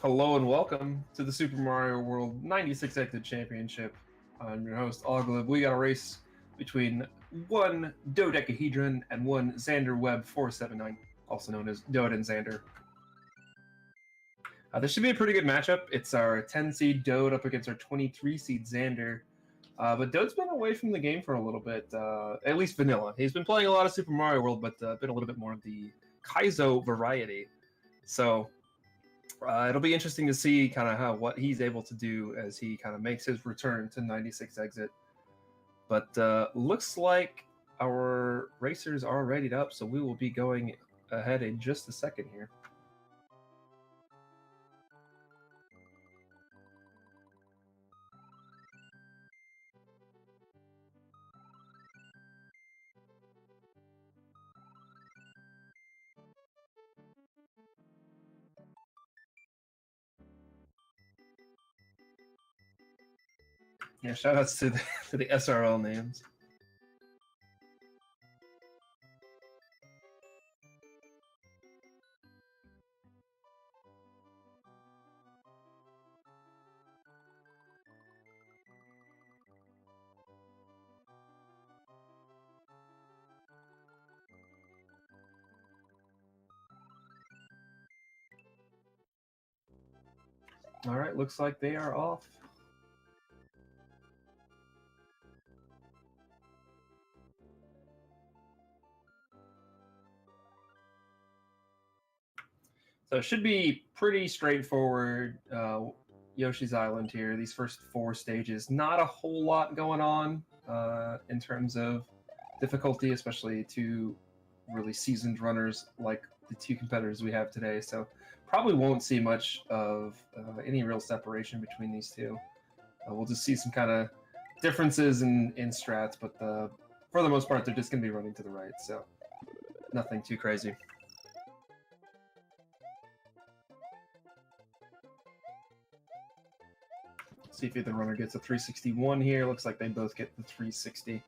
Hello and welcome to the Super Mario World 96 Exit Championship. I'm your host, Aweglib. We got a race between one dodecahedron and one Xander Webb 479, also known as Dode and Xander. This should be a pretty good matchup. It's our 10-seed Dode up against our 23-seed Xander. But Dode's been away from the game for a little bit, at least vanilla. He's been playing a lot of Super Mario World, but been a little bit more of the Kaizo variety. So it'll be interesting to see kind of what he's able to do as he kind of makes his return to 96 Exit. But looks like our racers are readied up, so we will be going ahead in just a second here. Yeah, shoutouts to the SRL names. All right, looks like they are off. So it should be pretty straightforward. Yoshi's Island here. These first four stages, not a whole lot going on in terms of difficulty, especially to really seasoned runners like the two competitors we have today. So probably won't see much of any real separation between these two. We'll just see some kind of differences in strats, but for the most part, they're just going to be running to the right. So nothing too crazy. See if either runner gets a 361 here. Looks like they both get the 360.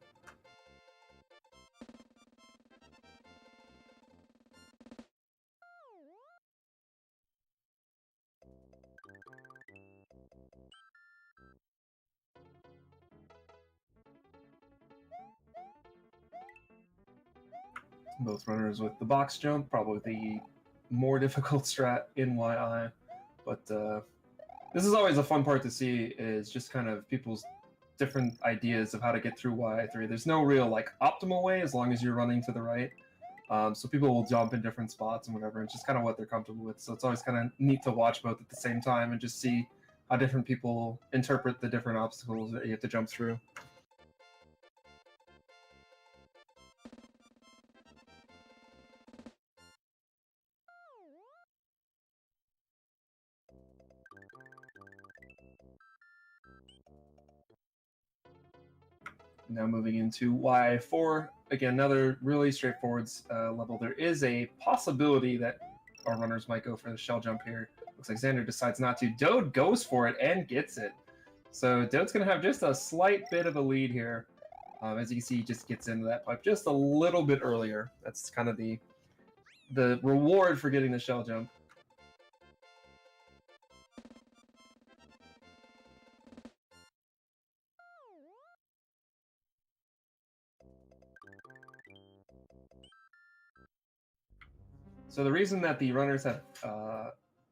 Both runners with the box jump, probably the more difficult strat in YI, but this is always a fun part to see, is just kind of people's different ideas of how to get through YI3. There's no real like optimal way as long as you're running to the right. So people will jump in different spots and whatever. It's just kind of what they're comfortable with. So it's always kind of neat to watch both at the same time and just see how different people interpret the different obstacles that you have to jump through. Now moving into Y4, again, another really straightforward level. There is a possibility that our runners might go for the shell jump here. Looks like Xander decides not to. Dode goes for it and gets it. So Dode's going to have just a slight bit of a lead here. As you can see, he just gets into that pipe just a little bit earlier. That's kind of the reward for getting the shell jump. So the reason that the runners have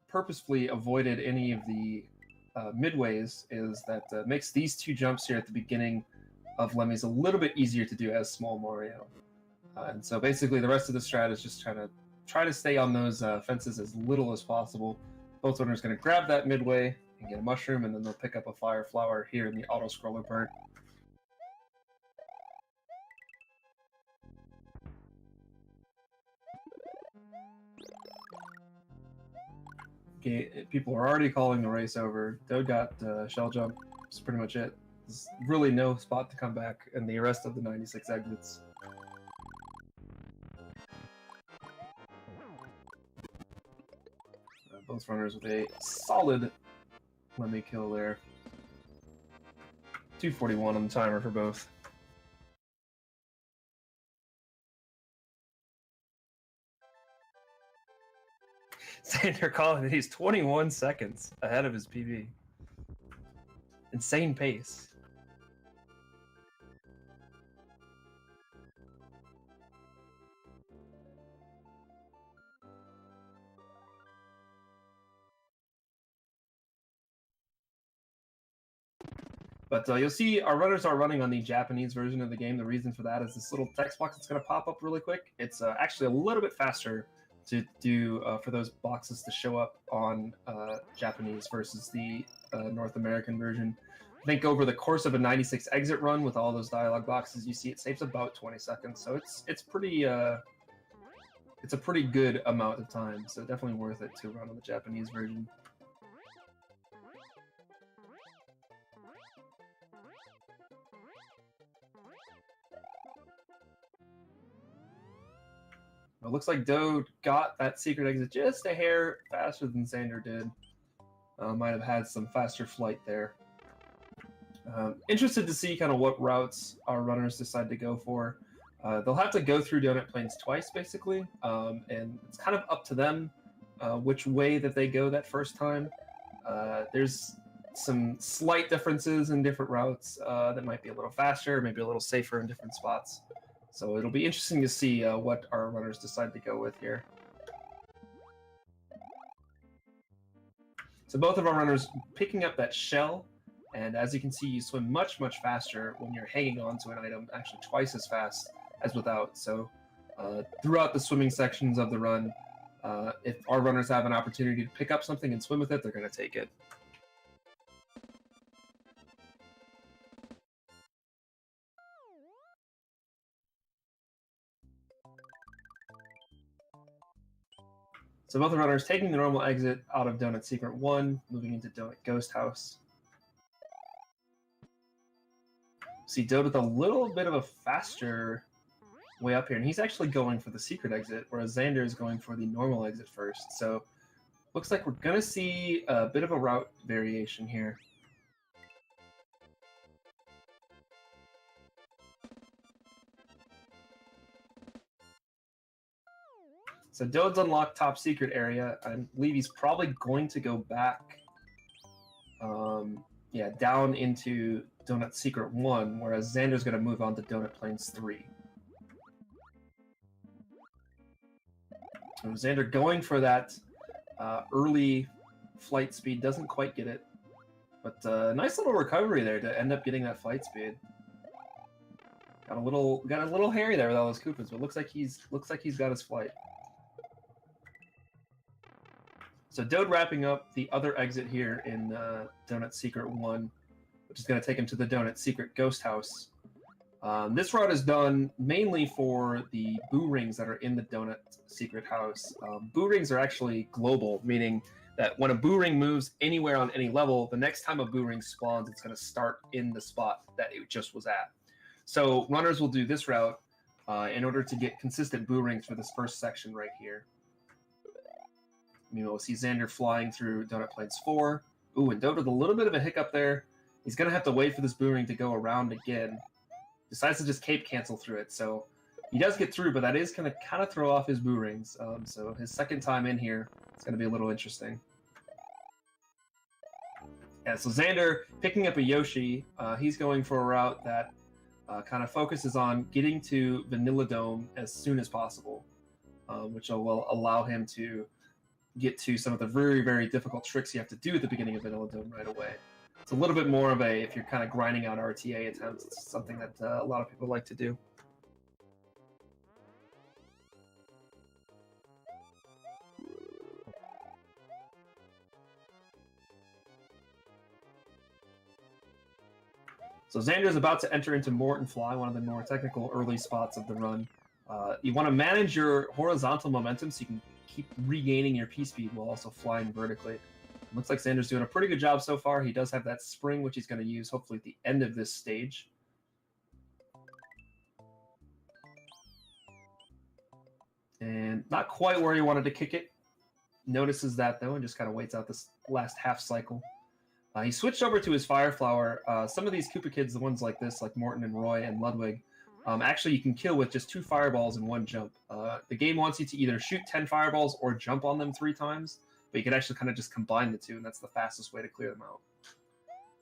purposefully avoided any of the midways is that makes these two jumps here at the beginning of Lemmy's a little bit easier to do as small Mario. And so basically the rest of the strat is just try to stay on those fences as little as possible. Both runners going to grab that midway and get a mushroom, and then they'll pick up a fire flower here in the auto-scroller part. Okay, people are already calling the race over. Dode got shell jump. That's pretty much it. There's really no spot to come back in the rest of the 96 exits. Both runners with a solid Lemmy kill there. 241 on the timer for both. Xander calling that he's 21 seconds ahead of his PB. Insane pace. But you'll see our runners are running on the Japanese version of the game. The reason for that is this little text box that's going to pop up really quick. It's actually a little bit faster to do for those boxes to show up on Japanese versus the North American version. I think over the course of a 96 exit run with all those dialogue boxes, you see it saves about 20 seconds. So it's pretty it's a pretty good amount of time. So definitely worth it to run on the Japanese version. It looks like Dode got that secret exit just a hair faster than Xander did. Might have had some faster flight there. Interested to see kind of what routes our runners decide to go for. They'll have to go through Donut Plains twice, basically, and it's kind of up to them which way that they go that first time. There's some slight differences in different routes that might be a little faster, maybe a little safer in different spots. So it'll be interesting to see what our runners decide to go with here. So both of our runners picking up that shell, and as you can see, you swim much, much faster when you're hanging on to an item, actually twice as fast as without. So throughout the swimming sections of the run, if our runners have an opportunity to pick up something and swim with it, they're going to take it. So both the runners taking the normal exit out of Donut Secret 1, moving into Donut Ghost House. See Dode with a little bit of a faster way up here, and he's actually going for the secret exit, whereas Xander is going for the normal exit first. So looks like we're going to see a bit of a route variation here. So Dode's unlocked top secret area. I believe he's probably going to go back, yeah, down into Donut Secret 1, whereas Xander's going to move on to Donut Plains 3. So Xander going for that early flight speed, doesn't quite get it, but nice little recovery there to end up getting that flight speed. Got a little hairy there with all those Koopas, but looks like he's got his flight. So Dode wrapping up the other exit here in Donut Secret 1, which is going to take him to the Donut Secret Ghost House. This route is done mainly for the boo rings that are in the Donut Secret House. Boo rings are actually global, meaning that when a boo ring moves anywhere on any level, the next time a boo ring spawns, it's going to start in the spot that it just was at. So runners will do this route in order to get consistent boo rings for this first section right here. We'll see Xander flying through Donut Plains 4. Ooh, and Dode with a little bit of a hiccup there. He's going to have to wait for this boo ring to go around again. Decides to just cape cancel through it. So he does get through, but that is going to kind of throw off his boo rings. So his second time in here, it's going to be a little interesting. Yeah, so Xander picking up a Yoshi. He's going for a route that kind of focuses on getting to Vanilla Dome as soon as possible, which will allow him to get to some of the very, very difficult tricks you have to do at the beginning of Vanilla Dome right away. It's a little bit more of a, if you're kind of grinding out RTA attempts, it's something that a lot of people like to do. So Xander is about to enter into Morton Fly, one of the more technical early spots of the run. You want to manage your horizontal momentum so you can keep regaining your P-speed while also flying vertically. Looks like Xander's doing a pretty good job so far. He does have that spring, which he's going to use hopefully at the end of this stage. And not quite where he wanted to kick it. Notices that, though, and just kind of waits out this last half cycle. He switched over to his Fire Flower. Some of these Koopa kids, the ones like this, like Morton and Roy and Ludwig, Actually, you can kill with just 2 fireballs in 1 jump. The game wants you to either shoot 10 fireballs or jump on them 3 times, but you can actually kind of just combine the 2, and that's the fastest way to clear them out.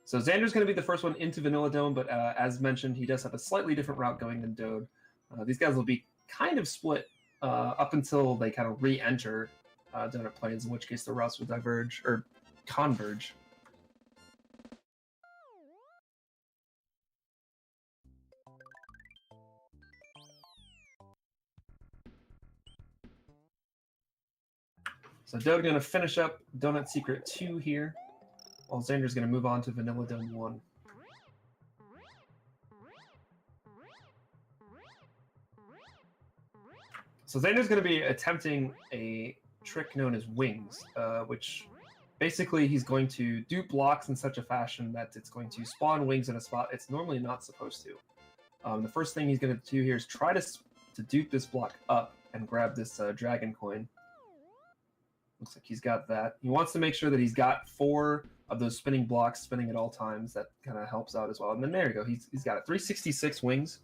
So Xander's going to be the first one into Vanilla Dome, but as mentioned, he does have a slightly different route going than Dode. These guys will be kind of split up until they kind of re-enter Donut Plains, in which case the routes will diverge, or converge. So Dode going to finish up Donut Secret 2 here, while Xander's going to move on to Vanilla Dome 1. So Xander's going to be attempting a trick known as Wings, which basically he's going to do blocks in such a fashion that it's going to spawn wings in a spot it's normally not supposed to. The first thing he's going to do here is try to dupe this block up and grab this dragon coin. Looks like he's got that. He wants to make sure that he's got 4 of those spinning blocks spinning at all times. That kind of helps out as well. And then there you go. He's got it. 366 wings.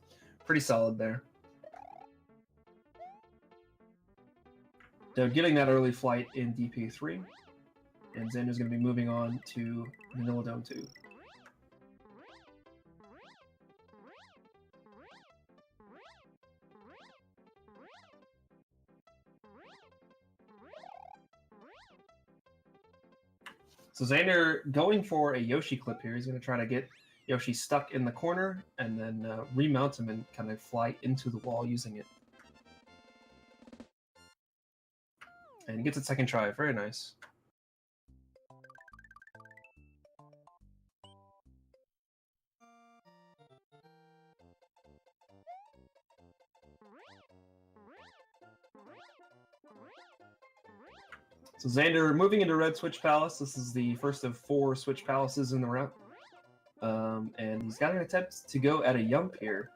Pretty solid there. They're getting that early flight in DP3. And Xander's going to be moving on to Vanilla Dome 2. So Xander going for a Yoshi clip here. He's going to try to get Yoshi stuck in the corner and then remount him and kind of fly into the wall using it. And he gets a second try. Very nice. So Xander moving into Red Switch Palace. This is the first of 4 Switch Palaces in the route. And he's got an attempt to go at a Yump here,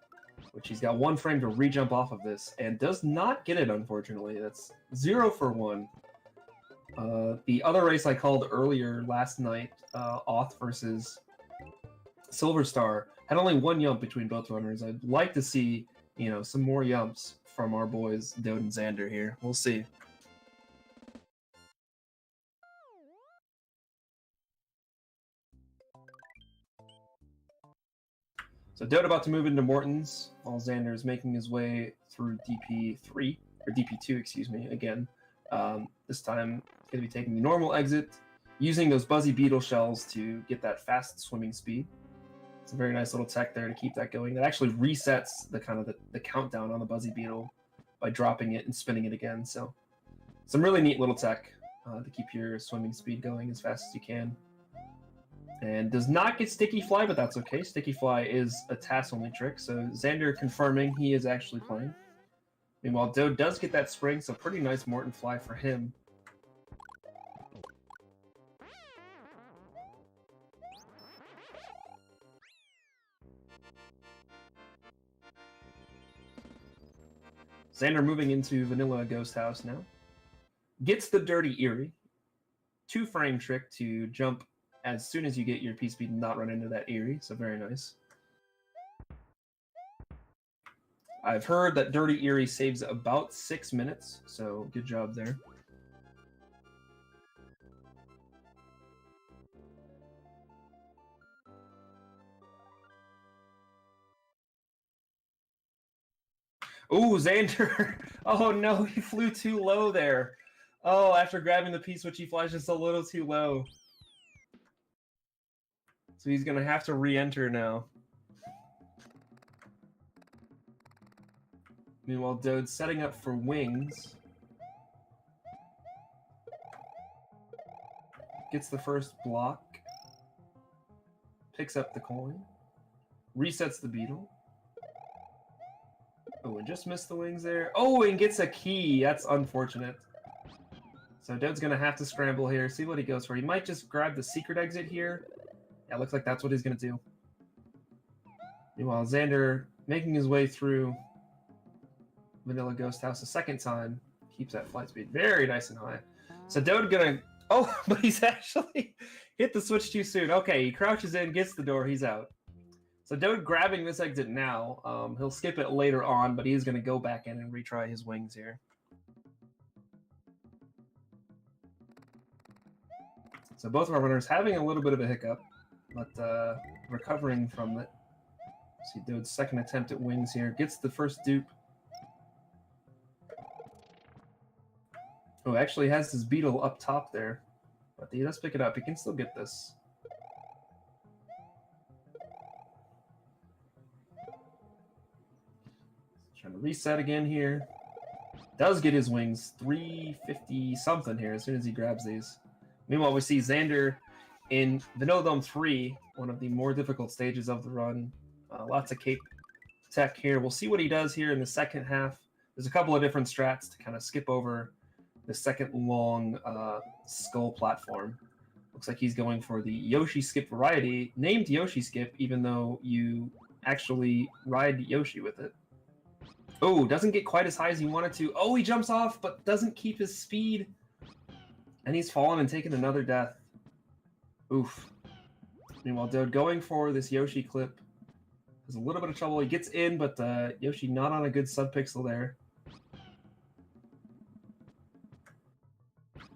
which he's got 1 frame to re-jump off of this, and does not get it, unfortunately. That's 0 for 1. The other race I called earlier last night, Auth versus Silver Star, had only 1 Yump between both runners. I'd like to see, some more Yumps from our boys Dode and Xander here. We'll see. So Dode about to move into Morton's, while Xander is making his way through DP3, or DP2, excuse me, again. This time, he's going to be taking the normal exit, using those Buzzy Beetle shells to get that fast swimming speed. It's a very nice little tech there to keep that going. That actually resets the countdown on the Buzzy Beetle by dropping it and spinning it again. So some really neat little tech to keep your swimming speed going as fast as you can. And does not get Sticky Fly, but that's okay. Sticky Fly is a TAS-only trick, so Xander confirming he is actually playing. Meanwhile, Dode does get that spring, so pretty nice Morton fly for him. Xander moving into Vanilla Ghost House now. Gets the Dirty Eerie. 2-frame trick to jump as soon as you get your P-Speed and not run into that Eerie, so very nice. I've heard that Dirty Eerie saves about 6 minutes, so good job there. Ooh, Xander! Oh no, he flew too low there. Oh, after grabbing the P-Switch, he flies just a little too low. So he's going to have to re-enter now. Meanwhile, Dode's setting up for wings. Gets the first block. Picks up the coin. Resets the beetle. Oh, and just missed the wings there. Oh, and gets a key. That's unfortunate. So Dode's going to have to scramble here. See what he goes for. He might just grab the secret exit here. Yeah, looks like that's what he's going to do. Meanwhile, Xander making his way through Vanilla Ghost House a second time. Keeps that flight speed very nice and high. So Dode going to... Oh, but he's actually hit the switch too soon. Okay, he crouches in, gets the door, he's out. So Dode grabbing this exit now. He'll skip it later on, but he is going to go back in and retry his wings here. So both of our runners having a little bit of a hiccup, but recovering from it. See Dode's second attempt at wings here. Gets the first dupe. Oh, actually has his beetle up top there. But he does pick it up. He can still get this. Trying to reset again here. Does get his wings. 350 something here as soon as he grabs these. Meanwhile, we see Xander in Vanilla Dome 3, one of the more difficult stages of the run. Lots of cape tech here. We'll see what he does here in the second half. There's a couple of different strats to kind of skip over the second long skull platform. Looks like he's going for the Yoshi skip variety, named Yoshi skip, even though you actually ride Yoshi with it. Oh, doesn't get quite as high as he wanted to. Oh, he jumps off, but doesn't keep his speed. And he's fallen and taken another death. Oof. Meanwhile, Dode going for this Yoshi clip. Has a little bit of trouble. He gets in, but Yoshi not on a good subpixel there.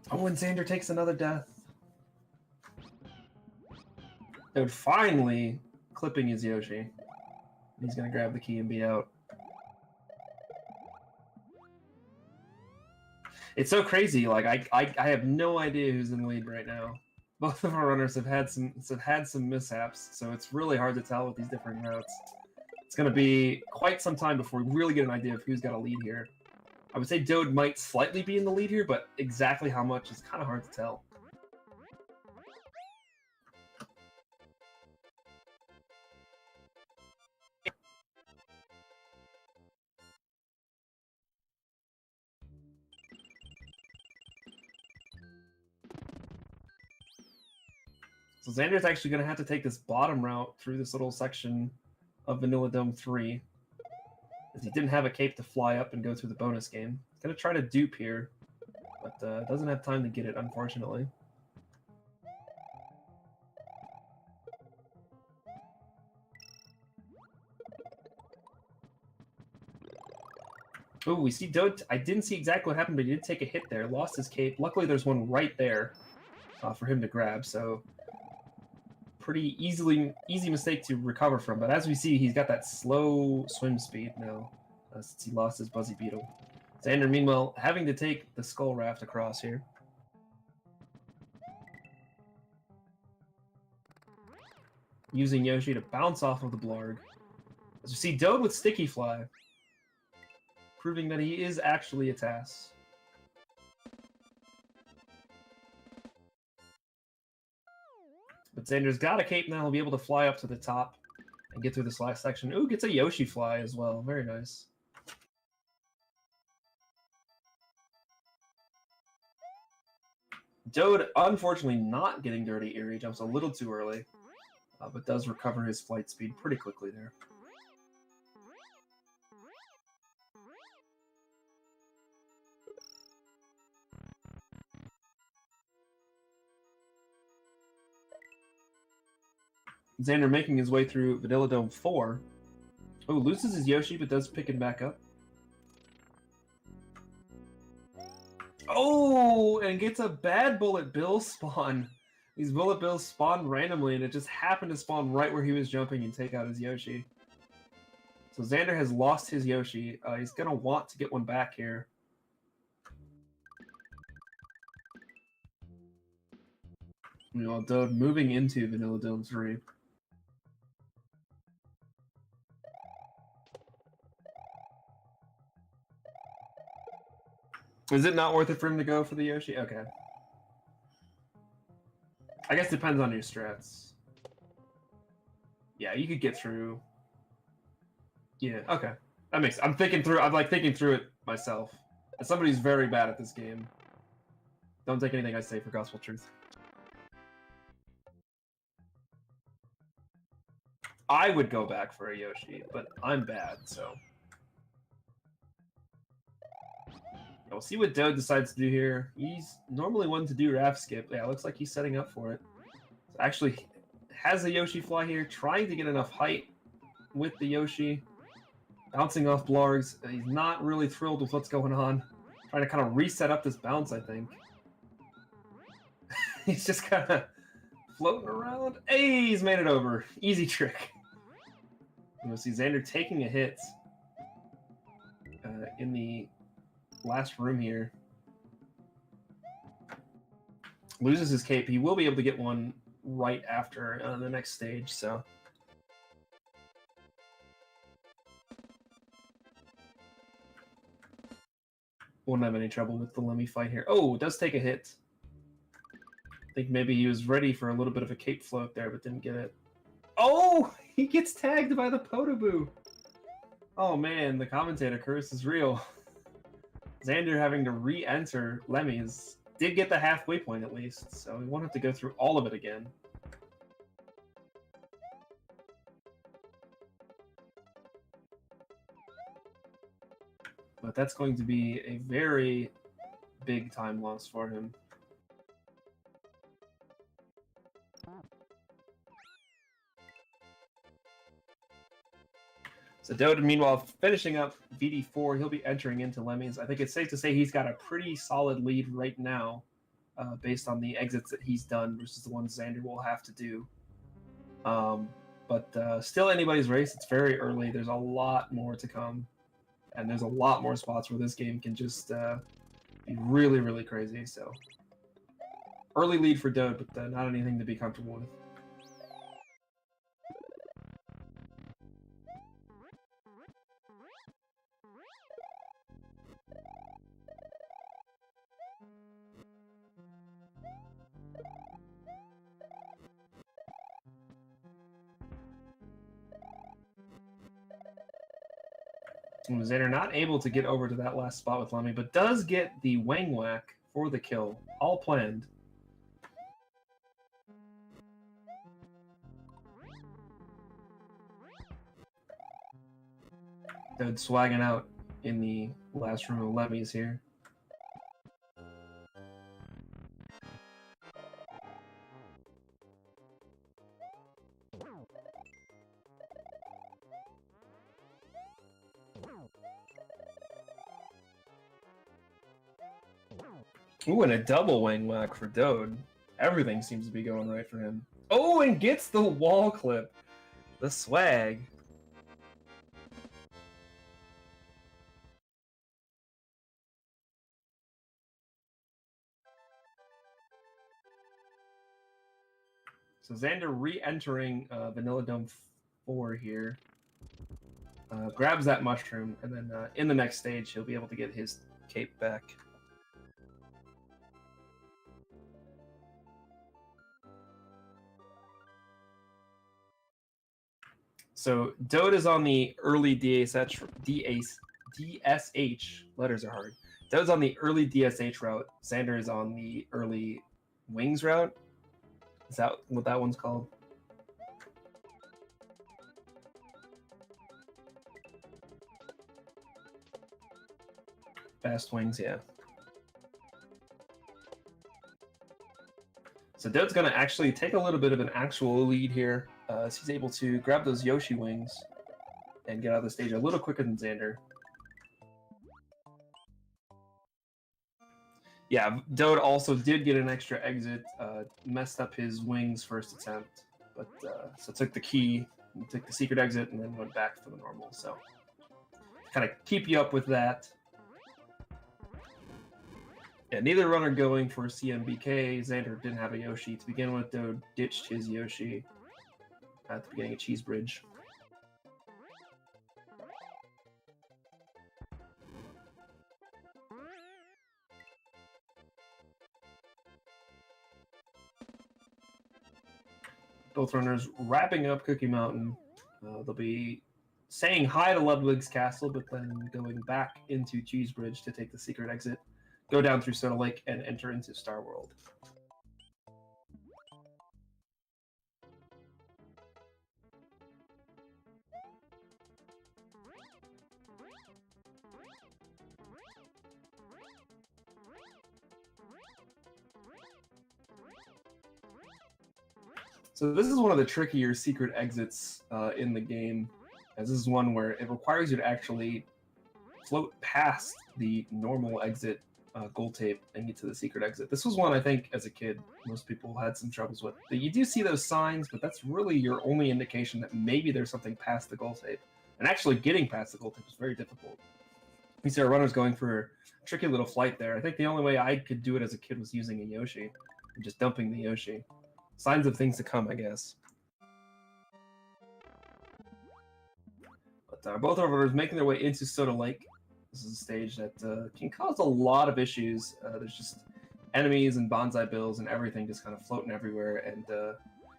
Oh, and Xander takes another death. Dode finally clipping his Yoshi. He's going to grab the key and be out. It's so crazy. Like I have no idea who's in the lead right now. Both of our runners have had some mishaps, so it's really hard to tell with these different routes. It's going to be quite some time before we really get an idea of who's got a lead here. I would say Dode might slightly be in the lead here, but exactly how much is kind of hard to tell. So Xander's actually going to have to take this bottom route through this little section of Vanilla Dome 3. As he didn't have a cape to fly up and go through the bonus game. He's going to try to dupe here, but doesn't have time to get it, unfortunately. Oh, we see Dode. I didn't see exactly what happened, but he did take a hit there. Lost his cape. Luckily, there's one right there for him to grab, so pretty easy mistake to recover from. But as we see, he's got that slow swim speed now since he lost his Buzzy Beetle. Xander, meanwhile, having to take the Skull Raft across here. Using Yoshi to bounce off of the Blarg. As we see Dode with Sticky Fly, proving that he is actually a TAS. But Xander's got a cape now. He'll be able to fly up to the top and get through this last section. Ooh, gets a Yoshi fly as well. Very nice. Dode, unfortunately, not getting Dirty Eerie. Jumps a little too early, but does recover his flight speed pretty quickly there. Xander making his way through Vanilla Dome 4. Oh, loses his Yoshi, but does pick it back up. Oh, and gets a bad Bullet Bill spawn. These Bullet Bills spawn randomly, and it just happened to spawn right where he was jumping and take out his Yoshi. So Xander has lost his Yoshi. He's going to want to get one back here. Meanwhile, Dode moving into Vanilla Dome 3. Is it not worth it for him to go for the Yoshi? Okay. I guess it depends on your strats. Yeah, you could get through. Yeah, okay. That makes sense. I'm thinking through it myself. As somebody who's very bad at this game, don't take anything I say for gospel truth. I would go back for a Yoshi, but I'm bad, so. We'll see what Dode decides to do here. He's normally one to do Raft Skip. Yeah, looks like he's setting up for it. So actually has a Yoshi fly here, trying to get enough height with the Yoshi, bouncing off blargs. He's not really thrilled with what's going on. Trying to kind of reset up this bounce, I think. He's just kind of floating around. Hey, he's made it over. Easy trick. You'll see Xander taking a hit in the last room here. Loses his cape. He will be able to get one right after the next stage, so... Won't have any trouble with the Lemmy fight here. Oh, does take a hit. I think maybe he was ready for a little bit of a cape float there, but didn't get it. Oh! He gets tagged by the Potoboo! Oh man, the commentator curse is real. Xander having to re-enter Lemmy's. Did get the halfway point at least, so we won't have to go through all of it again. But that's going to be a very big time loss for him. So Dode, meanwhile, finishing up VD4, he'll be entering into Lemmy's. I think it's safe to say he's got a pretty solid lead right now, based on the exits that he's done versus the ones Xander will have to do. But still anybody's race. It's very early. There's a lot more to come. And there's a lot more spots where this game can just be really, really crazy. So early lead for Dode, but not anything to be comfortable with. Xander not able to get over to that last spot with Lemmy, but does get the Wang Whack for the kill. All planned. Dode swagging out in the last room of Lemmy's here. Ooh, and a double Wang Whack for Dode. Everything seems to be going right for him. Oh, and gets the wall clip. The swag. So Xander re-entering Vanilla Dome 4 here. Grabs that mushroom, and then in the next stage, he'll be able to get his cape back. So Dode is on the early DSH, letters are hard. Dode's on the early DSH route. Xander is on the early wings route. Is that what that one's called? Fast wings, yeah. So Dode's going to actually take a little bit of an actual lead here. So he's able to grab those Yoshi wings and get out of the stage a little quicker than Xander. Yeah, Dode also did get an extra exit, messed up his wings first attempt, but so took the key, took the secret exit, and then went back for the normal. So kind of keep you up with that. Yeah, neither runner going for CMBK. Xander didn't have a Yoshi to begin with. Dode ditched his Yoshi at the beginning of Cheese Bridge. Both runners wrapping up Cookie Mountain. They'll be saying hi to Ludwig's Castle, but then going back into Cheese Bridge to take the secret exit, go down through Soda Lake, and enter into Star World. So this is one of the trickier secret exits in the game. as this is one where it requires you to actually float past the normal exit gold tape and get to the secret exit. This was one I think as a kid most people had some troubles with. But you do see those signs, but that's really your only indication that maybe there's something past the gold tape. And actually getting past the gold tape is very difficult. You see our runners going for a tricky little flight there. I think the only way I could do it as a kid was using a Yoshi and just dumping the Yoshi. Signs of things to come, I guess. But both our runners making their way into Soda Lake. This is a stage that can cause a lot of issues. There's just enemies and bonsai bills and everything just kind of floating everywhere, and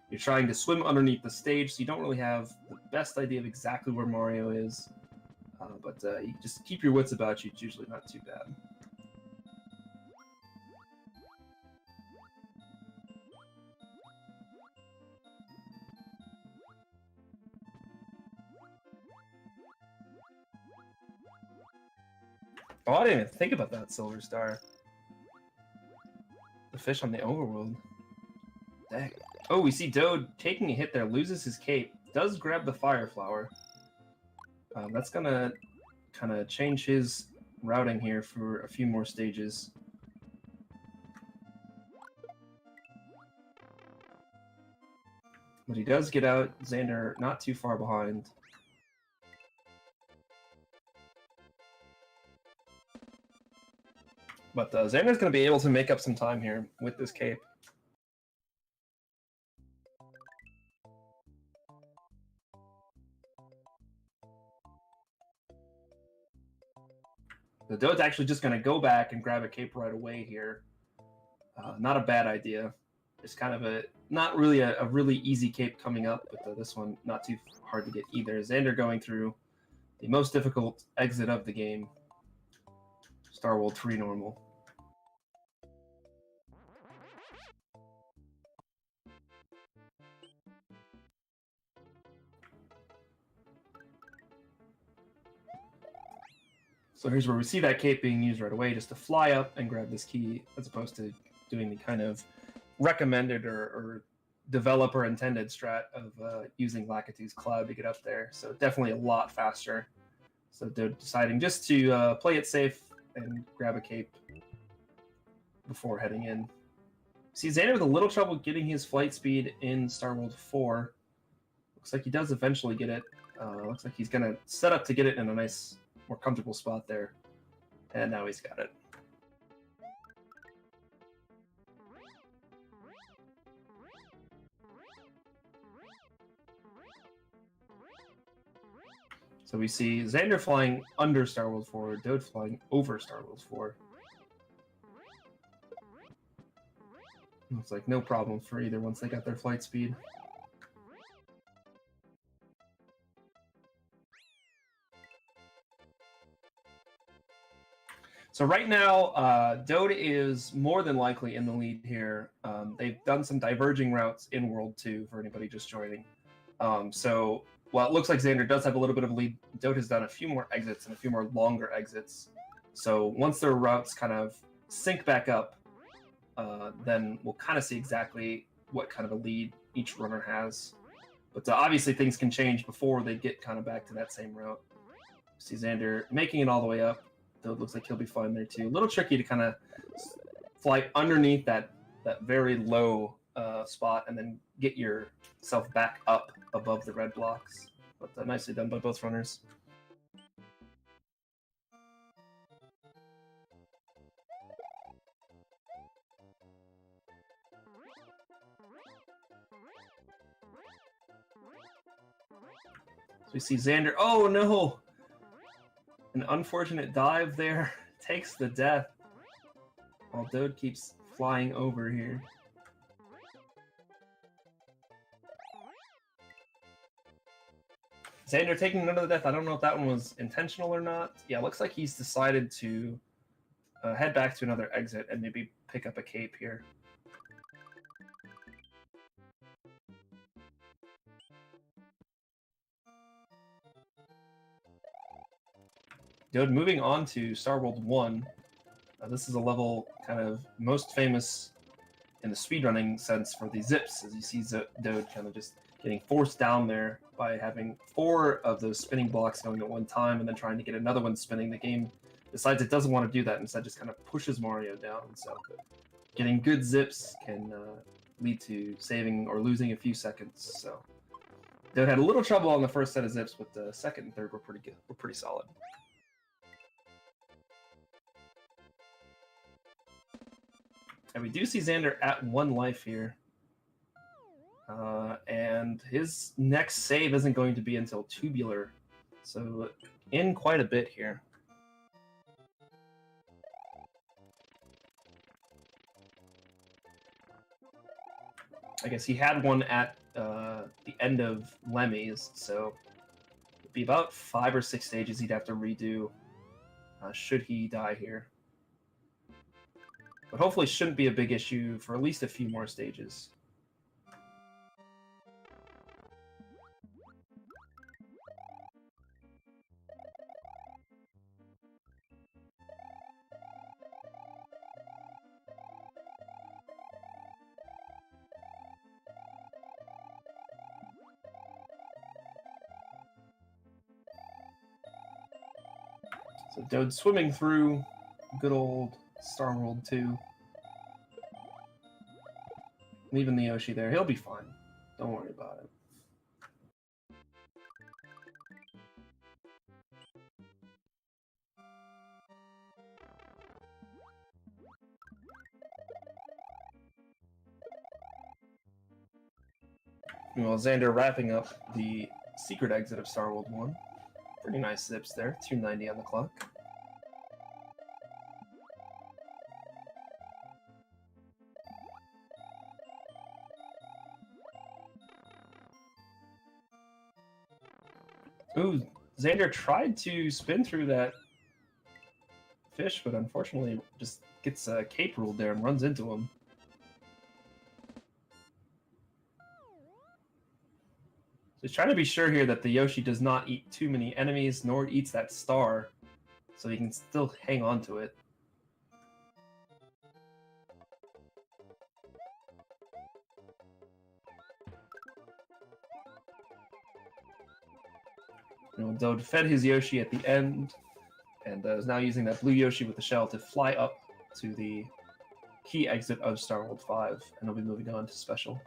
you're trying to swim underneath the stage, so you don't really have the best idea of exactly where Mario is. But you just keep your wits about you. It's usually not too bad. Oh, I didn't even think about that Silver Star. The fish on the overworld. Dang. Oh, we see Dode taking a hit there, loses his cape, does grab the fire flower. That's gonna kind of change his routing here for a few more stages. But he does get out. Xander not too far behind. But Xander's going to be able to make up some time here with this cape. The Dode's actually just going to go back and grab a cape right away here. Not a bad idea. It's kind of a, not really a really easy cape coming up, but this one not too hard to get either. Xander going through the most difficult exit of the game. Star World 3 normal. So here's where we see that cape being used right away, just to fly up and grab this key, as opposed to doing the kind of recommended or developer intended strat of using Lakitu's Cloud to get up there. So definitely a lot faster. So they're deciding just to play it safe and grab a cape before heading in. See Xander with a little trouble getting his flight speed in Star World 4. Looks like he does eventually get it. Looks like he's going to set up to get it in a nice, more comfortable spot there. And now he's got it. So we see Xander flying under Star World 4, Dode flying over Star World 4. Looks like no problem for either once they got their flight speed. So right now, Dode is more than likely in the lead here. They've done some diverging routes in World 2 for anybody just joining. So while it looks like Xander does have a little bit of a lead, Dode has done a few more exits and a few more longer exits. So once their routes kind of sync back up, then we'll kind of see exactly what kind of a lead each runner has. But obviously things can change before they get kind of back to that same route. See Xander making it all the way up. Dode looks like he'll be fine there too. A little tricky to kind of fly underneath that very low spot and then get yourself back up above the red blocks. But nicely done by both runners. So we see Xander. Oh no! An unfortunate dive there takes the death, while Dode keeps flying over here. Xander taking another death. I don't know if that one was intentional or not. Yeah, looks like he's decided to head back to another exit and maybe pick up a cape here. Dode moving on to Star World 1. This is a level kind of most famous in the speedrunning sense for the zips, as you see Dode kind of just getting forced down there by having 4 of those spinning blocks going at one time and then trying to get another one spinning. The game decides it doesn't want to do that, instead just kind of pushes Mario down. So getting good zips can lead to saving or losing a few seconds. So Dode had a little trouble on the first set of zips, but the second and third were pretty good. Were pretty solid. And we do see Xander at 1 life here. And his next save isn't going to be until Tubular. So in quite a bit here. I guess he had one at the end of Lemmy's, so it'd be about 5 or 6 stages he'd have to redo should he die here. But hopefully shouldn't be a big issue for at least a few more stages. So Dode swimming through good old Star World 2. Leaving the Yoshi there. He'll be fine. Don't worry about it. Well, Xander wrapping up the secret exit of Star World 1. Pretty nice zips there. 290 on the clock. Ooh, Xander tried to spin through that fish, but unfortunately just gets cape ruled there and runs into him. So he's trying to be sure here that the Yoshi does not eat too many enemies, nor eats that star, so he can still hang on to it. Dode fed his Yoshi at the end, and is now using that blue Yoshi with the shell to fly up to the key exit of Star World 5, and he'll be moving on to Special.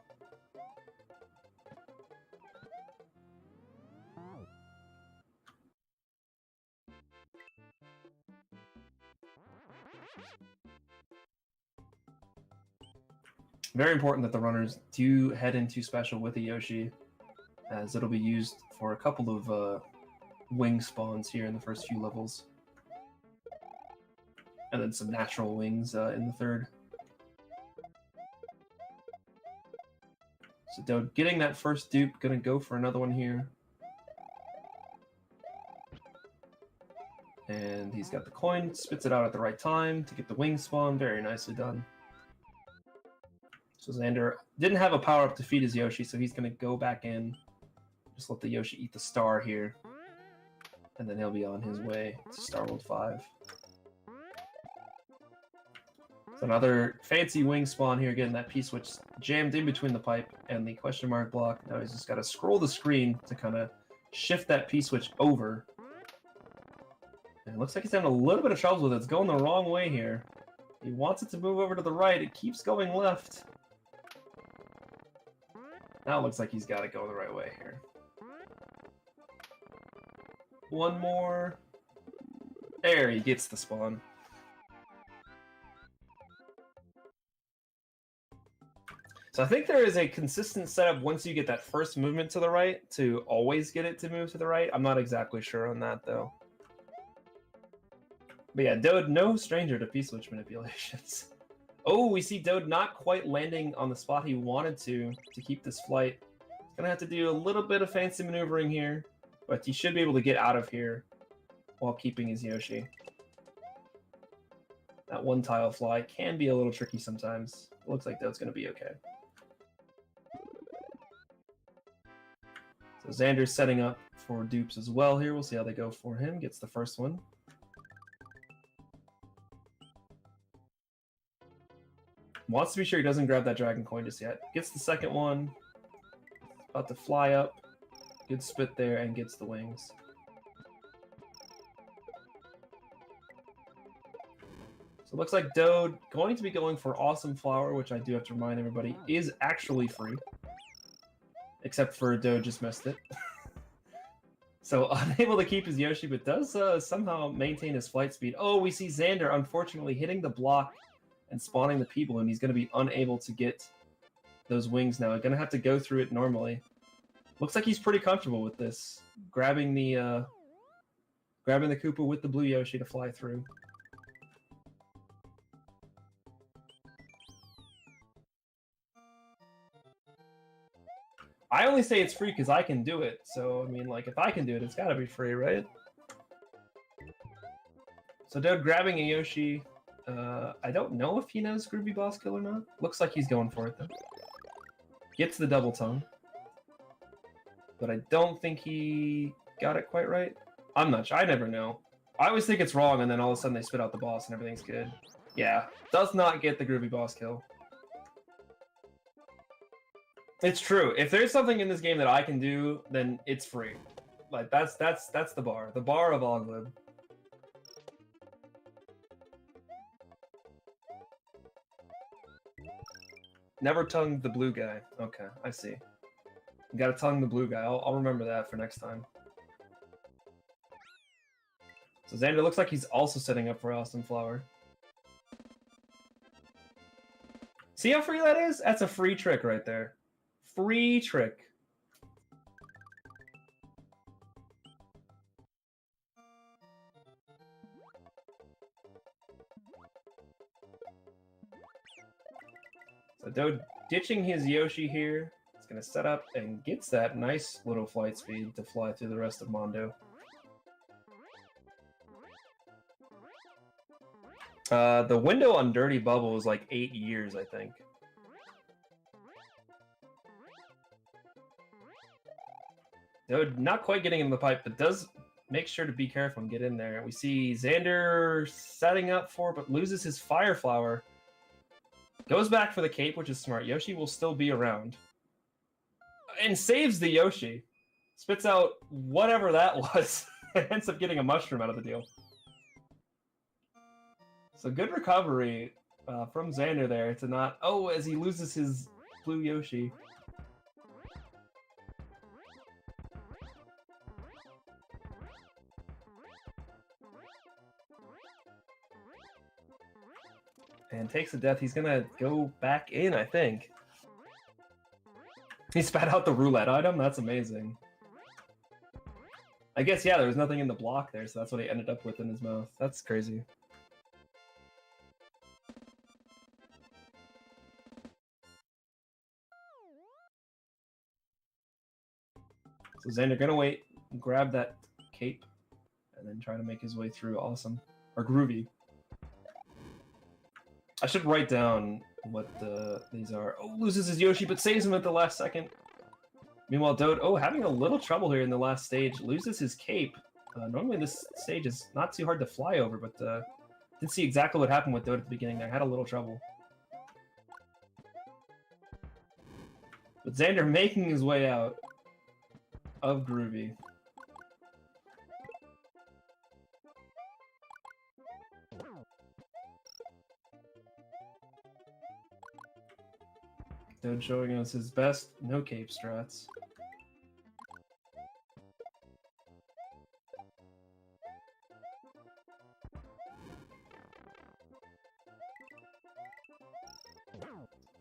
Very important that the runners do head into Special with a Yoshi, as it'll be used for a couple of wing spawns here in the first few levels. And then some natural wings in the third. So Dode getting that first dupe, gonna go for another one here. And he's got the coin, spits it out at the right time to get the wing spawn. Very nicely done. So Xander didn't have a power-up to feed his Yoshi, so he's gonna go back in. Just let the Yoshi eat the star here. And then he'll be on his way to Star World 5. So another fancy wing spawn here, getting that P-switch jammed in between the pipe and the question mark block. Now he's just got to scroll the screen to kind of shift that P-switch over. And it looks like he's having a little bit of trouble with it. It's going the wrong way here. He wants it to move over to the right. It keeps going left. Now it looks like he's got to go the right way here. One more. There, he gets the spawn. So I think there is a consistent setup once you get that first movement to the right to always get it to move to the right. I'm not exactly sure on that, though. But yeah, Dode, no stranger to P-switch manipulations. Oh, we see Dode not quite landing on the spot he wanted to keep this flight. He's going to have to do a little bit of fancy maneuvering here, but he should be able to get out of here while keeping his Yoshi. That one tile fly can be a little tricky sometimes. It looks like Dode's going to be okay. So Xander's setting up for dupes as well here. We'll see how they go for him. Gets the first one. Wants to be sure he doesn't grab that dragon coin just yet. Gets the second one. About to fly up. Good spit there and gets the wings. So it looks like Dode going to be going for Awesome Flower, which I do have to remind everybody is actually free. Except for Dode just missed it. So unable to keep his Yoshi, but does somehow maintain his flight speed. Oh, we see Xander unfortunately hitting the block and spawning the people, and he's going to be unable to get those wings now. He's going to have to go through it normally. Looks like he's pretty comfortable with this, grabbing the Koopa with the blue Yoshi to fly through. I only say it's free because I can do it. So, I mean, like, if I can do it, it's gotta be free, right? So Dode grabbing a Yoshi. I don't know if he knows Groovy Boss Kill or not. Looks like he's going for it, though. Gets the double tongue. But I don't think he got it quite right. I'm not sure. I never know. I always think it's wrong, and then all of a sudden they spit out the boss and everything's good. Yeah, does not get the Groovy Boss Kill. It's true. If there's something in this game that I can do, then it's free. Like that's the bar. The bar of Aweglib. Never tongue the blue guy. Okay, I see. You gotta tongue the blue guy. I'll remember that for next time. So Xander looks like he's also setting up for Awesome Flower. See how free that is? That's a free trick right there. Free trick. So Dode ditching his Yoshi here. He's going to set up and gets that nice little flight speed to fly through the rest of Mondo. The window on Dirty Bubble is like 8 years, I think. Dode not quite getting in the pipe, but does make sure to be careful and get in there. We see Xander setting up for, but loses his Fire Flower. Goes back for the cape, which is smart. Yoshi will still be around. And saves the Yoshi. Spits out whatever that was. And ends up getting a mushroom out of the deal. So good recovery from Xander there to not... Oh, as he loses his blue Yoshi. And takes the death. He's gonna go back in, I think. He spat out the roulette item? That's amazing. I guess, yeah, there was nothing in the block there, so that's what he ended up with in his mouth. That's crazy. So Xander gonna wait, grab that cape, and then try to make his way through Awesome. Or Groovy. I should write down what these are. Oh, loses his Yoshi, but saves him at the last second. Meanwhile, Dode, having a little trouble here in the last stage, loses his cape. Normally this stage is not too hard to fly over, but didn't see exactly what happened with Dode at the beginning there. Had a little trouble. But Xander making his way out of Groovy. Dode showing us his best no cape strats.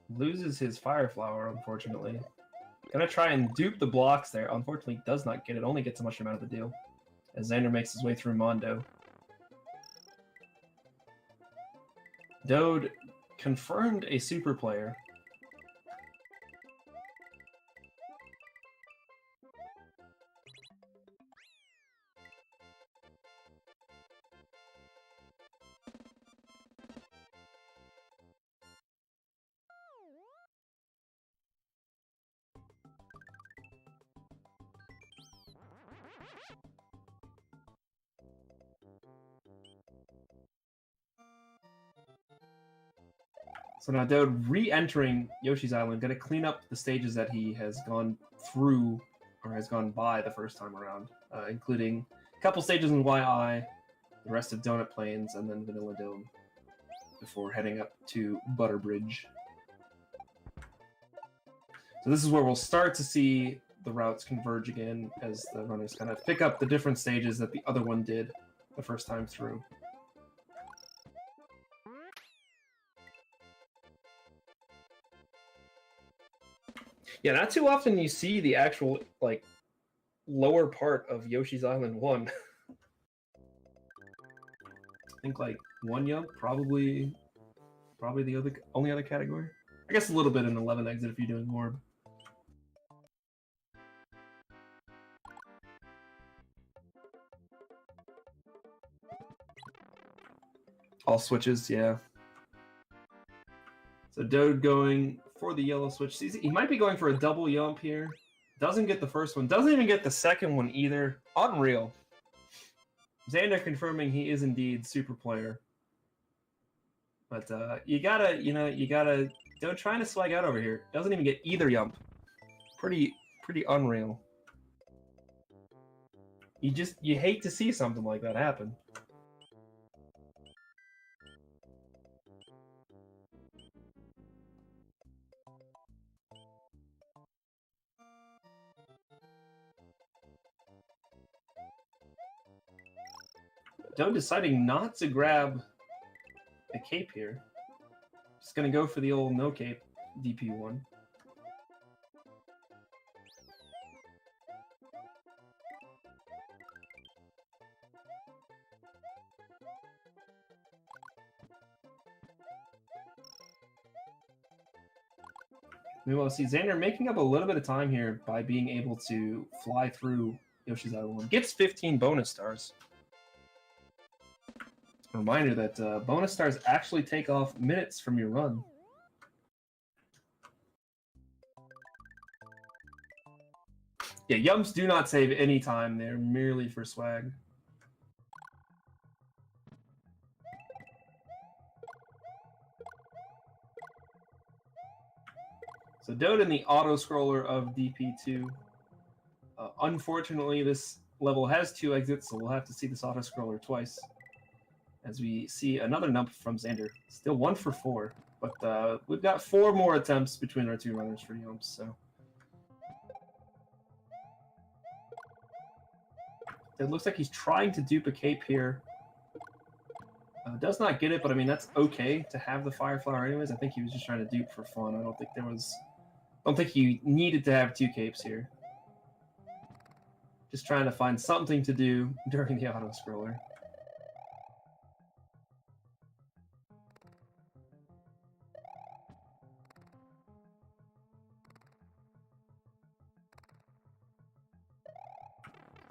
Loses his Fire Flower, unfortunately. Gonna try and dupe the blocks there. Unfortunately, does not get it. Only gets a mushroom out of the deal. As Xander makes his way through Mondo. Dode confirmed a super player. So now Dode re-entering Yoshi's Island, gonna clean up the stages that he has gone through or has gone by the first time around, including a couple stages in YI, the rest of Donut Plains, and then Vanilla Dome, before heading up to Butterbridge. So this is where we'll start to see the routes converge again as the runners kind of pick up the different stages that the other one did the first time through. Yeah, not too often you see the actual, like, lower part of Yoshi's Island 1. I think, like, 1 Yump, probably the only other category. I guess a little bit in 11 Exit if you're doing Orb. All switches, yeah. So Dode going for the yellow switch. He might be going for a double Yump here. Doesn't get the first one. Doesn't even get the second one either. Unreal. Xander confirming he is indeed super player. But you gotta don't trying to swag out over here. Doesn't even get either Yump. Pretty unreal. You hate to see something like that happen. Dode deciding not to grab a cape here. Just gonna go for the old no cape DP1. We will see Xander making up a little bit of time here by being able to fly through Yoshi's Island 1. Gets 15 bonus stars. A reminder that bonus stars actually take off minutes from your run. Yeah, Yumps do not save any time. They're merely for swag. So Dode in the auto-scroller of DP2. Unfortunately, this level has 2 exits, so we'll have to see this auto-scroller twice. As we see another nump from Xander. Still 1 for 4, but we've got 4 more attempts between our 2 runners for Yumps, so. It looks like he's trying to dupe a cape here. Does not get it, but I mean, that's okay to have the Fire Flower anyways. I think he was just trying to dupe for fun. I don't think he needed to have 2 capes here. Just trying to find something to do during the auto-scroller.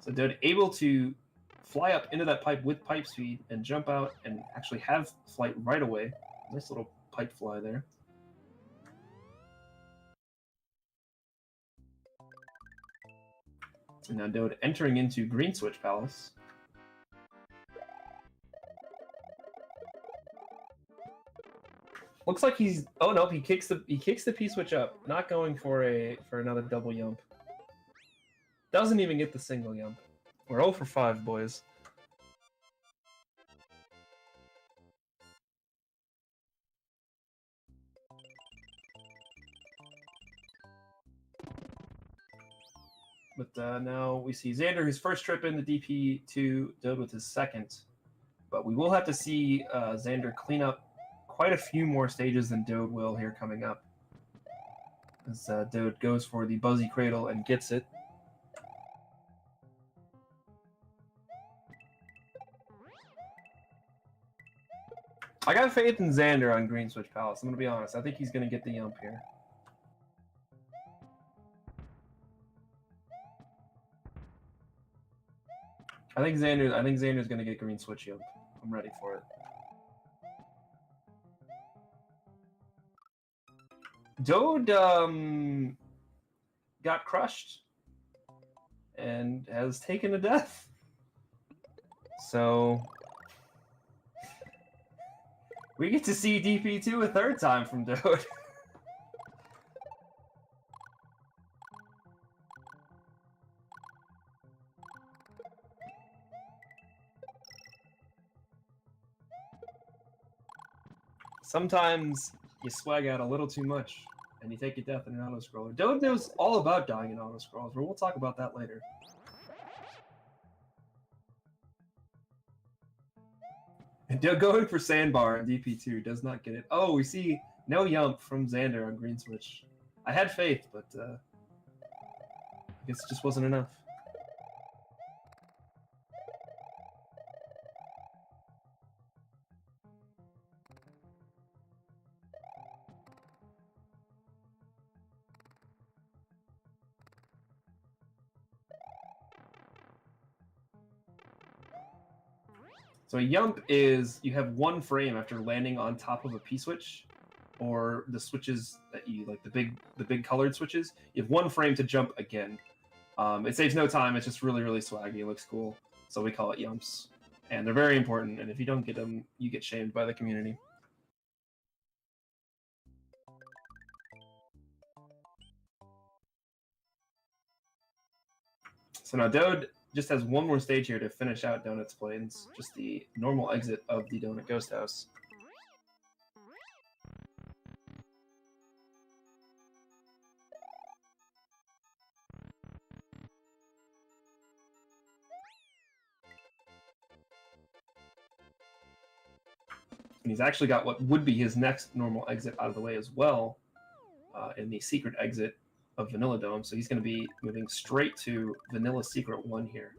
So Dode able to fly up into that pipe with pipe speed and jump out and actually have flight right away. Nice little pipe fly there. And now Dode entering into Green Switch Palace. Looks like he's oh no, he kicks the P switch up, not going for another double Yump. Doesn't even get the single Yump. We're 0 for 5, boys. But now we see Xander, his first trip into DP2, Dode with his second. But we will have to see Xander clean up quite a few more stages than Dode will here coming up. As Dode goes for the Buzzy Cradle and gets it. I got faith in Xander on Green Switch Palace. I'm going to be honest. I think he's going to get the Yump here. I think Xander's going to get Green Switch Yump. I'm ready for it. Dode got crushed and has taken a death. So we get to see DP2 a third time from Dode. Sometimes you swag out a little too much, and you take your death in an auto-scroller. Dode knows all about dying in auto-scrollers, but we'll talk about that later. And going for Sandbar in DP2 does not get it. Oh, we see no Yump from Xander on green switch. I had faith, but I guess it just wasn't enough. So a Yump is you have one frame after landing on top of a P-switch, or the switches that you like, the big colored switches. You have one frame to jump again. It saves no time. It's just really, really swaggy. It looks cool. So we call it Yumps. And they're very important, and if you don't get them, you get shamed by the community. So now Dode just has one more stage here to finish out Donut's Plains, just the normal exit of the Donut Ghost House. And he's actually got what would be his next normal exit out of the way as well, in the secret exit of Vanilla Dome. So he's going to be moving straight to Vanilla Secret 1 here.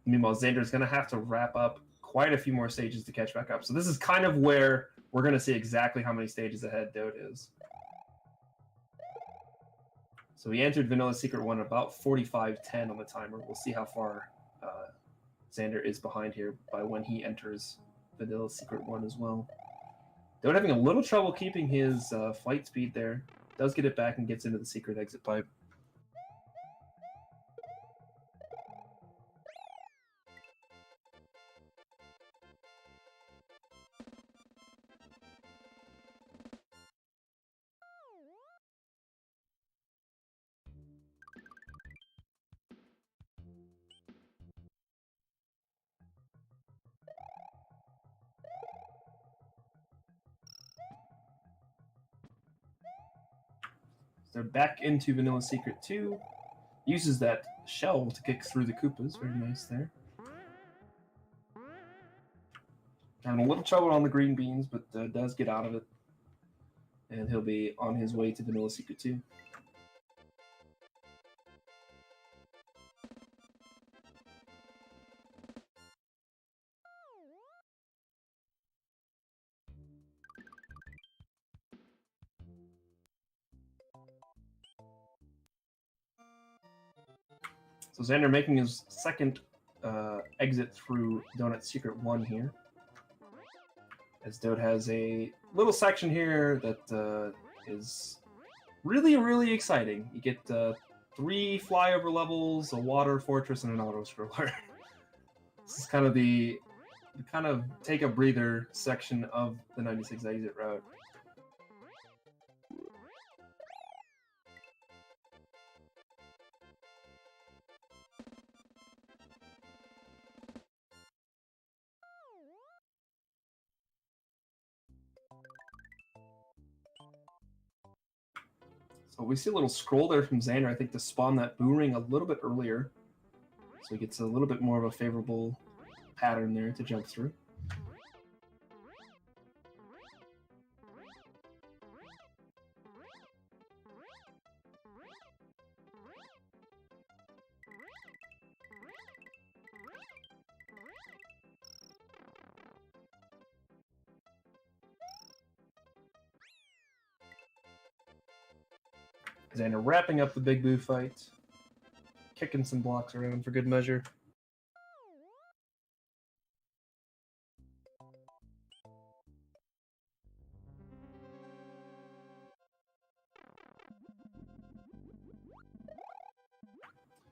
Meanwhile, Xander's going to have to wrap up quite a few more stages to catch back up. So this is kind of where we're going to see exactly how many stages ahead Dode is. So he entered Vanilla Secret 1 about 45:10 on the timer. We'll see how far Xander is behind here by when he enters Vanilla Secret 1 as well. Dode having a little trouble keeping his flight speed there. Does get it back and gets into the secret exit pipe. So back into Vanilla Secret 2. Uses that shell to kick through the Koopas. Very nice there. Having a little trouble on the green beans, but does get out of it. And he'll be on his way to Vanilla Secret 2. So Xander making his second exit through Donut Secret 1 here. As Dode has a little section here that is really, really exciting. You get 3 flyover levels, a water fortress, and an auto-scroller. This is kind of the kind of take a breather section of the 96 exit route. So we see a little scroll there from Xander, I think, to spawn that boo ring a little bit earlier. So he gets a little bit more of a favorable pattern there to jump through. Xander wrapping up the big boo fight, kicking some blocks around for good measure.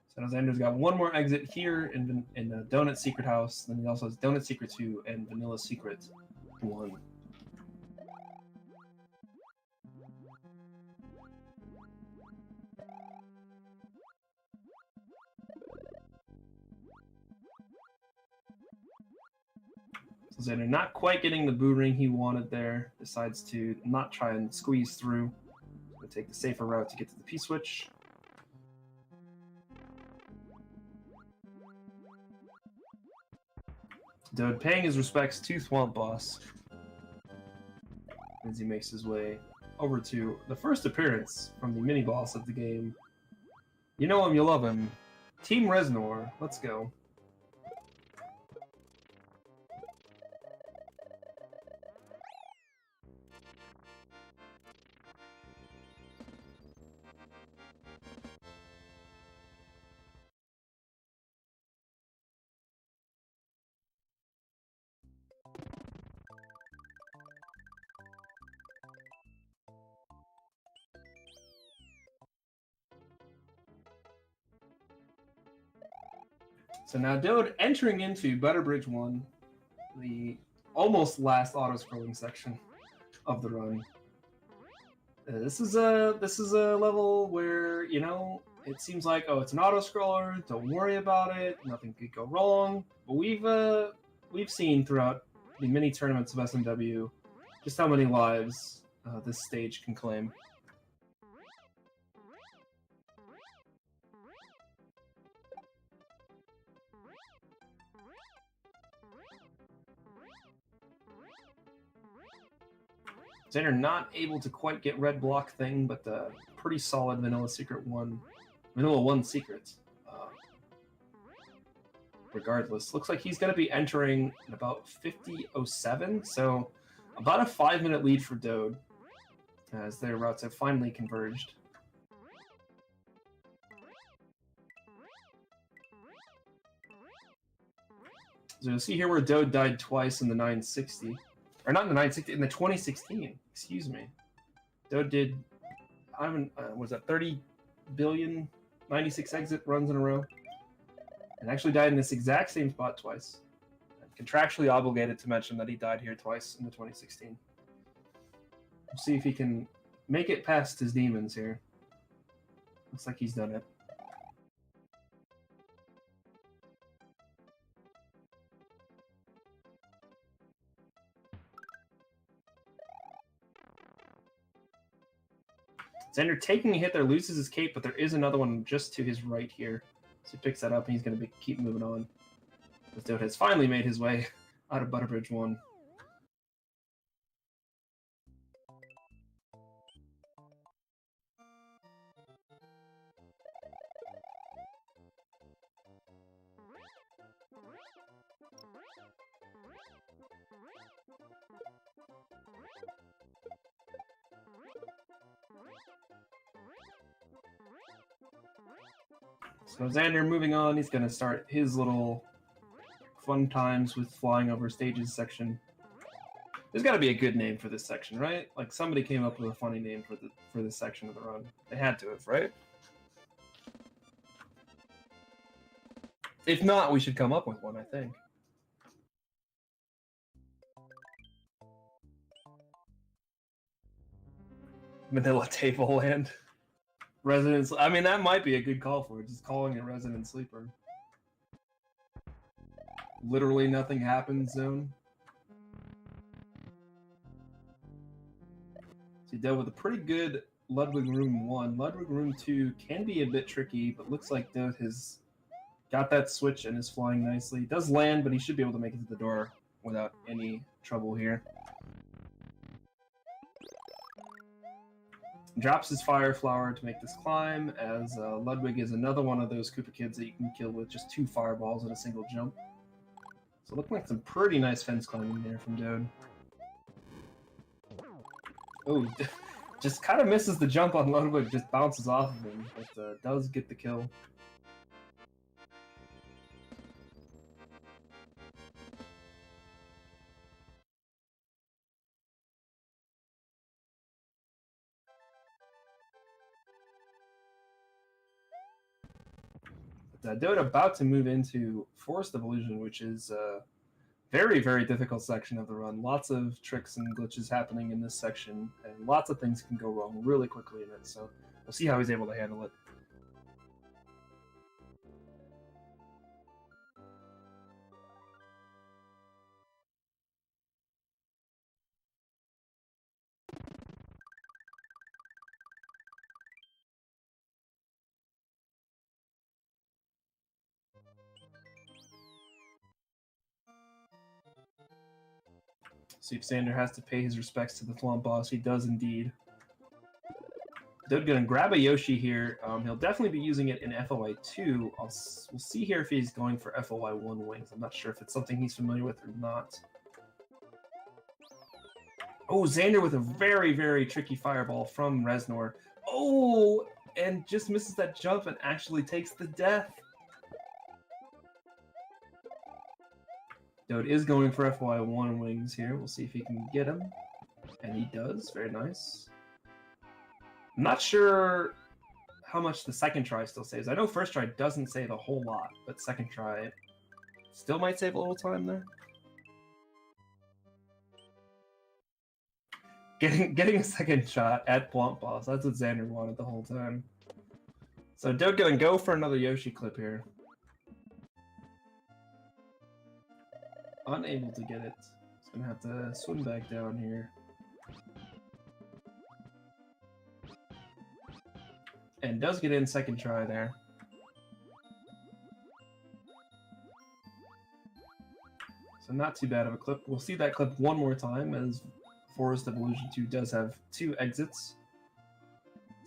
So now Xander's got one more exit here in Donut Secret House. Then he also has Donut Secret 2 and Vanilla Secret 1. So Xander not quite getting the boo ring he wanted there. Decides to not try and squeeze through. Gonna take the safer route to get to the P-switch. Dode paying his respects to Thwomp Boss as he makes his way over to the first appearance from the mini-boss of the game. You know him, you love him. Team Reznor, let's go. So now Dode entering into Butterbridge 1, the almost last auto-scrolling section of the run. This is a level where, you know, it seems like, oh, it's an auto-scroller, don't worry about it, nothing could go wrong. But we've seen throughout the mini tournaments of SMW just how many lives this stage can claim. Xander not able to quite get red block thing, but pretty solid Vanilla 1 secret. Regardless, looks like he's going to be entering in about 50:07, so about a 5-minute lead for Dode as their routes have finally converged. So you'll see here where Dode died twice in the 960. Or not in the 960, in the 2016, excuse me. Dode did, was that 30 billion 96 exit runs in a row? And actually died in this exact same spot twice. And contractually obligated to mention that he died here twice in the 2016. We'll see if he can make it past his demons here. Looks like he's done it. Xander taking a hit there, loses his cape, but there is another one just to his right here. So he picks that up, and he's going to keep moving on. As Dode has finally made his way out of Butterbridge 1. So Xander moving on, he's going to start his little fun times with flying over stages section. There's got to be a good name for this section, right? Like somebody came up with a funny name for this section of the run. They had to have, right? If not, we should come up with one, I think. Manila Tableland. Resident, I mean, that might be a good call for it, just calling it Resident Sleeper. Literally nothing happens zone. So you dealt with a pretty good Ludwig Room 1. Ludwig Room 2 can be a bit tricky, but looks like Dode has got that switch and is flying nicely. He does land, but he should be able to make it to the door without any trouble here. Drops his Fire Flower to make this climb, as Ludwig is another one of those Koopa kids that you can kill with just 2 fireballs in a single jump. So looking like some pretty nice fence climbing there from Dode. Oh, just kind of misses the jump on Ludwig, just bounces off of him, but does get the kill. Dode about to move into Forest of Illusion, which is a very, very difficult section of the run. Lots of tricks and glitches happening in this section, and lots of things can go wrong really quickly in it, so we'll see how he's able to handle it. See if Xander has to pay his respects to the Flump boss. He does indeed. Dode gonna grab a Yoshi here. He'll definitely be using it in FOI 2. We'll see here if he's going for FOI 1 wings. I'm not sure if it's something he's familiar with or not. Oh, Xander with a very, very tricky fireball from Reznor. Oh, and just misses that jump and actually takes the death. Dode is going for FOI 1 wings here. We'll see if he can get him. And he does. Very nice. I'm not sure how much the second try still saves. I know first try doesn't save a whole lot, but second try still might save a little time there. Getting a second shot at Flump Boss, that's what Xander wanted the whole time. So Dode gonna go for another Yoshi clip here. Unable to get it. He's gonna have to swim back down here. And does get in second try there. So not too bad of a clip. We'll see that clip one more time as Forest Evolution 2 does have 2 exits.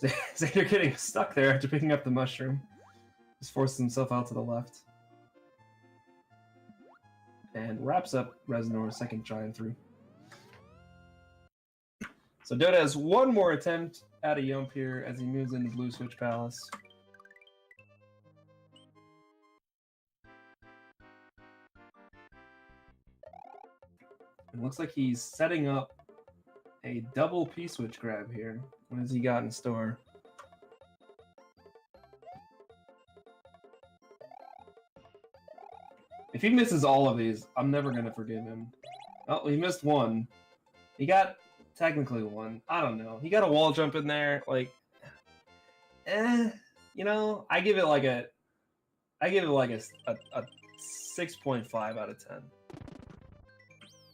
Xander getting stuck there after picking up the mushroom. Just forces himself out to the left. And wraps up Reznor's second try and through. So Dode has one more attempt at a Yump here as he moves into Blue Switch Palace. It looks like he's setting up a double P-Switch grab here. What has he got in store? If he misses all of these, I'm never going to forgive him. Oh, he missed one. He got technically one. I don't know. He got a wall jump in there. Like, you know, I give it like a 6.5 out of 10.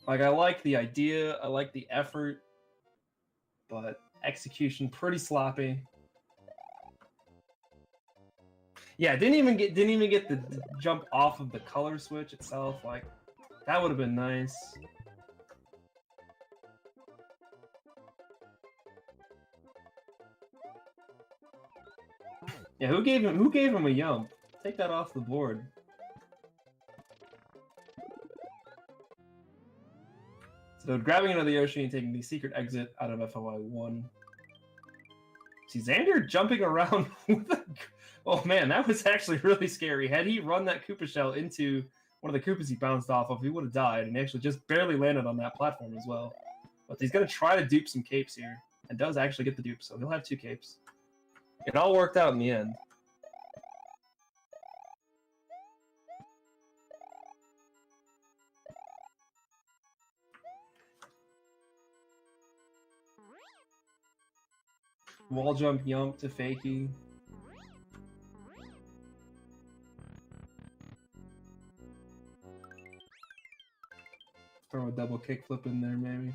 Like, I like the idea. I like the effort. But execution pretty sloppy. Yeah, didn't even get the jump off of the color switch itself. Like, that would have been nice. Yeah, who gave him a Yump? Take that off the board. So grabbing another Yoshi and taking the secret exit out of FOI 1. See, Xander jumping around with a... Oh man, that was actually really scary. Had he run that Koopa shell into one of the Koopas he bounced off of, he would have died, and he actually just barely landed on that platform as well. But he's going to try to dupe some capes here, and does actually get the dupe, so he'll have 2 capes. It all worked out in the end. Wall jump Yump to Fakey. Throw a double kickflip in there, maybe.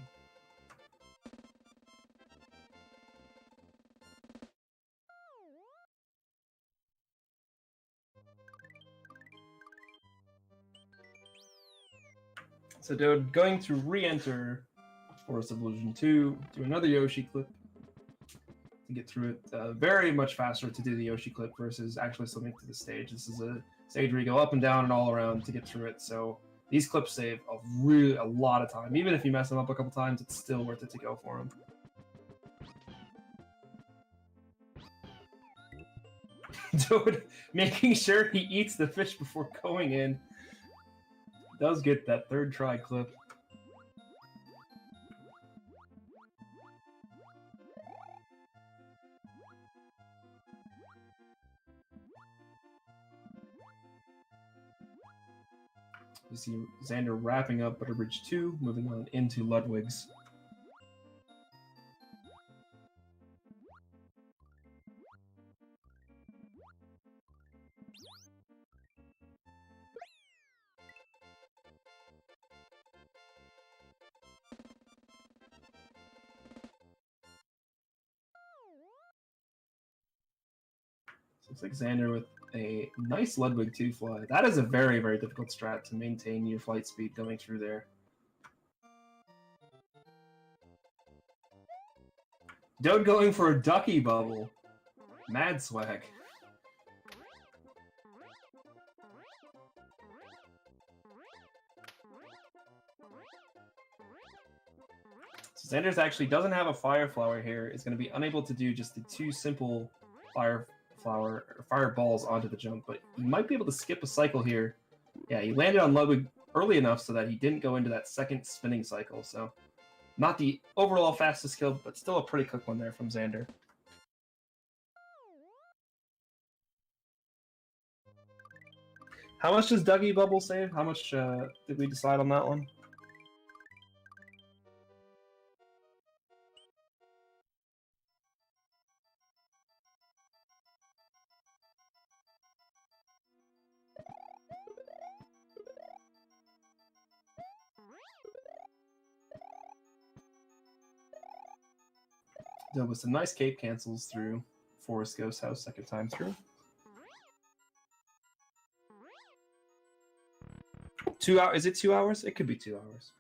So Dode going to re-enter Forest Evolution 2, do another Yoshi clip to get through it. Very much faster to do the Yoshi clip versus actually swimming to the stage. This is a stage where you go up and down and all around to get through it, so these clips save a lot of time. Even if you mess them up a couple times, it's still worth it to go for them. Dode making sure he eats the fish before going in. Does get that third try clip. You see Xander wrapping up Butterbridge 2, moving on into Ludwig's. Looks like Xander with a nice Ludwig 2 fly. That is a very, very difficult strat to maintain your flight speed going through there. Dode going for a ducky bubble. Mad swag. So Xander's actually doesn't have a fire flower here. Is going to be unable to do just the two simple fire balls onto the jump, but he might be able to skip a cycle here. Yeah, he landed on Ludwig early enough so that he didn't go into that second spinning cycle. So not the overall fastest kill, but still a pretty quick one there from Xander. How much does Dougie Bubble save? How much did we decide on that one? With some nice cape cancels through Forest Ghost House second time through. 2 hours? Is it 2 hours? It could be 2 hours.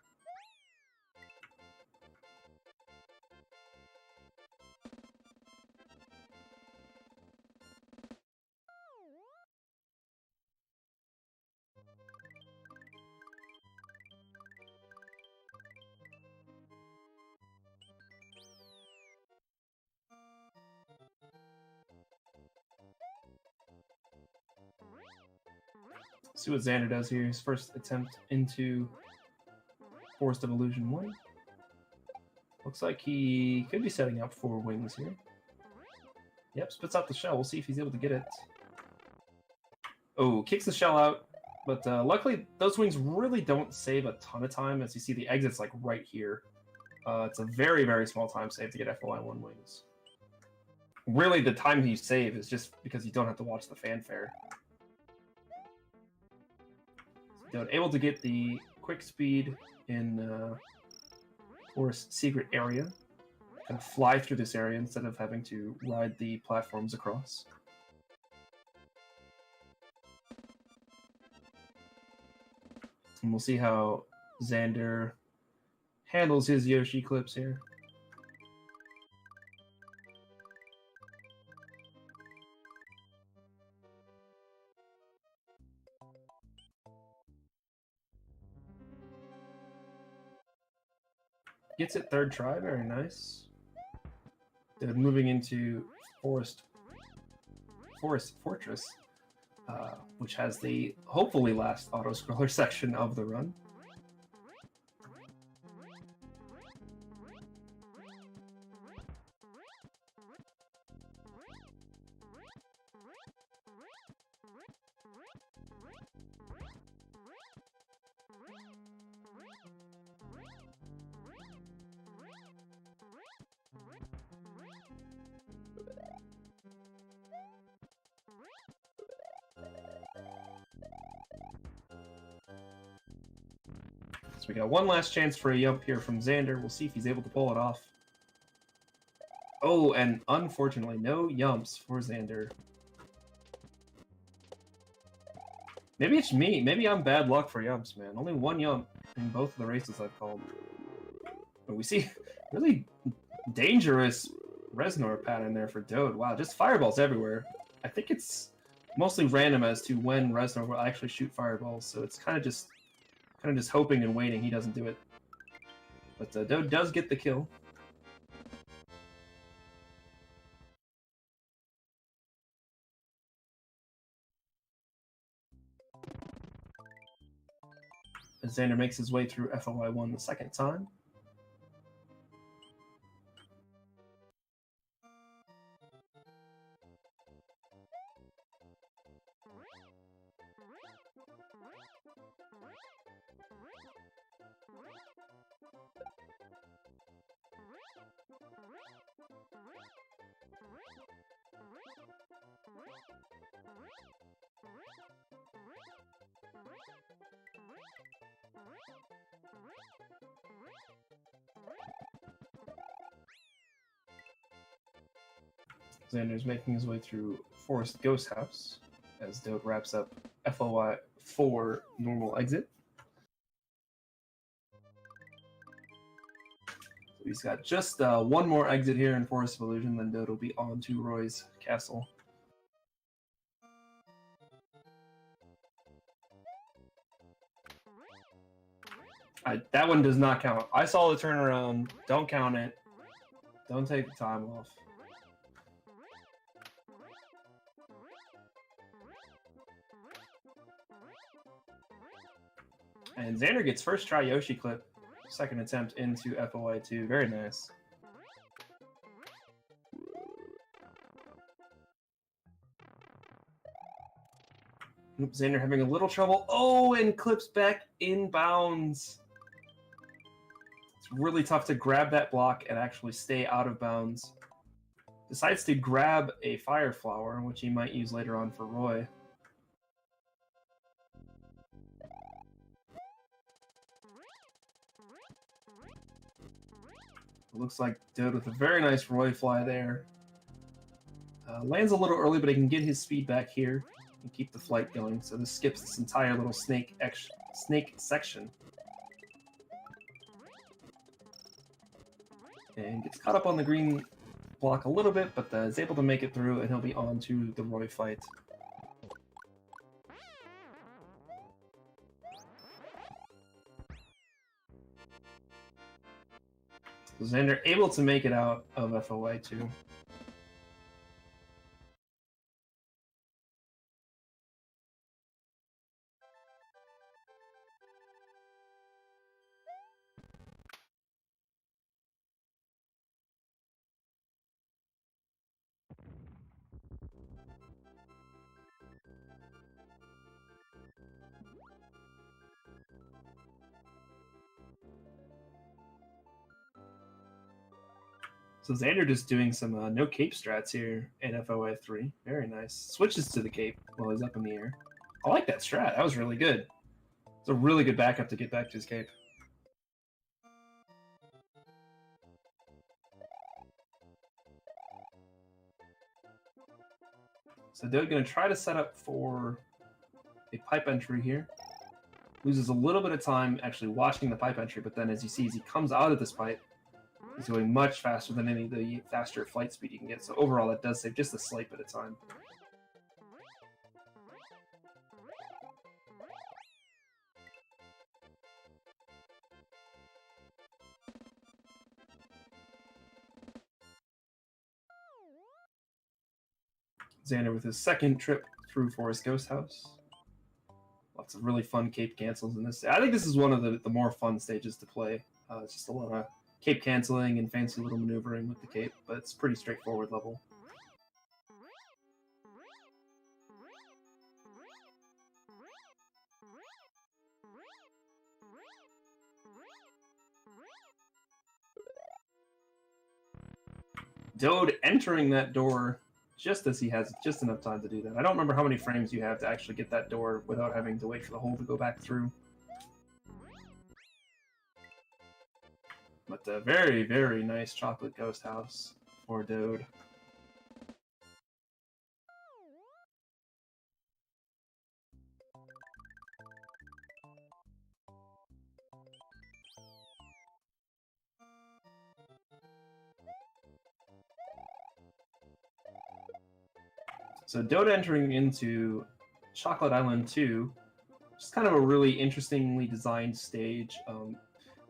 See what Xander does here. His first attempt into Forest of Illusion 1. Looks like he could be setting up 4 wings here. Yep, spits out the shell. We'll see if he's able to get it. Oh, kicks the shell out. But luckily, those wings really don't save a ton of time. As you see, the exit's like right here. It's a very, very small time save to get FOI1 wings. Really, the time you save is just because you don't have to watch the fanfare. So able to get the quick speed in Forest Secret area. Kind of fly through this area instead of having to ride the platforms across. And we'll see how Xander handles his Yoshi clips here. Gets it third try, very nice. Moving into Forest Fortress, which has the hopefully last auto-scroller section of the run. So we got one last chance for a yump here from Xander. We'll see if he's able to pull it off. Oh, and unfortunately, no yumps for Xander. Maybe it's me. Maybe I'm bad luck for yumps, man. Only one yump in both of the races I've called. But we see really dangerous Reznor pattern there for Dode. Wow, just fireballs everywhere. I think it's mostly random as to when Reznor will actually shoot fireballs, so it's kind of just hoping and waiting he doesn't do it. But Dode does get the kill. As Xander makes his way through FOI1 the second time. Xander's making his way through Forest Ghost House as Dode wraps up FOI 4 normal exit. He's got just one more exit here in Forest of Illusion, then Dode will be on to Roy's castle. That one does not count. I saw the turnaround. Don't count it. Don't take the time off. And Xander gets first try Yoshi clip. Second attempt into FOI2. Very nice. Oops, Xander having a little trouble. Oh, and clips back in bounds. It's really tough to grab that block and actually stay out of bounds. Decides to grab a fire flower, which he might use later on for Roy. It looks like Dode with a very nice Roy fly there. Lands a little early, but he can get his speed back here and keep the flight going. So this skips this entire little snake section. And gets caught up on the green block a little bit, but is able to make it through, and he'll be on to the Roy fight. So Xander able to make it out of FOI2. So Xander just doing some no cape strats here in FOI3. Very nice. Switches to the cape while he's up in the air. I like that strat. That was really good. It's a really good backup to get back to his cape. So Dode going to try to set up for a pipe entry here. Loses a little bit of time actually watching the pipe entry, but then as you see, as he comes out of this pipe, he's going much faster than any of the faster flight speed you can get. So overall, that does save just a slight bit of time. Xander with his second trip through Forest Ghost House. Lots of really fun cape cancels in this. I think this is one of the more fun stages to play. It's just a lot of cape canceling and fancy little maneuvering with the cape, but it's pretty straightforward level. Dode entering that door just as he has just enough time to do that. I don't remember how many frames you have to actually get that door without having to wait for the hole to go back through. But a very, very nice chocolate ghost house for Dode. So Dode entering into Chocolate Island 2, just kind of a really interestingly designed stage.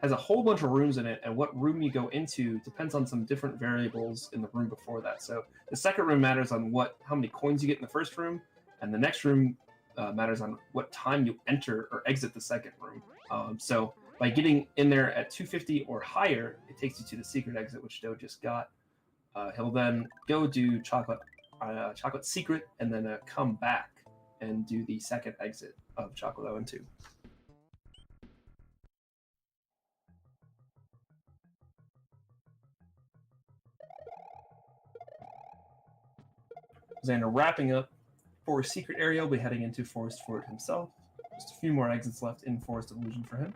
Has a whole bunch of rooms in it, and what room you go into depends on some different variables in the room before that. So the second room matters on how many coins you get in the first room, and the next room matters on what time you enter or exit the second room. So by getting in there at 250 or higher, it takes you to the secret exit, which Dode just got. He'll then go do Chocolate Secret, and then come back and do the second exit of Chocolate Island 2. Xander wrapping up for a secret area, will be heading into Forest Fort himself. Just a few more exits left in Forest of Illusion for him.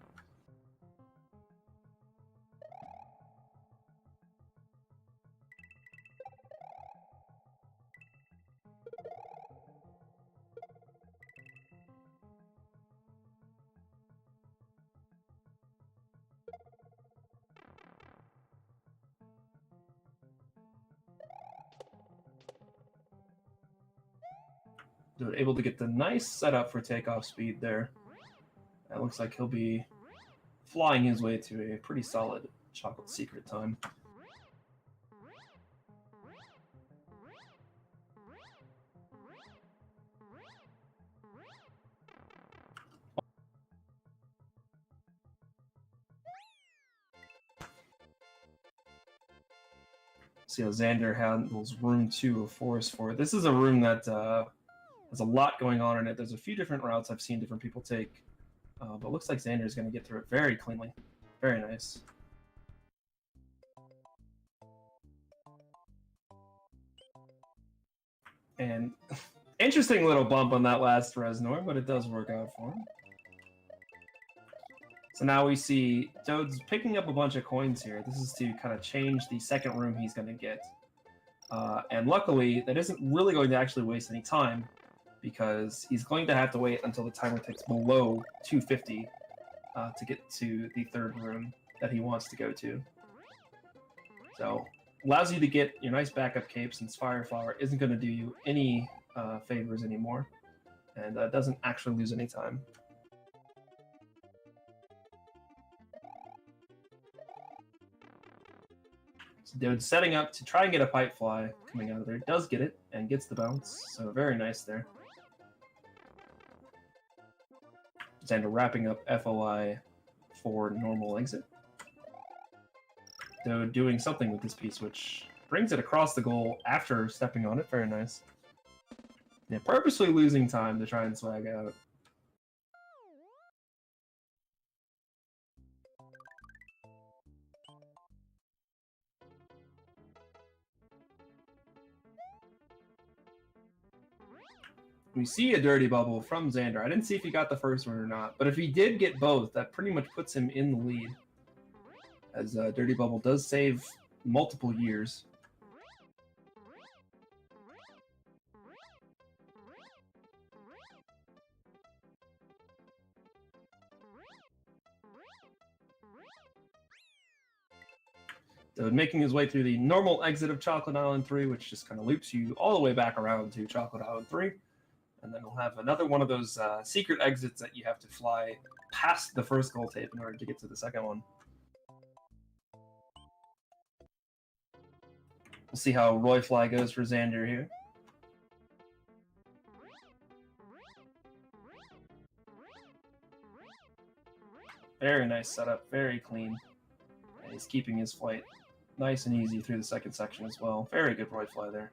They're able to get the nice setup for takeoff speed there. It looks like he'll be flying his way to a pretty solid chocolate secret time. See how Xander handles room 2 of Forest 4. This is a room that has a lot going on in it. There's a few different routes I've seen different people take, but it looks like Xander is going to get through it very cleanly. Very nice. And interesting little bump on that last Reznor, but it does work out for him. So now we see Dode's picking up a bunch of coins here. This is to kind of change the second room he's going to get. And luckily, that isn't really going to actually waste any time, because he's going to have to wait until the timer ticks below 250 to get to the third room that he wants to go to. So, allows you to get your nice backup cape, since Fire Flower isn't going to do you any favors anymore, and doesn't actually lose any time. So Dode's setting up to try and get a pipe fly coming out of there. Does get it, and gets the bounce, so very nice there. Xander wrapping up FOI for normal exit. Dode doing something with this piece, which brings it across the goal after stepping on it. Very nice. Yeah, purposely losing time to try and swag out. We see a dirty bubble from Xander. I didn't see if he got the first one or not, but if he did get both, that pretty much puts him in the lead, as dirty bubble does save multiple years. So making his way through the normal exit of Chocolate Island 3, which just kind of loops you all the way back around to Chocolate Island 3. And then we'll have another one of those secret exits that you have to fly past the first gold tape in order to get to the second one. We'll see how Roy Fly goes for Xander here. Very nice setup, very clean. And he's keeping his flight nice and easy through the second section as well. Very good Roy Fly there.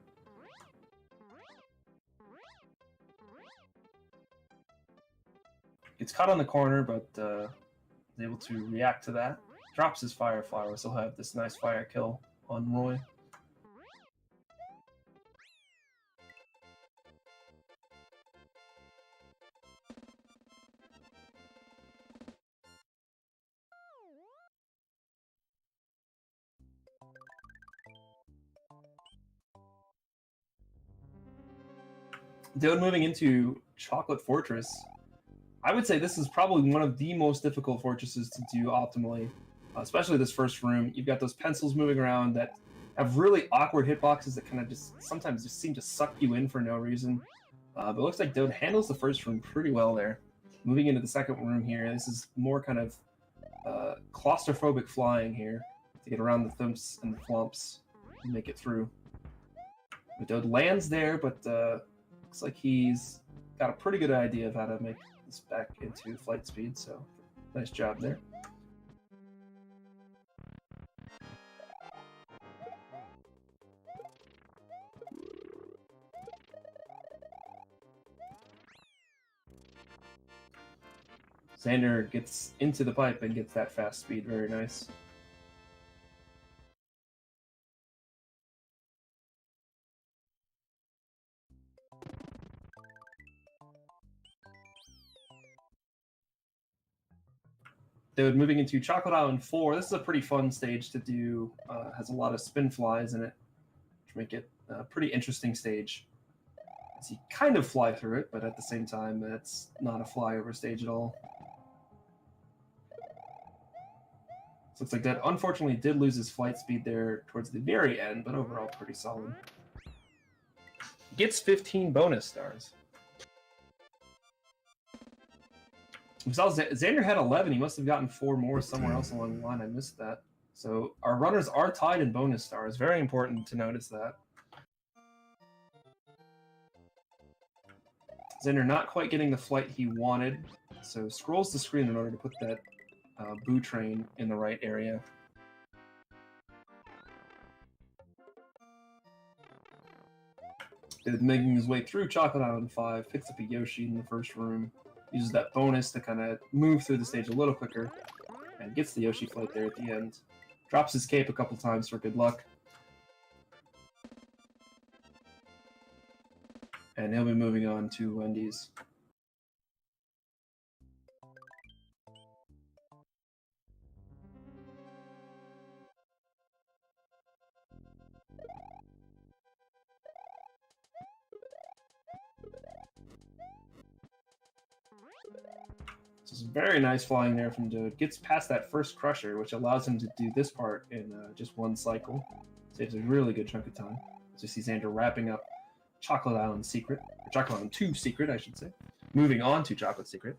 Gets caught on the corner, but is able to react to that. Drops his Fire Flower, so he'll have this nice fire kill on Roy. Dode moving into Chocolate Fortress. I would say this is probably one of the most difficult fortresses to do optimally, especially this first room. You've got those pencils moving around that have really awkward hitboxes that kind of just sometimes just seem to suck you in for no reason. But it looks like Dode handles the first room pretty well there. Moving into the second room here, this is more kind of claustrophobic flying here to get around the thumps and the flumps and make it through. But Dode lands there, but looks like he's got a pretty good idea of how to make this back into flight speed, so nice job there. Xander gets into the pipe and gets that fast speed, very nice. Dode moving into Chocolate Island 4. This is a pretty fun stage to do. Has a lot of spin flies in it, which make it a pretty interesting stage. As you kind of fly through it, but at the same time, it's not a flyover stage at all. So looks like that unfortunately did lose his flight speed there towards the very end, but overall pretty solid. Gets 15 bonus stars. We saw Xander had 11. He must have gotten 4 more somewhere else along the line. I missed that. So our runners are tied in bonus stars. Very important to notice that. Xander not quite getting the flight he wanted, so scrolls the screen in order to put that boo train in the right area. Making his way through Chocolate Island 5, picks up a Yoshi in the first room, uses that bonus to kind of move through the stage a little quicker, and gets the Yoshi flight there at the end. Drops his cape a couple times for good luck. And he'll be moving on to Wendy's. This is very nice flying there from Dode. Gets past that first crusher, which allows him to do this part in just one cycle. Saves a really good chunk of time. So you see Xander wrapping up Chocolate Island Secret, or Chocolate Island 2 Secret, I should say. Moving on to Chocolate Secret.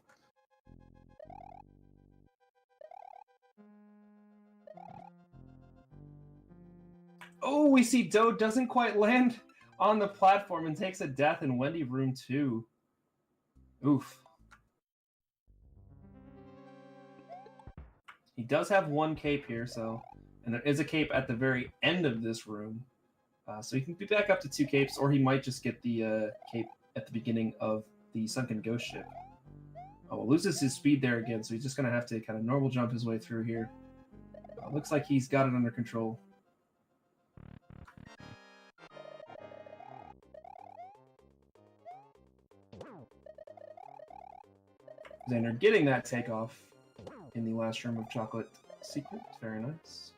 Oh, we see Dode doesn't quite land on the platform and takes a death in Wendy Room 2. Oof. He does have 1 cape here, and there is a cape at the very end of this room. So he can be back up to 2 capes, or he might just get the cape at the beginning of the Sunken Ghost Ship. Oh, well, loses his speed there again, so he's just going to have to kind of normal jump his way through here. Looks like he's got it under control. Xander getting that takeoff in the last room of Chocolate Secret. Very nice.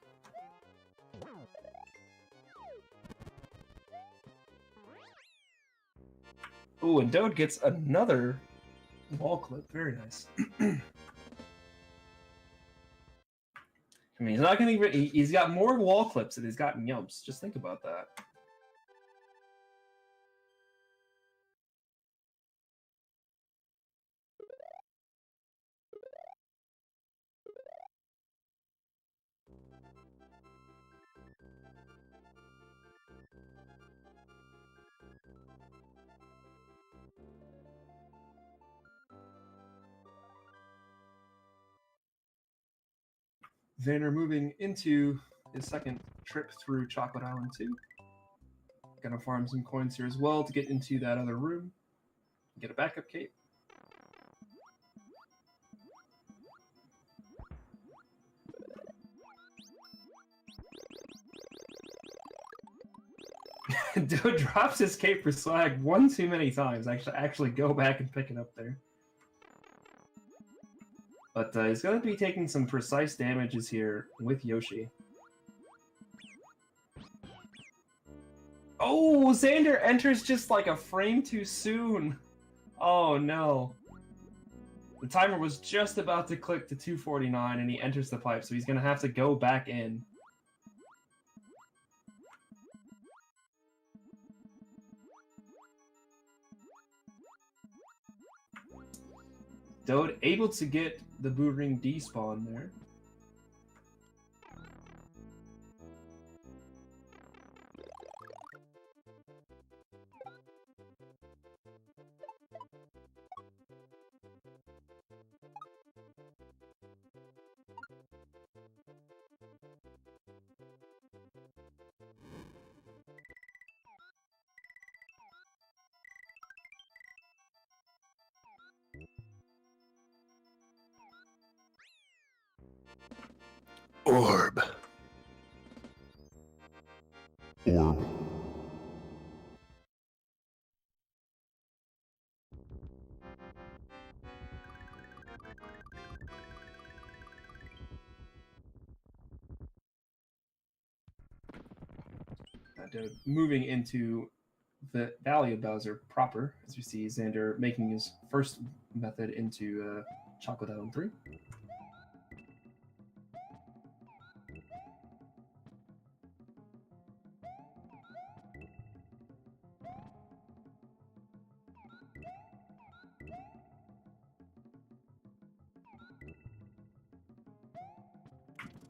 Oh, and Dode gets another wall clip. Very nice. I mean, he's not going to. He's got more wall clips than he's gotten yumps. Just think about that. Xander moving into his second trip through Chocolate Island 2. Gonna farm some coins here as well to get into that other room. Get a backup cape. Dude drops his cape for swag one too many times. Actually go back and pick it up there. But he's going to be taking some precise damages here with Yoshi. Oh, Xander enters just like a frame too soon. Oh no. The timer was just about to click to 249 and he enters the pipe, so he's going to have to go back in. Dode able to get the Boo Ring despawn there. Orb. Orb. Moving into the Valley of Bowser proper, as we see Xander making his first method into Chocolate Island 3.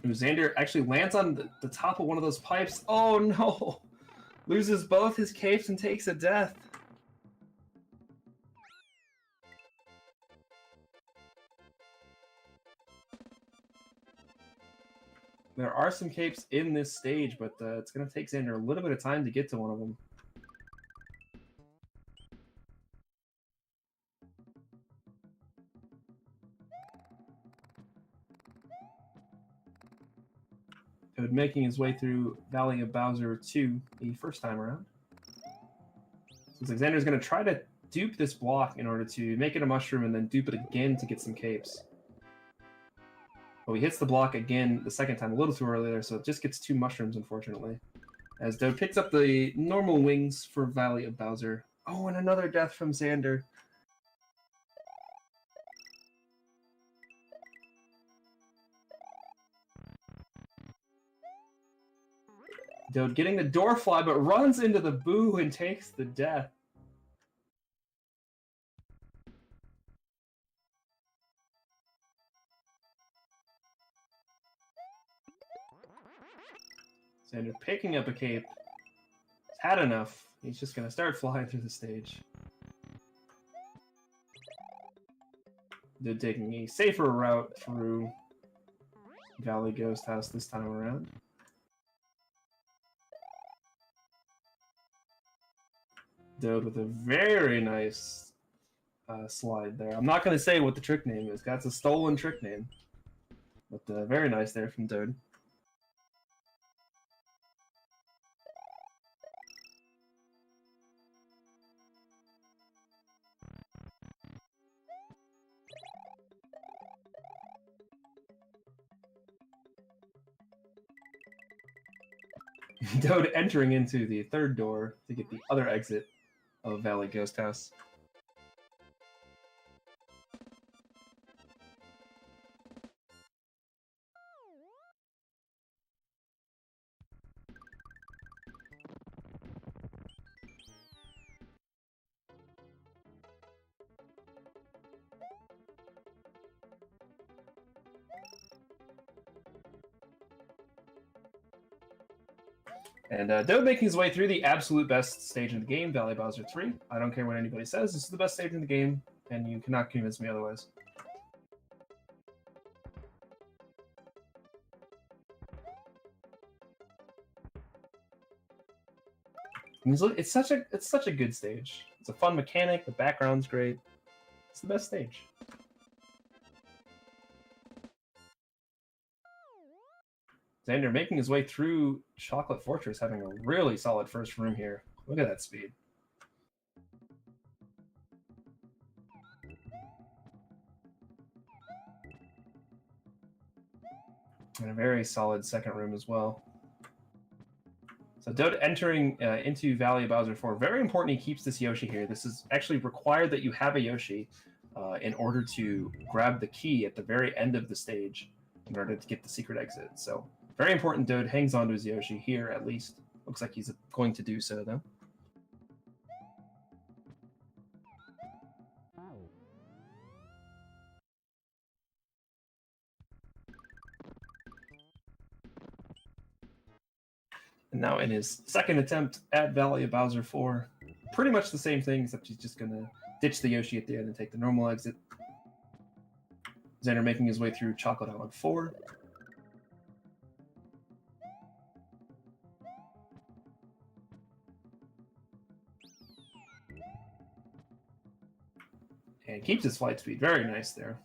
Xander actually lands on the top of one of those pipes. Oh no! Loses both his capes and takes a death. There are some capes in this stage, but it's going to take Xander a little bit of time to get to one of them. Dode making his way through Valley of Bowser 2 the first time around. So Xander's going to try to dupe this block in order to make it a mushroom and then dupe it again to get some capes. But he hits the block again the second time a little too early there, so it just gets 2 mushrooms, unfortunately. As Dode picks up the normal wings for Valley of Bowser. Oh, and another death from Xander. Dode getting the door fly, but runs into the boo and takes the death. Xander picking up a cape. He's had enough. He's just going to start flying through the stage. Dode taking a safer route through Valley Ghost House this time around. Dode with a very nice slide there. I'm not going to say what the trick name is. That's a stolen trick name. But very nice there from Dode. Dode entering into the third door to get the other exit of Valley Ghost House. And Dode making his way through the absolute best stage in the game, Valley Bowser 3. I don't care what anybody says, this is the best stage in the game, and you cannot convince me otherwise. It's such a good stage. It's a fun mechanic, the background's great. It's the best stage. Xander making his way through Chocolate Fortress, having a really solid first room here. Look at that speed. And a very solid second room as well. So Dode entering into Valley of Bowser 4. Very important he keeps this Yoshi here. This is actually required that you have a Yoshi in order to grab the key at the very end of the stage in order to get the secret exit. So very important Dode hangs on to his Yoshi here, at least. Looks like he's going to do so, though. And now in his second attempt at Valley of Bowser 4, pretty much the same thing, except he's just going to ditch the Yoshi at the end and take the normal exit. Xander making his way through Chocolate Island 4. And keeps his flight speed. Very nice there.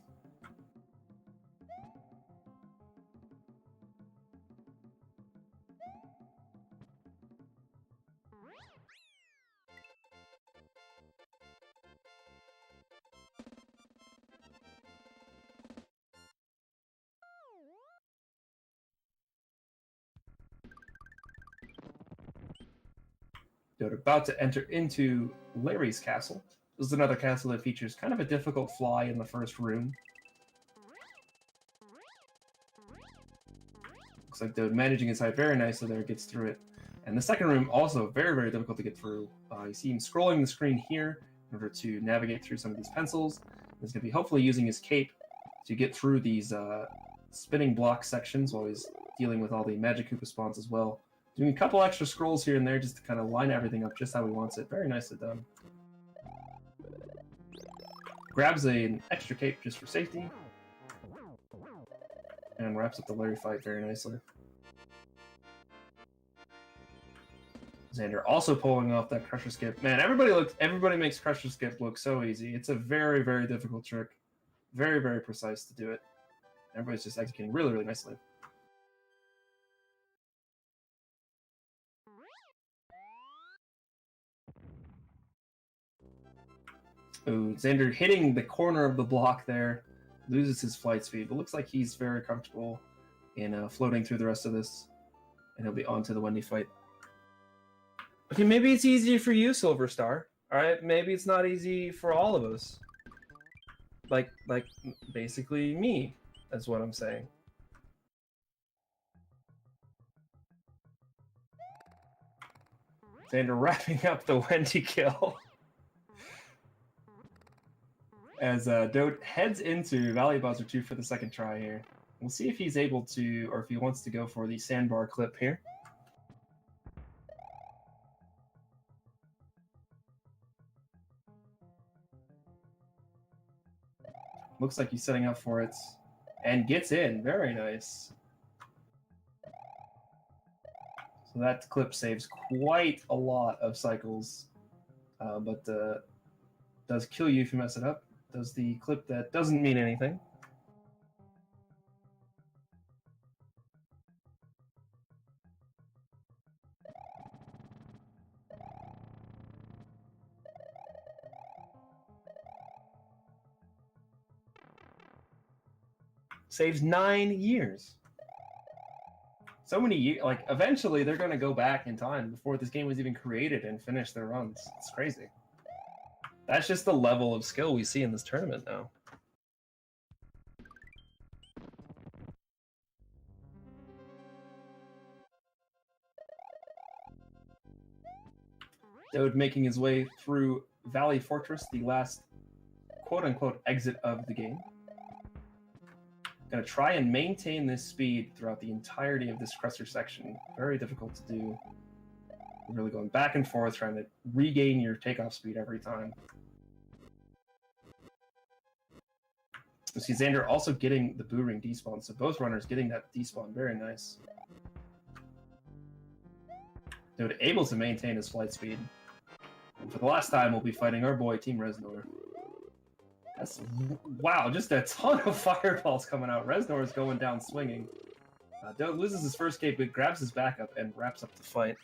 Dode about to enter into Larry's castle. This is another castle that features kind of a difficult fly in the first room. Looks like Dode managing his height very nicely there, gets through it. And the second room also very, very difficult to get through. You see him scrolling the screen here in order to navigate through some of these pencils. He's going to be hopefully using his cape to get through these spinning block sections while he's dealing with all the Magic Koopa spawns as well. Doing a couple extra scrolls here and there just to kind of line everything up just how he wants it. Very nicely done. Grabs an extra cape just for safety. And wraps up the Larry fight very nicely. Xander also pulling off that Crusher Skip. Man, everybody makes Crusher Skip look so easy. It's a very, very difficult trick. Very, very precise to do it. Everybody's just executing really, really nicely. Ooh, Xander hitting the corner of the block there. Loses his flight speed, but looks like he's very comfortable in floating through the rest of this. And he'll be on to the Wendy fight. Okay, maybe it's easier for you, Silver Star. Alright, maybe it's not easy for all of us. Like basically me, that's what I'm saying. Xander wrapping up the Wendy kill. As Dode heads into Valley Bowser 2 for the second try here. We'll see if he's able to, or if he wants to go for the sandbar clip here. Looks like he's setting up for it. And gets in. Very nice. So that clip saves quite a lot of cycles. But does kill you if you mess it up. Does the clip that doesn't mean anything. Saves 9 years. So many years. Like, eventually they're going to go back in time before this game was even created and finish their runs. It's crazy. That's just the level of skill we see in this tournament now. Dode making his way through Valley Fortress, the last quote-unquote exit of the game. Gonna try and maintain this speed throughout the entirety of this Crusher section. Very difficult to do. You're really going back and forth, trying to regain your takeoff speed every time. You see Xander also getting the Boo Ring despawn, so both runners getting that despawn. Very nice. Dode able to maintain his flight speed. And for the last time, we'll be fighting our boy, Team Reznor. That's, wow, just a ton of fireballs coming out. Reznor is going down swinging. Dode loses his first cape, but grabs his backup and wraps up the fight.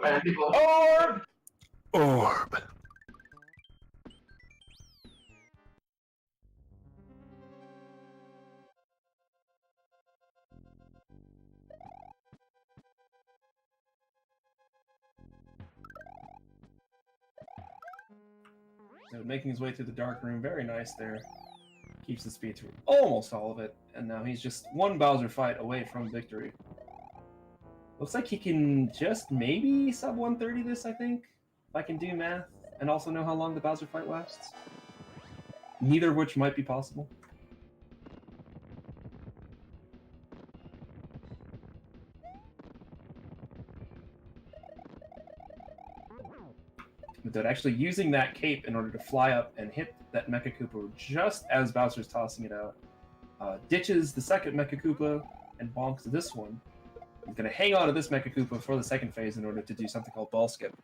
Orb! Orb. So making his way through the dark room, very nice there. Keeps the speed through almost all of it, and now he's just one Bowser fight away from victory. Looks like he can just maybe sub 130 this, I think, if I can do math, and also know how long the Bowser fight lasts. Neither of which might be possible. But Dode actually using that cape in order to fly up and hit that Mecha Koopa just as Bowser's tossing it out. Ditches the second Mecha Koopa and bonks this one. He's going to hang on to this Mecha Koopa for the second phase in order to do something called Ball Skip.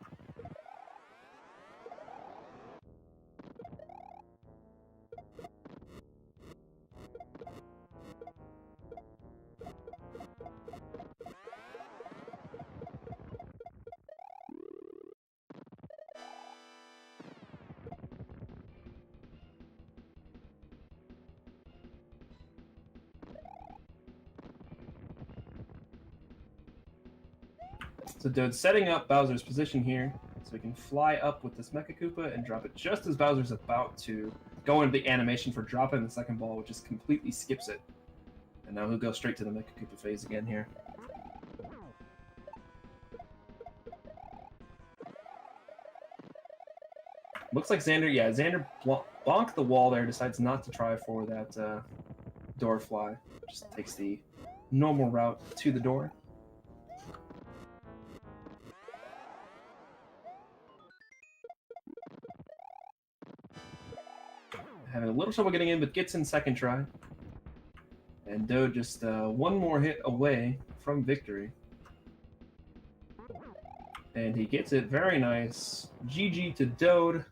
So Dode's setting up Bowser's position here, so he can fly up with this Mecha Koopa and drop it just as Bowser's about to go into the animation for dropping the second ball, which just completely skips it. And now he'll go straight to the Mecha Koopa phase again here. Looks like Xander, yeah, Xander bonked the wall there, decides not to try for that door fly. Just takes the normal route to the door. Having a little trouble getting in, but gets in second try. And Dode just one more hit away from victory. And he gets it, very nice. GG to Dode.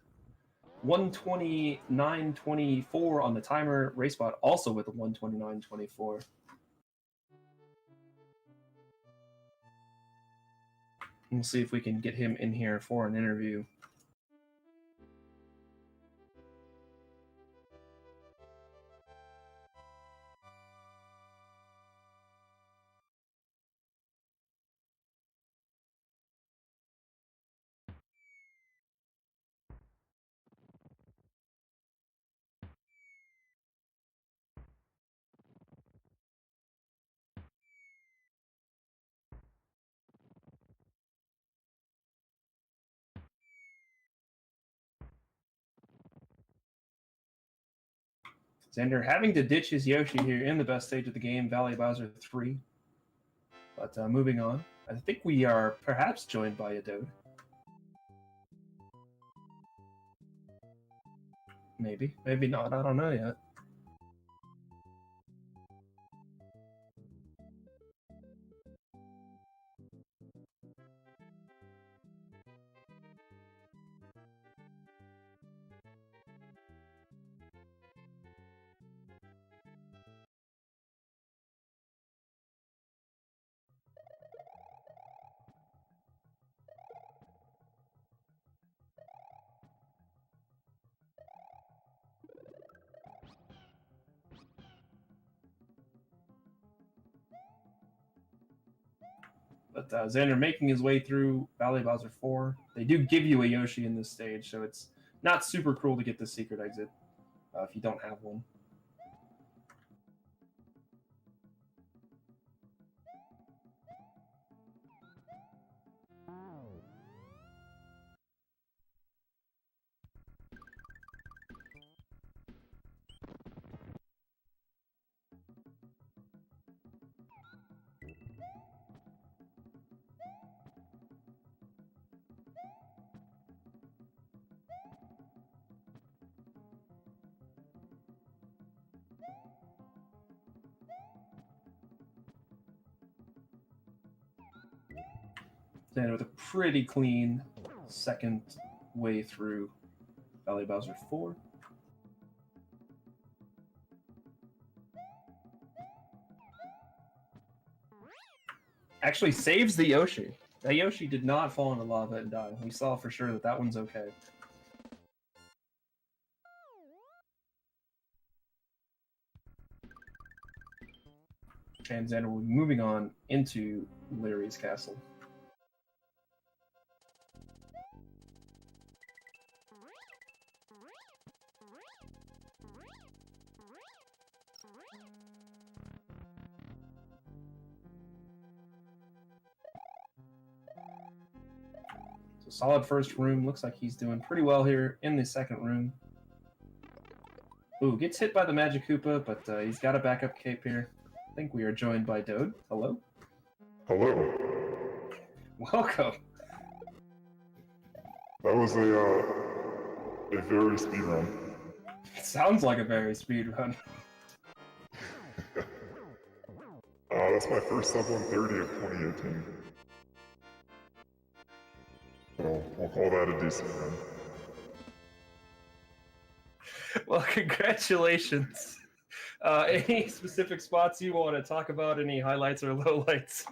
129.24 on the timer. Racebot also with a 129.24. We'll see if we can get him in here for an interview. Xander having to ditch his Yoshi here in the best stage of the game, Valley Bowser 3. But moving on, I think we are perhaps joined by a Dode. Maybe, maybe not, I don't know yet. But Xander making his way through Valley Bowser 4. They do give you a Yoshi in this stage, so it's not super cruel to get the secret exit if you don't have one. Xander with a pretty clean second way through Valley Bowser 4. Actually saves the Yoshi. That Yoshi did not fall into lava and die. We saw for sure that that one's okay. And Xander will be moving on into Larry's castle. So solid first room. Looks like he's doing pretty well here in the second room. Ooh, gets hit by the Magic Koopa, but he's got a backup cape here. I think we are joined by Dode. Hello? Hello. Welcome. That was a very speed run. Sounds like a very speed run. That's my first sub 130 of 2018. So we'll call that a decent run. Well, congratulations. Any specific spots you want to talk about? Any highlights or lowlights?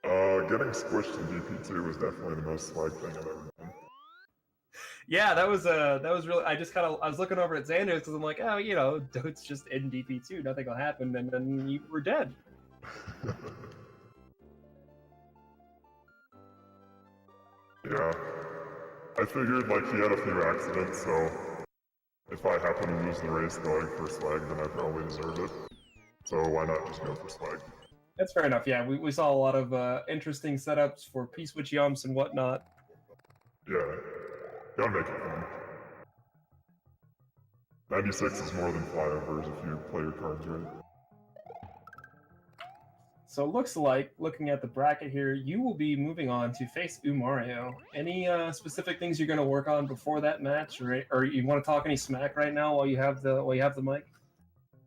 Getting squished in DP2 was definitely the most swag thing I've ever done. Yeah, that was really. I was looking over at Xander because I'm like, oh, you know, Dode's just in DP2, nothing will happen, and then you were dead. Yeah, I figured like he had a few accidents, so if I happen to lose the race going for swag, then I probably deserve it. So why not just go for swag? That's fair enough. Yeah, we saw a lot of interesting setups for P-switch jumps and whatnot. Yeah, gotta make it fun. 96 is more than flyovers if you play your cards right. So it looks like, looking at the bracket here, you will be moving on to face Umario. Any specific things you're going to work on before that match, or you want to talk any smack right now while you have the mic?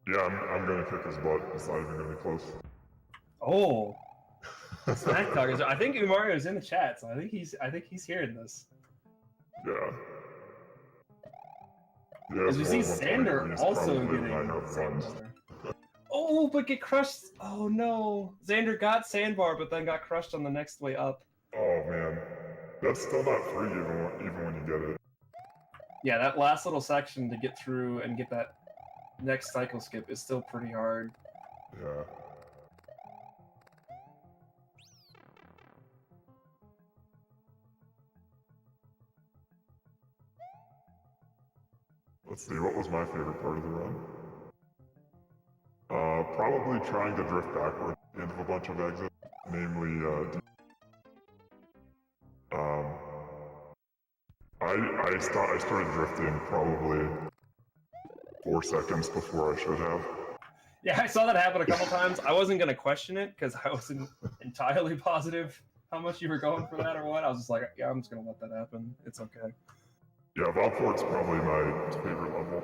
Yeah, I'm going to kick his butt. It's not even going to be close. Oh, smack talk is. I think Umario is in the chat, so I think he's hearing this. Yeah. As we see Xander also getting sandbar. Oh, but get crushed. Oh no, Xander got sandbar, but then got crushed on the next way up. Oh man, that's still not free even when you get it. Yeah, that last little section to get through and get that next cycle skip is still pretty hard. Yeah. Let's see, what was my favorite part of the run? Probably trying to drift backward into a bunch of exits, namely, I started drifting probably 4 seconds before I should have. Yeah, I saw that happen a couple times. I wasn't going to question it because I wasn't entirely positive how much you were going for that or what. I was just like, yeah, I'm just going to let that happen. It's okay. Yeah, Valport's probably my favorite level.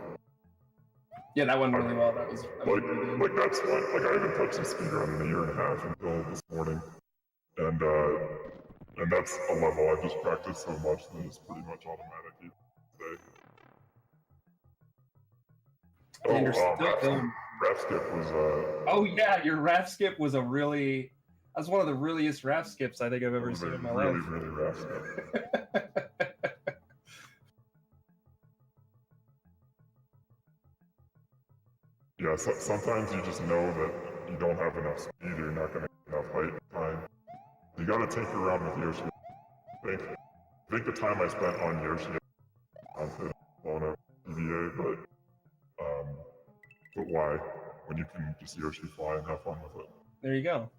Yeah, that went really well. That was really good. Like that's one. Like I haven't touched a speedrun in a year and a half until this morning, and that's a level I've just practiced so much that it's pretty much automatic today. Raf skip was Oh yeah, your Raf skip was that's one of the realliest Raf skips I think I've ever seen in my life. Really Raf skip. Yeah, sometimes you just know that you don't have enough speed, you're not going to get enough height and time. You got to tinker around with Yoshi. I think the time I spent on Yoshi on a EVA, but why? When you can just Yoshi fly and have fun with it. There you go.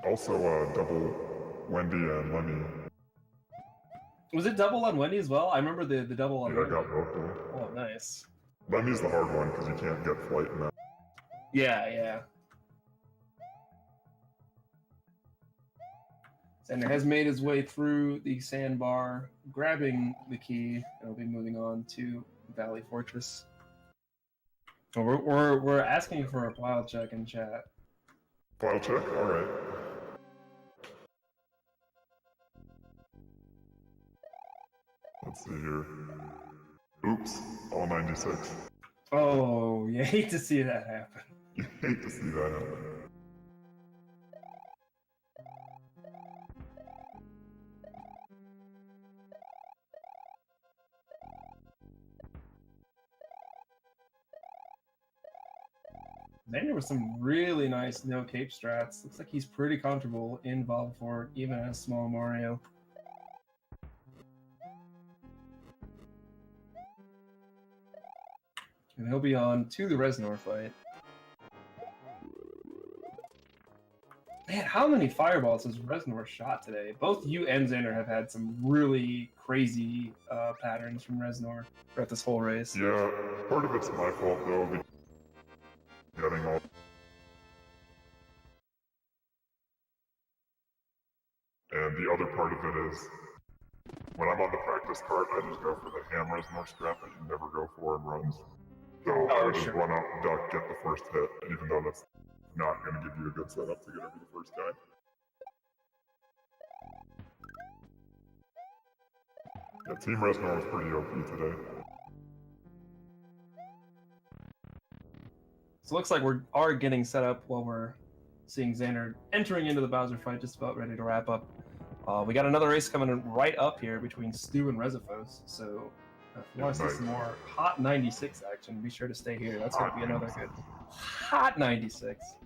Also, double Wendy and Lemmy. Was it double on Wendy as well? I remember the double on Wendy. I got both of them. Oh, nice. Lemmy's the hard one because you can't get flight in that. Yeah. Xander has made his way through the sandbar, grabbing the key, and will be moving on to Valley Fortress. We're asking for a file check in chat. File check? Alright. Let's see here. Oops, all 96. Oh, you hate to see that happen. You hate to see that happen. Xander with some really nice no cape strats. Looks like he's pretty comfortable in Valfort, even as small Mario. And he'll be on to the Reznor fight. Man, how many fireballs has Reznor shot today? Both you and Xander have had some really crazy patterns from Reznor throughout this whole race. Yeah, part of it's my fault though, because getting all... And the other part of it is, when I'm on the practice cart, I just go for the ham Reznor strat that you never go for in runs. So I would just run up, duck, get the first hit, even though that's not going to give you a good setup to get over the first guy. Yeah, Team Reznor was pretty OP today. So it looks like we are getting set up while we're seeing Xander entering into the Bowser fight, just about ready to wrap up. We got another race coming right up here between Stu and Reziphos, so if you want to see some more hot 96 action, be sure to stay here. That's going to be another good hot 96.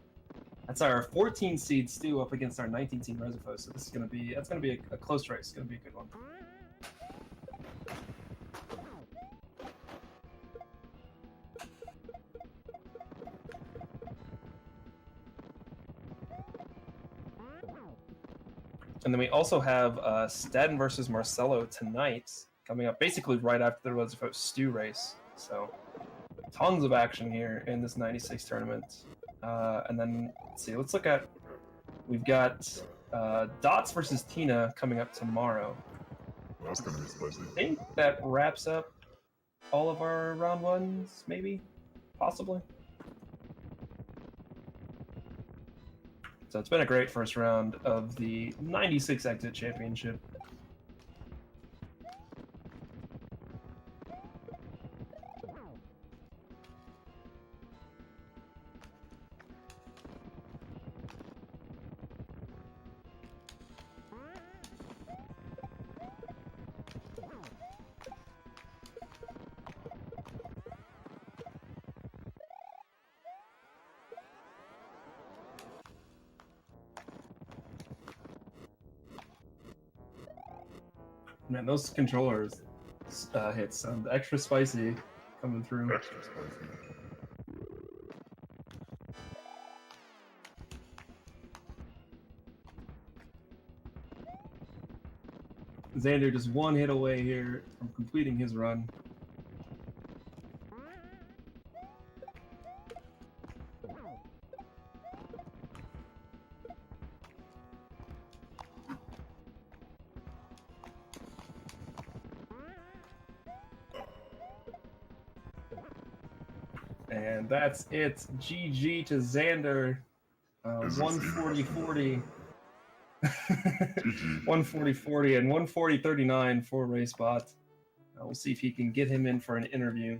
That's our 14 seed Stu up against our 19 seed Reziphos, so this is going to be a close race. It's going to be a good one. And then we also have Stedden versus Marcelo tonight, coming up basically right after the Roads of Stew race. So tons of action here in this 96 tournament. And then, let's see, let's look at, we've got Dots versus Tina coming up tomorrow. That's gonna be spicy. I think that wraps up all of our round ones, maybe? Possibly? So it's been a great first round of the 96 Exit Championship. Man, those controllers hits sound extra spicy coming through. Extra spicy. Xander just one hit away here from completing his run. And that's it. GG to Xander. 140-40. 140-40 and 140-39 for RaceBot. We'll see if he can get him in for an interview.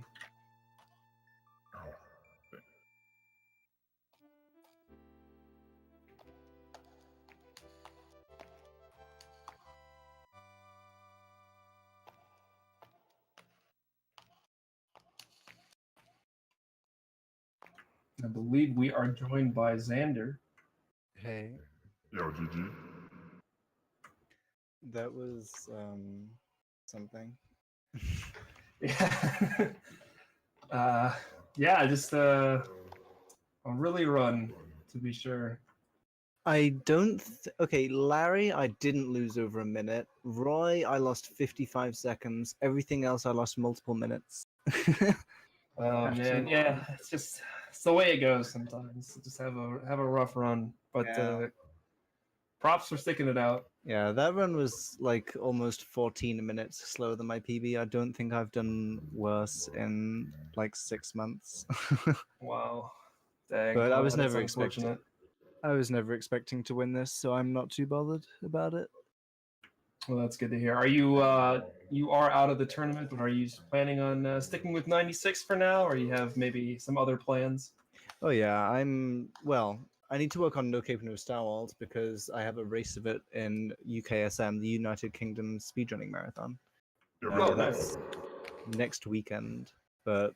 I believe we are joined by Xander. Hey, Yo, GG. that was something. Yeah. Yeah, just a really run, to be sure. I don't. Okay, Larry, I didn't lose over a minute. Roy, I lost 55 seconds. Everything else, I lost multiple minutes. Oh man, yeah, it's the way it goes sometimes. Just have a rough run, but Yeah. props for sticking it out. Yeah, that run was like almost 14 minutes slower than my PB. I don't think I've done worse in like 6 months. Wow, dang. But I well, was that's never expecting. unfortunate. I was never expecting to win this, so I'm not too bothered about it. Well, that's good to hear. Are you you are out of the tournament, but are you planning on sticking with 96 for now, or you have maybe some other plans? Oh yeah, well. I need to work on No Cape No Starwald because I have a race of it in UKSM, the United Kingdom Speedrunning Marathon. Yo, Oh, That's next weekend. But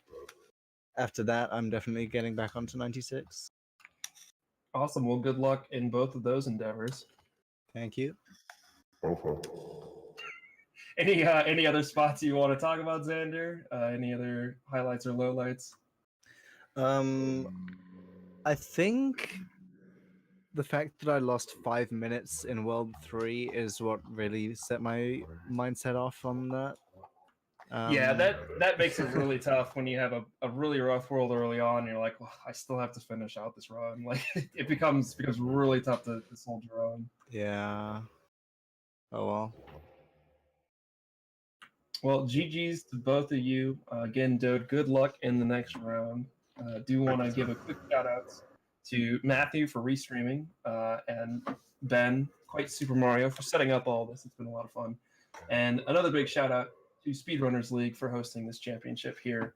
after that, I'm definitely getting back onto 96. Awesome. Well, good luck in both of those endeavors. Thank you. Any other spots you want to talk about, Xander? Any other highlights or lowlights? I think the fact that I lost 5 minutes in World 3 is what really set my mindset off on that. Yeah, that makes it really tough when you have a really rough world early on. And you're like, well, I still have to finish out this run. Like it becomes really tough to hold your own. Yeah. Oh well. Well, GG's to both of you. Again, Dode, good luck in the next round. Do want to give a quick shout out to Matthew for restreaming and Ben, Quite Super Mario, for setting up all this. It's been a lot of fun. And another big shout out to Speedrunners League for hosting this championship here.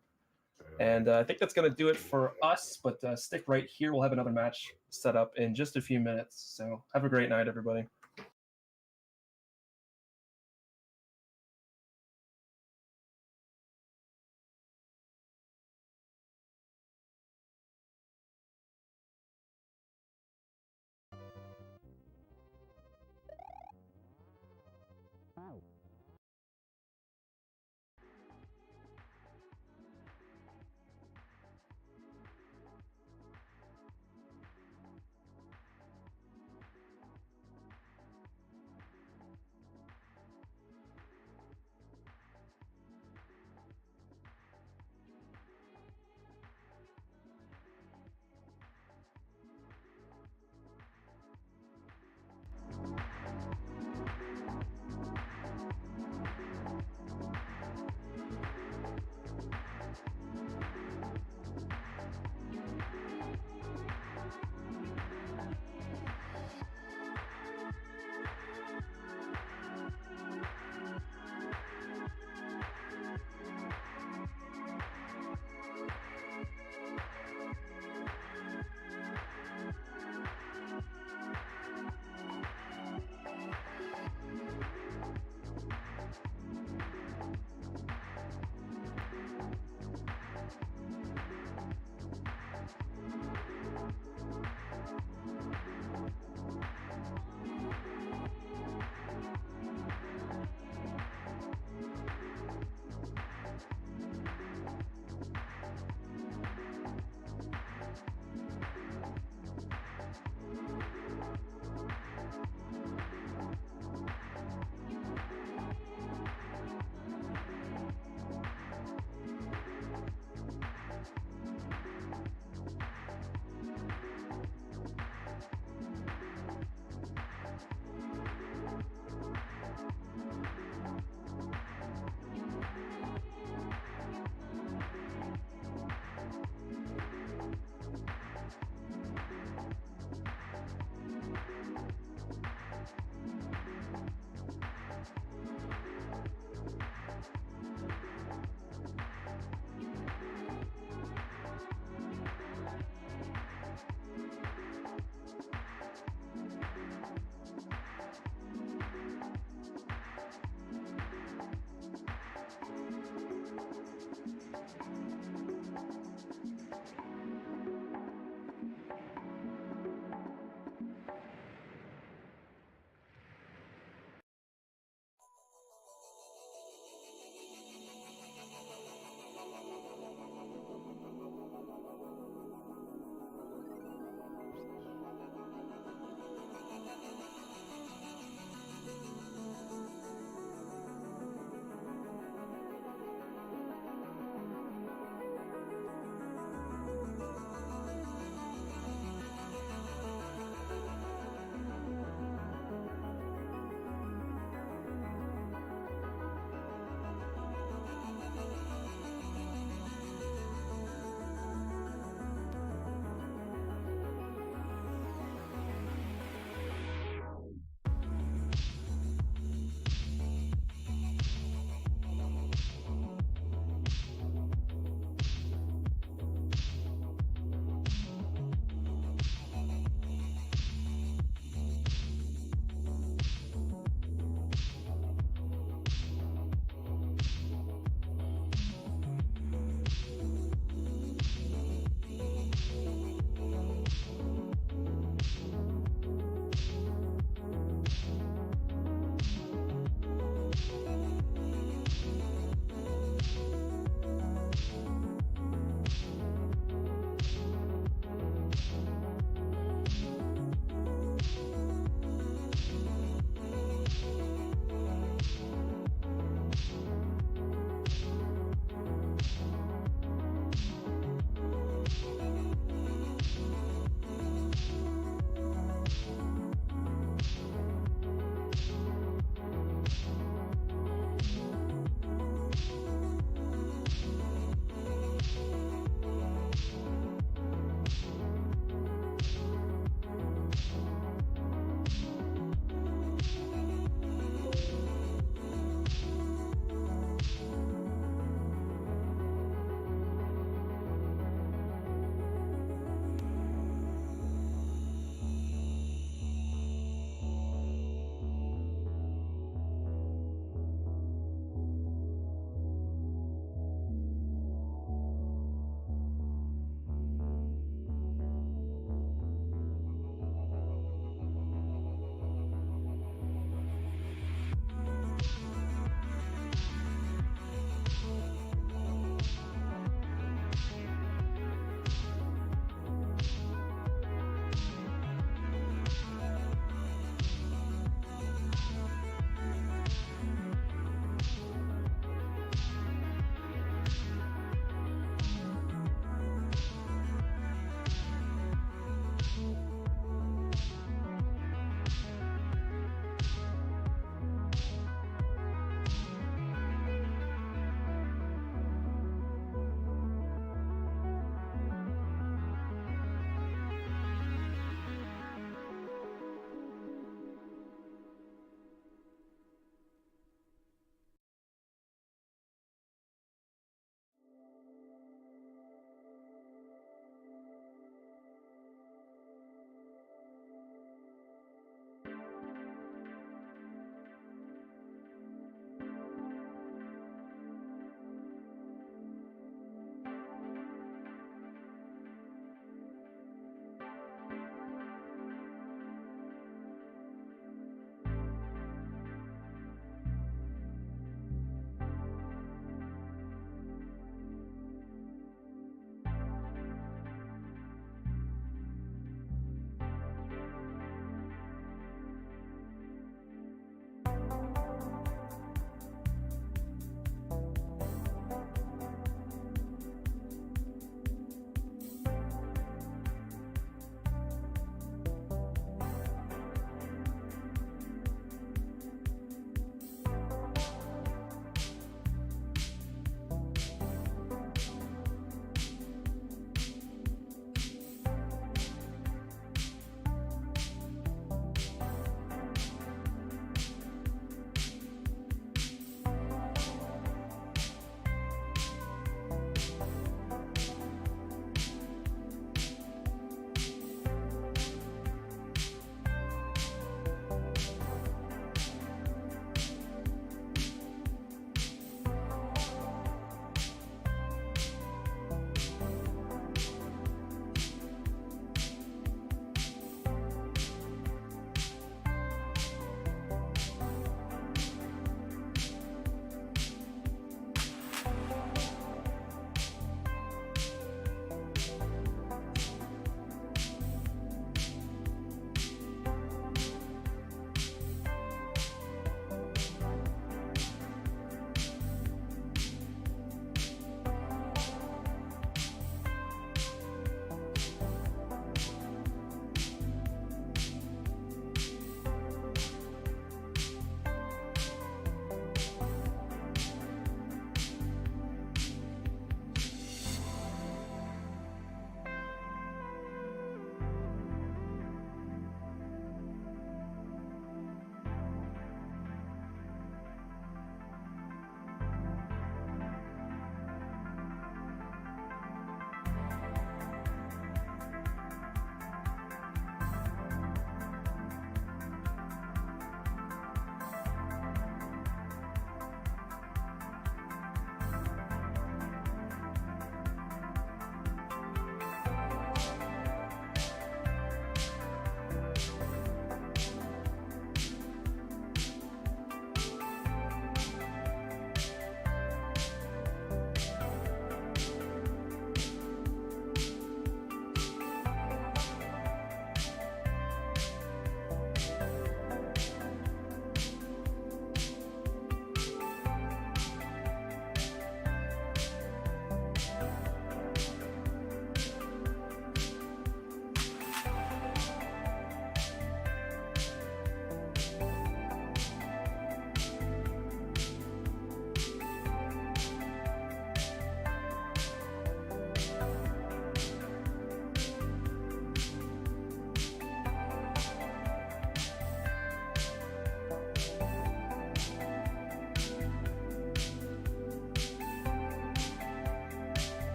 And I think that's going to do it for us, but stick right here. We'll have another match set up in just a few minutes. So have a great night, everybody.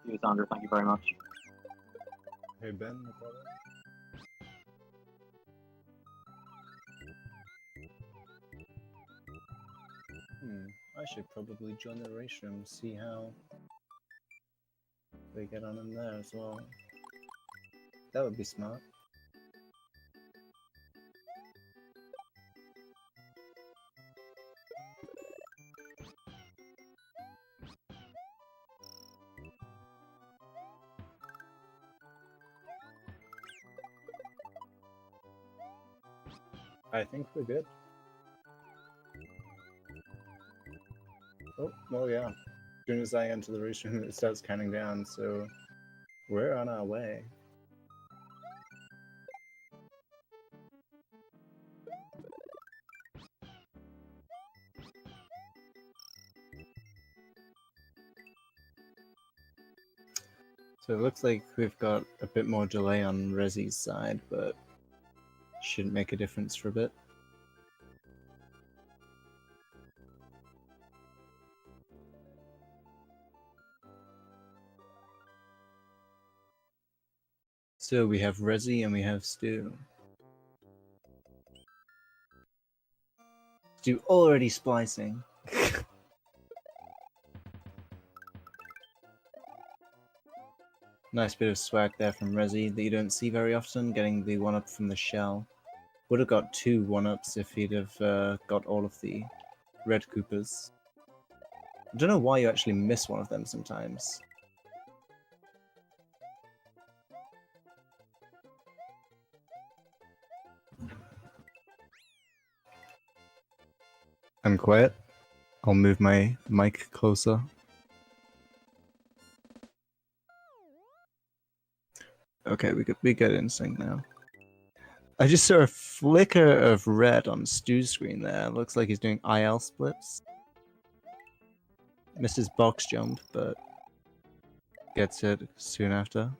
you, Xander. Thank you very much. Hey Ben, no problem. I should probably join the Restream, see how they get on in there as well. That would be smart. I think we're good. Oh, well, yeah. As soon as I enter the Restream, it starts counting down, so we're on our way. So it looks like we've got a bit more delay on Reze's side, but shouldn't make a difference for a bit. So we have Reze and we have Stu. Stu already splicing. Nice bit of swag there from Reze that you don't see very often, getting the 1-up from the shell. Would have got 2 1-ups if he'd have got all of the red Koopas. I don't know why you actually miss one of them sometimes. I'm quiet. I'll move my mic closer. Okay, we could be good in sync now. I just saw a flicker of red on Stu's screen there. Looks like he's doing IL splits. Missed his box jump, but gets it soon after.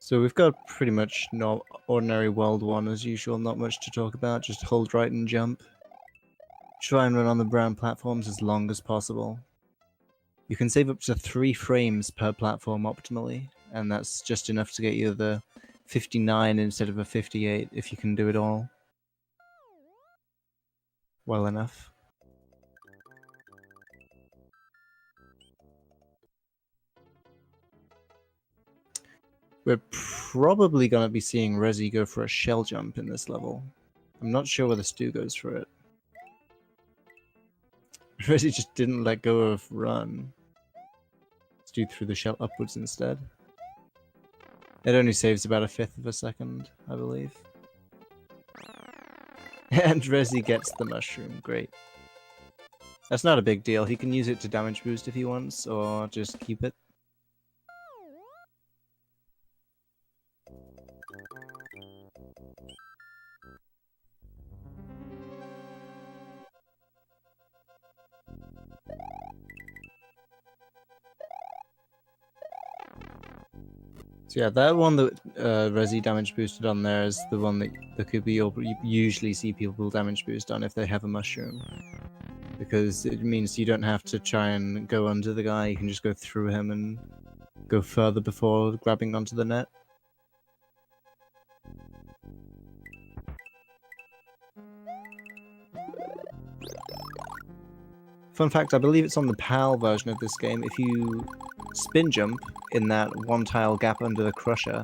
So we've got pretty much no ordinary World 1 as usual, not much to talk about, just hold right and jump. Try and run on the brown platforms as long as possible. You can save up to 3 frames per platform optimally, and that's just enough to get you the 59 instead of a 58 if you can do it all well enough. We're probably going to be seeing Reze go for a shell jump in this level. I'm not sure whether Stu goes for it. Reze just didn't let go of run. Stu threw the shell upwards instead. It only saves about 1/5 of a second, I believe. And Reze gets the mushroom, great. That's not a big deal, he can use it to damage boost if he wants, or just keep it. So yeah, that one that Reze damage boosted on there is the one that you'll usually see people damage boost on if they have a mushroom. Because it means you don't have to try and go under the guy, you can just go through him and go further before grabbing onto the net. Fun fact, I believe it's on the PAL version of this game. If you spin jump in that 1 tile gap under the crusher,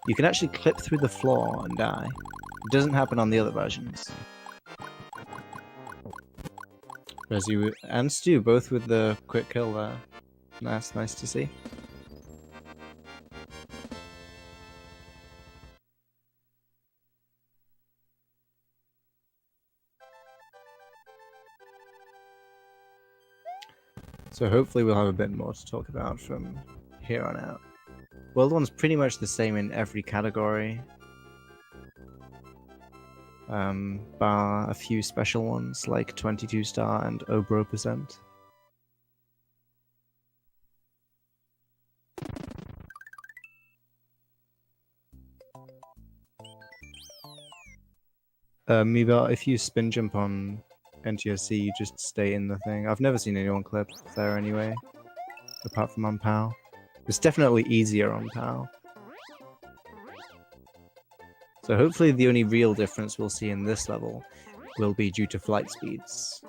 you can actually clip through the floor and die. It doesn't happen on the other versions. Reze and Stu both with the quick kill there. Nice to see. So hopefully we'll have a bit more to talk about from here on out. World 1's pretty much the same in every category. Bar a few special ones like 22 star and Obro%. Meebot, if you spin jump on NTSC, you just stay in the thing. I've never seen anyone clip there anyway, apart from on POW. It's definitely easier on POW. So hopefully the only real difference we'll see in this level will be due to flight speeds.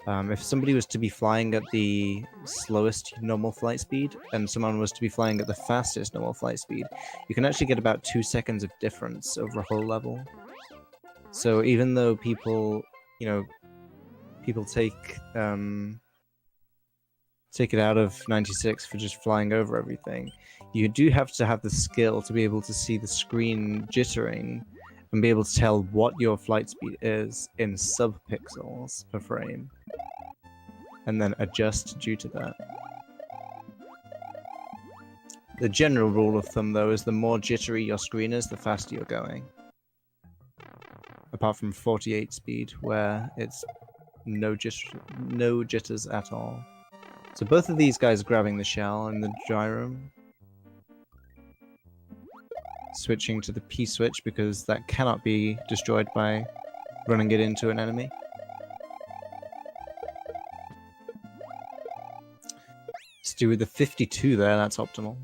If somebody was to be flying at the slowest normal flight speed, and someone was to be flying at the fastest normal flight speed, you can actually get about 2 seconds of difference over a whole level. So even though people, people take it out of 96 for just flying over everything, you do have to have the skill to be able to see the screen jittering and be able to tell what your flight speed is in sub-pixels per frame, and then adjust due to that. The general rule of thumb, though, is the more jittery your screen is, the faster you're going. Apart from 48 speed, where it's no jitters at all. So both of these guys are grabbing the shell in the gyro. Switching to the P switch because that cannot be destroyed by running it into an enemy. Stu with the 52 there, that's optimal.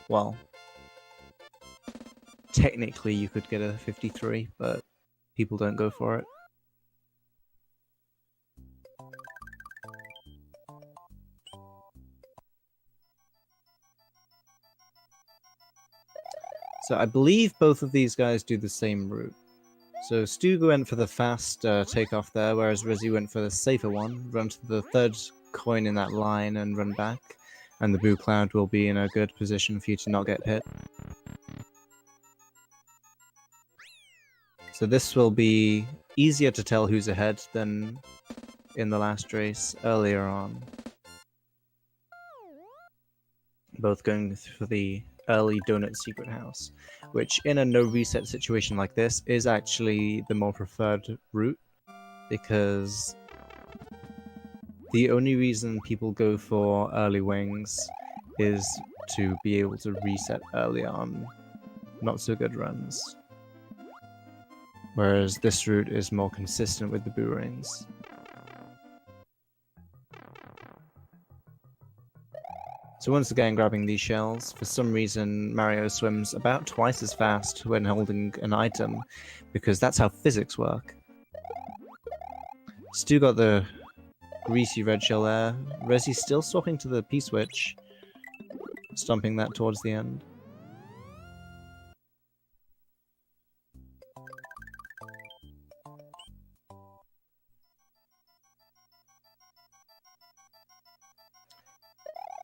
Well, technically you could get a 53, but people don't go for it. So I believe both of these guys do the same route. So Stu went for the fast takeoff there, whereas Reze went for the safer one. Run to the third coin in that line and run back. And the Boo Cloud will be in a good position for you to not get hit. So this will be easier to tell who's ahead than in the last race earlier on. Both going for the early donut secret house, which in a no reset situation like this is actually the more preferred route, because the only reason people go for early wings is to be able to reset early on not so good runs, whereas this route is more consistent with the boo rings. So once again, grabbing these shells, for some reason Mario swims about twice as fast when holding an item, because that's how physics work. Stu got the greasy red shell there. Reze's still swapping to the P-switch, stomping that towards the end.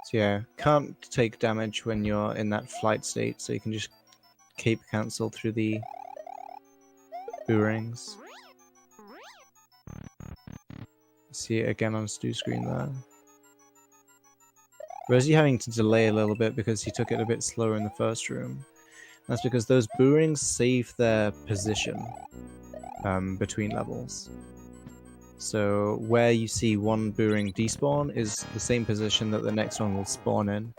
So yeah, can't take damage when you're in that flight state, so you can just cape cancel through the boo rings. See it again on Stu's screen there. Reze having to delay a little bit because he took it a bit slower in the first room. That's because those boo rings save their position between levels. So where you see one boo ring despawn is the same position that the next one will spawn in.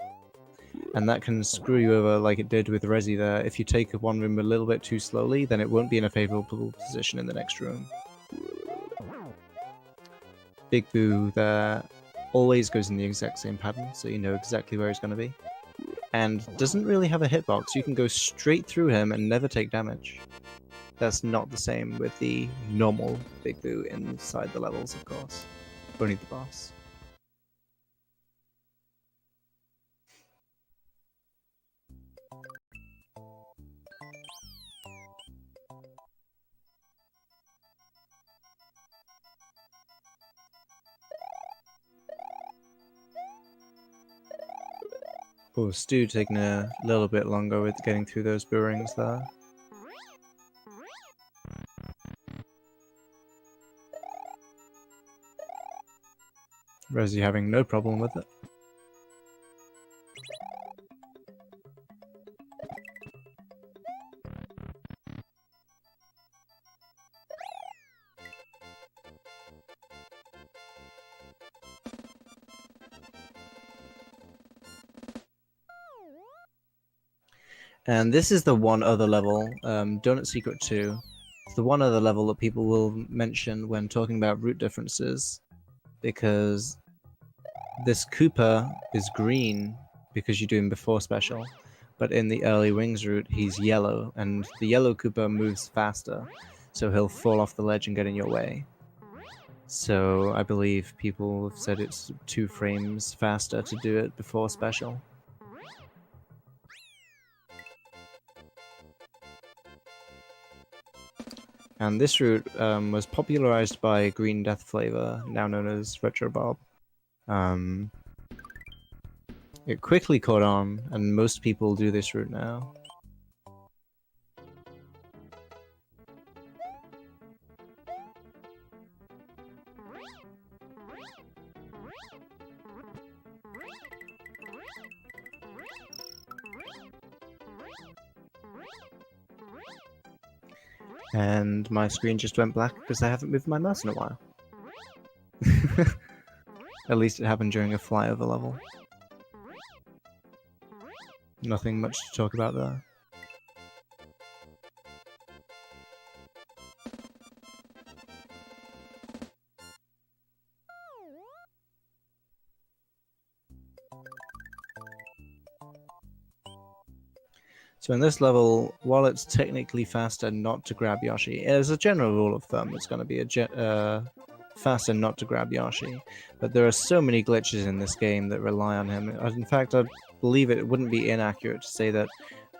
And that can screw you over like it did with Reze there. If you take one room a little bit too slowly, then it won't be in a favorable position in the next room. Big Boo there always goes in the exact same pattern, so you know exactly where he's going to be. And doesn't really have a hitbox. You can go straight through him and never take damage. That's not the same with the normal Big Boo inside the levels, of course. Only the boss. Oh, Stu taking a little bit longer with getting through those boo rings there. Reze having no problem with it. And this is the one other level, Donut Secret 2, It's the one other level that people will mention when talking about route differences, because this Koopa is green because you do him before special, but in the early wings route he's yellow, and the yellow Koopa moves faster, so he'll fall off the ledge and get in your way. So I believe people have said it's 2 frames faster to do it before special. And this route was popularized by Green Death Flavor, now known as Retro Bob. It quickly caught on, and most people do this route now. And my screen just went black because I haven't moved my mouse in a while. At least it happened during a flyover level. Nothing much to talk about there. So in this level, while it's technically faster not to grab Yoshi, as a general rule of thumb, it's going to be faster not to grab Yoshi. But there are so many glitches in this game that rely on him. In fact, I believe it wouldn't be inaccurate to say that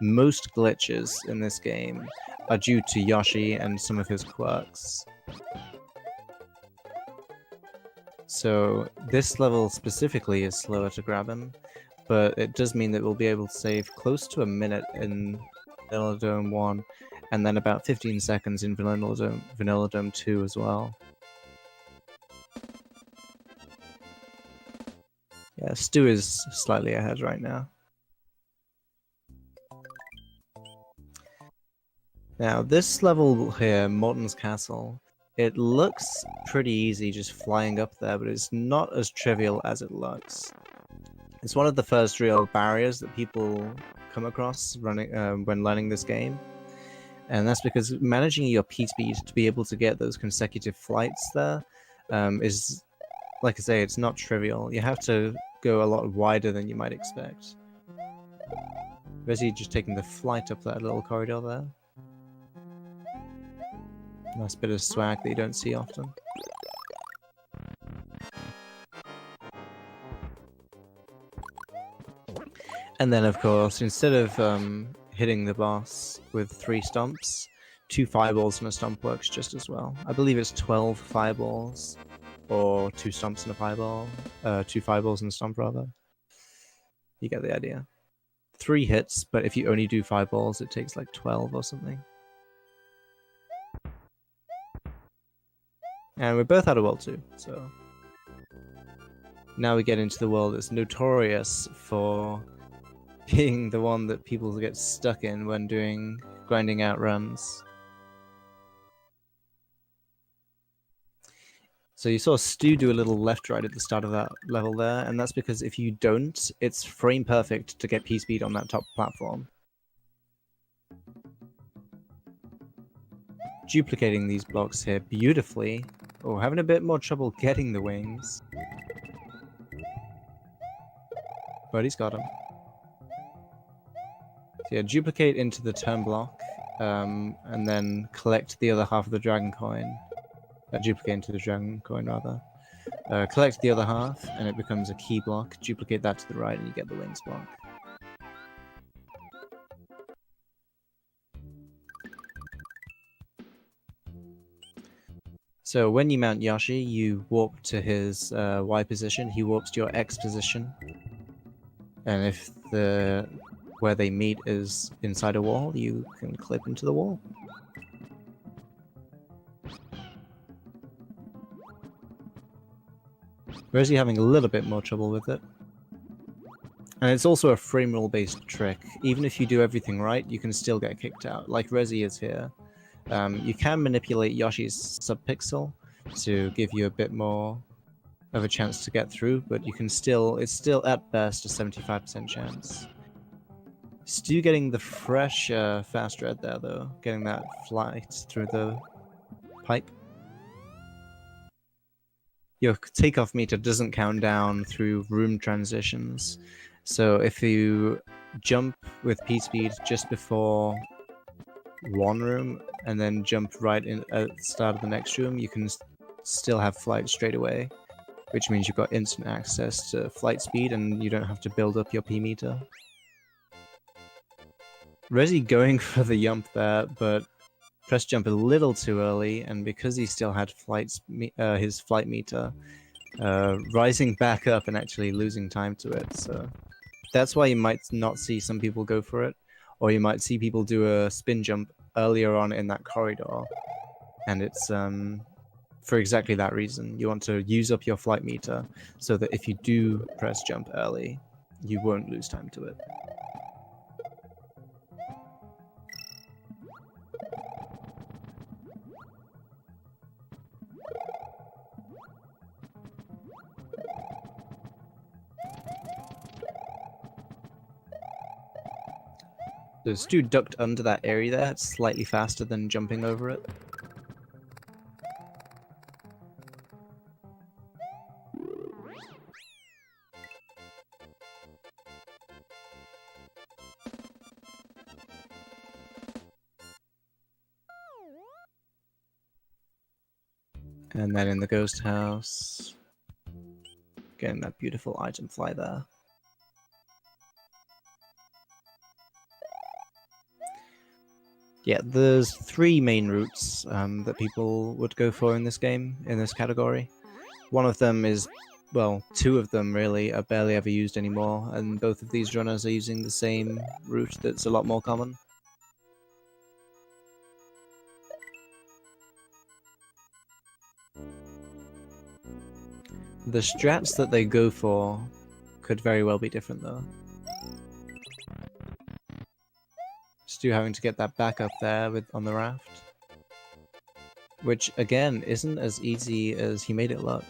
most glitches in this game are due to Yoshi and some of his quirks. So this level specifically is slower to grab him, but it does mean that we'll be able to save close to a minute in Vanilla Dome 1, and then about 15 seconds in Vanilla Dome 2 as well. Yeah, Stu is slightly ahead right now. Now, this level here, Morton's Castle, it looks pretty easy just flying up there, but it's not as trivial as it looks. It's one of the first real barriers that people come across when learning this game. And that's because managing your P-speed to be able to get those consecutive flights there is, like I say, it's not trivial. You have to go a lot wider than you might expect. Reze just taking the flight up that little corridor there. Nice bit of swag that you don't see often. And then, of course, instead of hitting the boss with 3 stomps, 2 fireballs and a stomp works just as well. I believe it's 12 fireballs, or 2 stomps and a fireball. 2 fireballs and a stomp, rather. You get the idea. 3 hits, but if you only do fireballs, it takes like 12 or something. And we're both out of world 2, so... Now we get into the world that's notorious for being the one that people get stuck in when grinding out runs. So you saw Stu do a little left-right at the start of that level there, and that's because if you don't, it's frame perfect to get P-speed on that top platform. Duplicating these blocks here beautifully. Oh, having a bit more trouble getting the wings. But he's got them. So yeah, duplicate into the turn block, and then collect the other half of the dragon coin. Duplicate into the dragon coin, rather. Collect the other half, and it becomes a key block. Duplicate that to the right, and you get the wings block. So when you mount Yoshi, you warp to his Y position, he warps to your X position. And if where they meet is inside a wall, you can clip into the wall. Reze having a little bit more trouble with it. And it's also a frame rule based trick. Even if you do everything right, you can still get kicked out, like Reze is here. You can manipulate Yoshi's subpixel to give you a bit more of a chance to get through, but you can it's still at best a 75% chance. Stu getting the fresh fast red there though, getting that flight through the pipe. Your takeoff meter doesn't count down through room transitions, so if you jump with P-speed just before one room and then jump right in at the start of the next room, you can still have flight straight away, which means you've got instant access to flight speed and you don't have to build up your P meter. Reze going for the jump there, but press jump a little too early, and because he still had his flight meter, rising back up and actually losing time to it. So that's why you might not see some people go for it, or you might see people do a spin jump earlier on in that corridor, and it's for exactly that reason. You want to use up your flight meter so that if you do press jump early, you won't lose time to it. So Stu ducked under that area there. It's slightly faster than jumping over it. And then in the ghost house, getting that beautiful item fly there. Yeah, there's 3 main routes that people would go for in this game, in this category. One of them is, well, 2 of them really are barely ever used anymore, and both of these runners are using the same route that's a lot more common. The strats that they go for could very well be different though. Stu having to get that back up there on the raft. Which, again, isn't as easy as he made it look.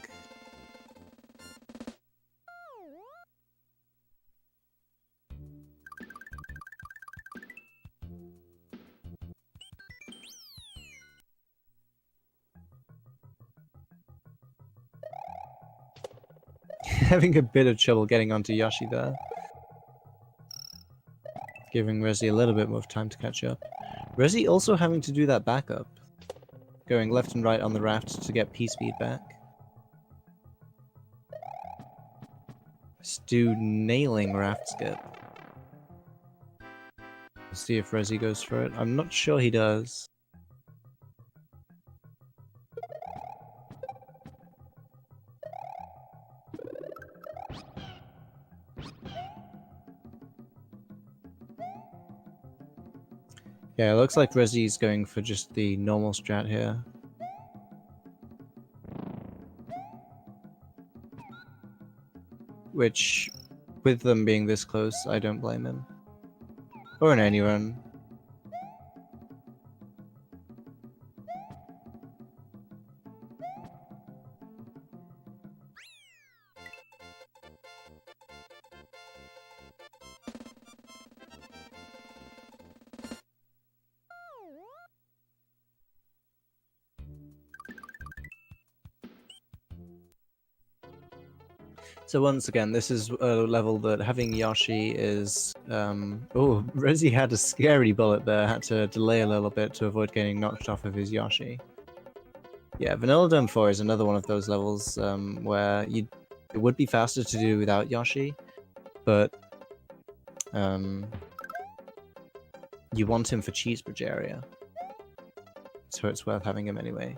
Having a bit of trouble getting onto Yoshi there. Giving Reze a little bit more time to catch up. Reze also having to do that backup. Going left and right on the raft to get P-speed back. Stu nailing raft skip. Let's see if Reze goes for it. I'm not sure he does. Yeah, it looks like Reze's going for just the normal strat here. Which, with them being this close, I don't blame him. Or in any run. So once again, this is a level that having Yoshi is... oh, Reze had a scary bullet there, had to delay a little bit to avoid getting knocked off of his Yoshi. Yeah, Vanilla Dome 4 is another one of those levels where it would be faster to do without Yoshi, but you want him for Cheese Bridge area, so it's worth having him anyway.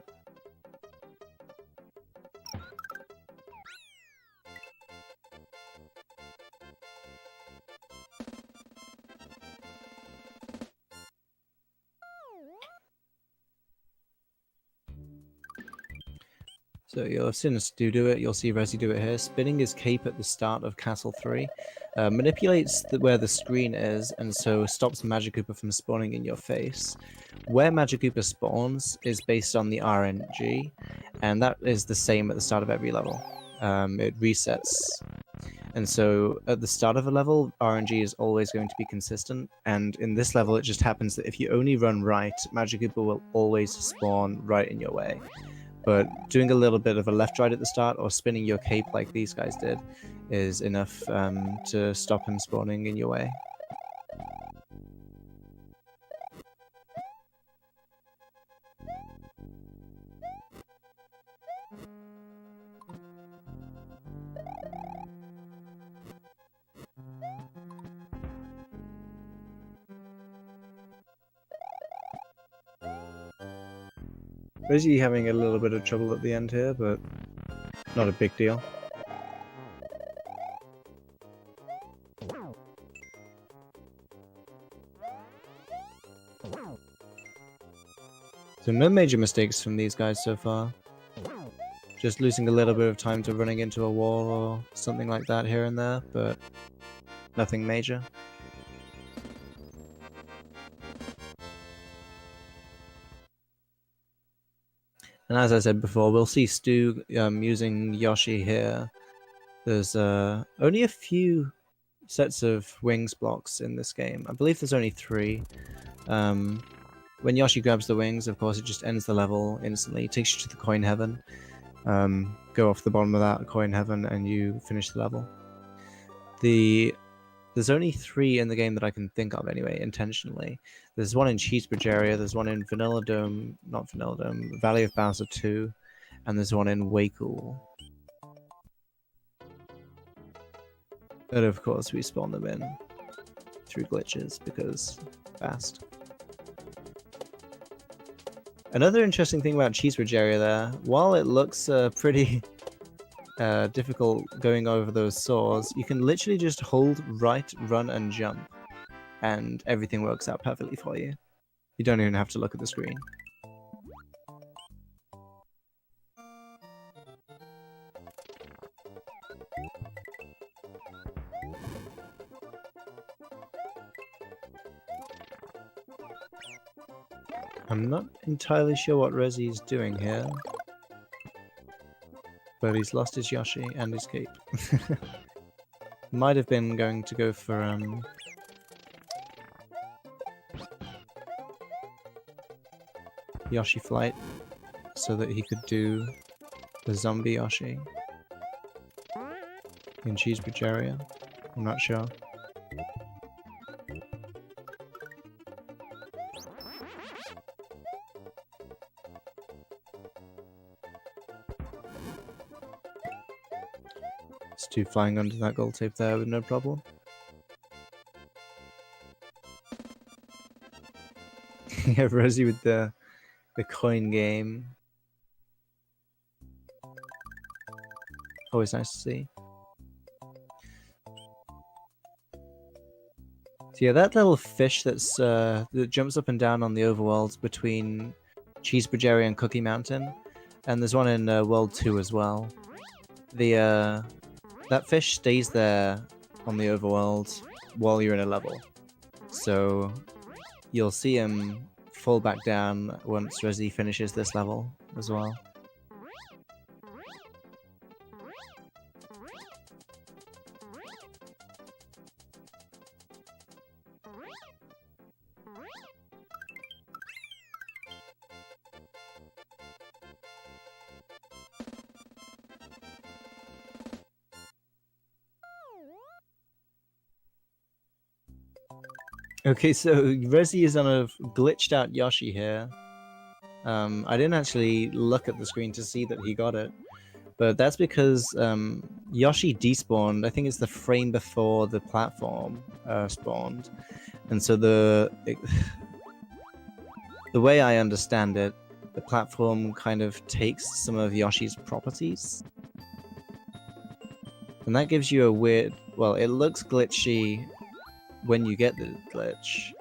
So you'll have seen Stu do it, you'll see Reze do it here. Spinning his cape at the start of Castle 3 manipulates where the screen is, and so stops Magikoopa from spawning in your face. Where Magikoopa spawns is based on the RNG, and that is the same at the start of every level. It resets. And so at the start of a level, RNG is always going to be consistent. And in this level, it just happens that if you only run right, Magikarp will always spawn right in your way. But doing a little bit of a left-right at the start or spinning your cape like these guys did is enough to stop him spawning in your way. Reze having a little bit of trouble at the end here, but not a big deal. So no major mistakes from these guys so far. Just losing a little bit of time to running into a wall or something like that here and there, but nothing major. And as I said before, we'll see Stu using Yoshi here. There's only a few sets of wings blocks in this game. I believe there's only 3. When Yoshi grabs the wings, of course, it just ends the level instantly. It takes you to the coin heaven. Go off the bottom of that coin heaven and you finish the level. There's only 3 in the game that I can think of anyway, intentionally. There's one in Cheesebridge area, there's one in Vanilla Dome, not Vanilla Dome, Valley of Bowser 2, and there's one in Wakecool. But of course we spawn them in through glitches, because fast. Another interesting thing about Cheesebridge area there, while it looks pretty difficult going over those saws, you can literally just hold right, run, and jump, and everything works out perfectly for you. You don't even have to look at the screen. I'm not entirely sure what Reze is doing here, but he's lost his Yoshi and his cape. Might have been going to go for Yoshi Flight so that he could do the zombie Yoshi in Cheesebridge area. I'm not sure. Stu flying under that gold tape there with no problem. Yeah, Rosie with the coin game. Always nice to see. So yeah, that little fish that's that jumps up and down on the overworld between Cheesebridge area and Cookie Mountain, and there's one in World 2 as well. That fish stays there on the overworld while you're in a level, so you'll see him fall back down once Reze finishes this level as well. Okay, so Reze is on a glitched out Yoshi here. I didn't actually look at the screen to see that he got it, but that's because Yoshi despawned. I think it's the frame before the platform spawned, and so the way I understand it, the platform kind of takes some of Yoshi's properties, and that gives you a weird. Well, it looks glitchy when you get the glitch,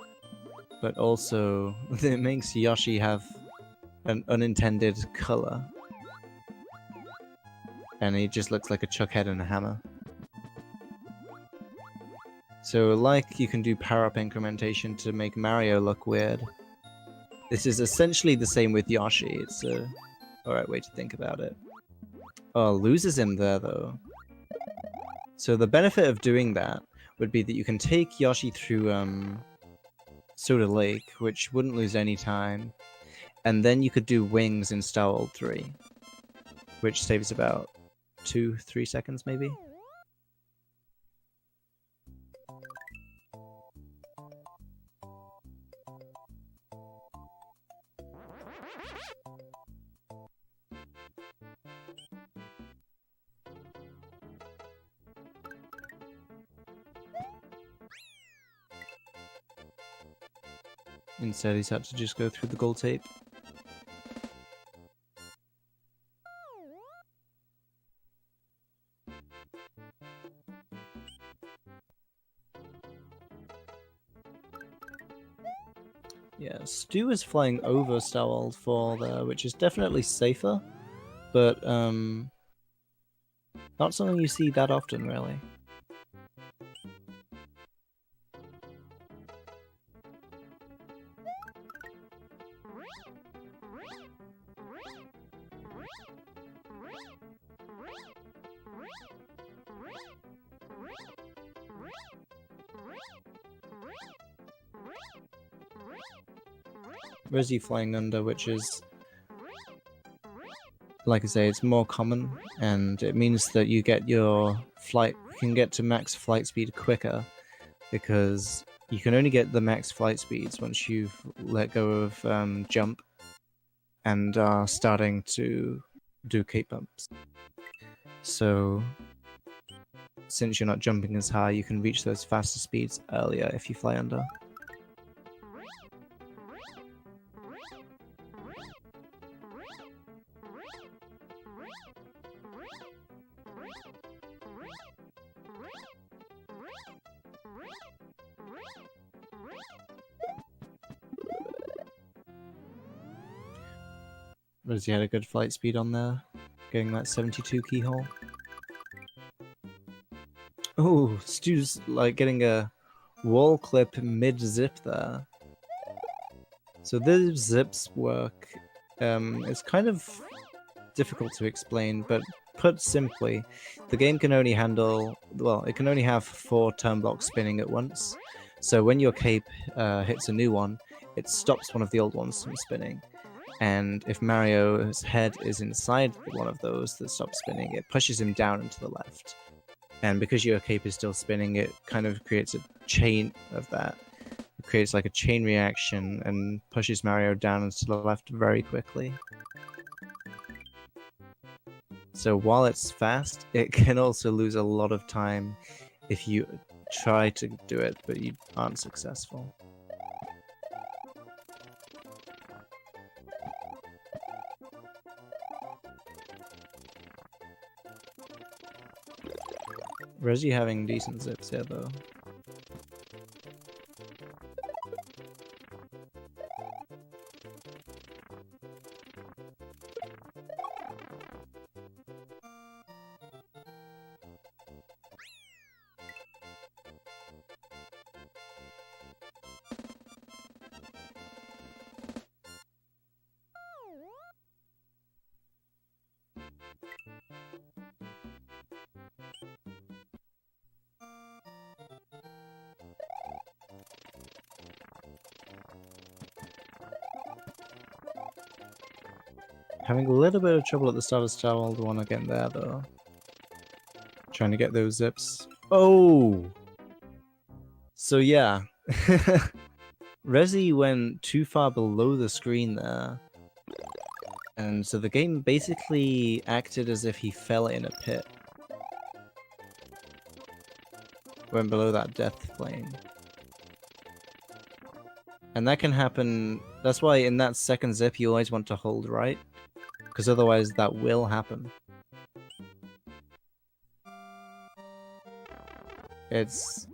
but also it makes Yoshi have an unintended color, and he just looks like a chuck head and a hammer. So like you can do power-up incrementation to make Mario look weird, this is essentially the same with Yoshi. It's a alright way to think about it. Oh, loses him there though. So the benefit of doing that would be that you can take Yoshi through Soda Lake, which wouldn't lose any time, and then you could do Wings in Star World 3, which saves about 2-3 seconds maybe. Instead, he's had to just go through the gold tape. Yeah, Stu is flying over Starworld 4 there, which is definitely safer, but not something you see that often, really. Reze flying under, which is, like I say, it's more common, and it means that you get your flight, you can get to max flight speed quicker, because you can only get the max flight speeds once you've let go of jump and are starting to do cape bumps. So, since you're not jumping as high, you can reach those faster speeds earlier if you fly under. Reze had a good flight speed on there, getting that 72 keyhole. Oh, Stu's like getting a wall clip mid-zip there. So these zips work. It's kind of difficult to explain, but put simply, the game can only handle, well, it can only have 4 turn blocks spinning at once. So when your cape hits a new one, it stops one of the old ones from spinning. And if Mario's head is inside one of those that stops spinning, it pushes him down and to the left. And because your cape is still spinning, it kind of creates a chain of that. It creates like a chain reaction and pushes Mario down and to the left very quickly. So while it's fast, it can also lose a lot of time if you try to do it, but you aren't successful. Reze having decent zips here though. Having a little bit of trouble at the start of Star World 1 again there, though. Trying to get those zips. Oh! So yeah. Reze went too far below the screen there. And so the game basically acted as if he fell in a pit. Went below that death plane. And that can happen, that's why in that second zip you always want to hold right. Because otherwise that will happen. It's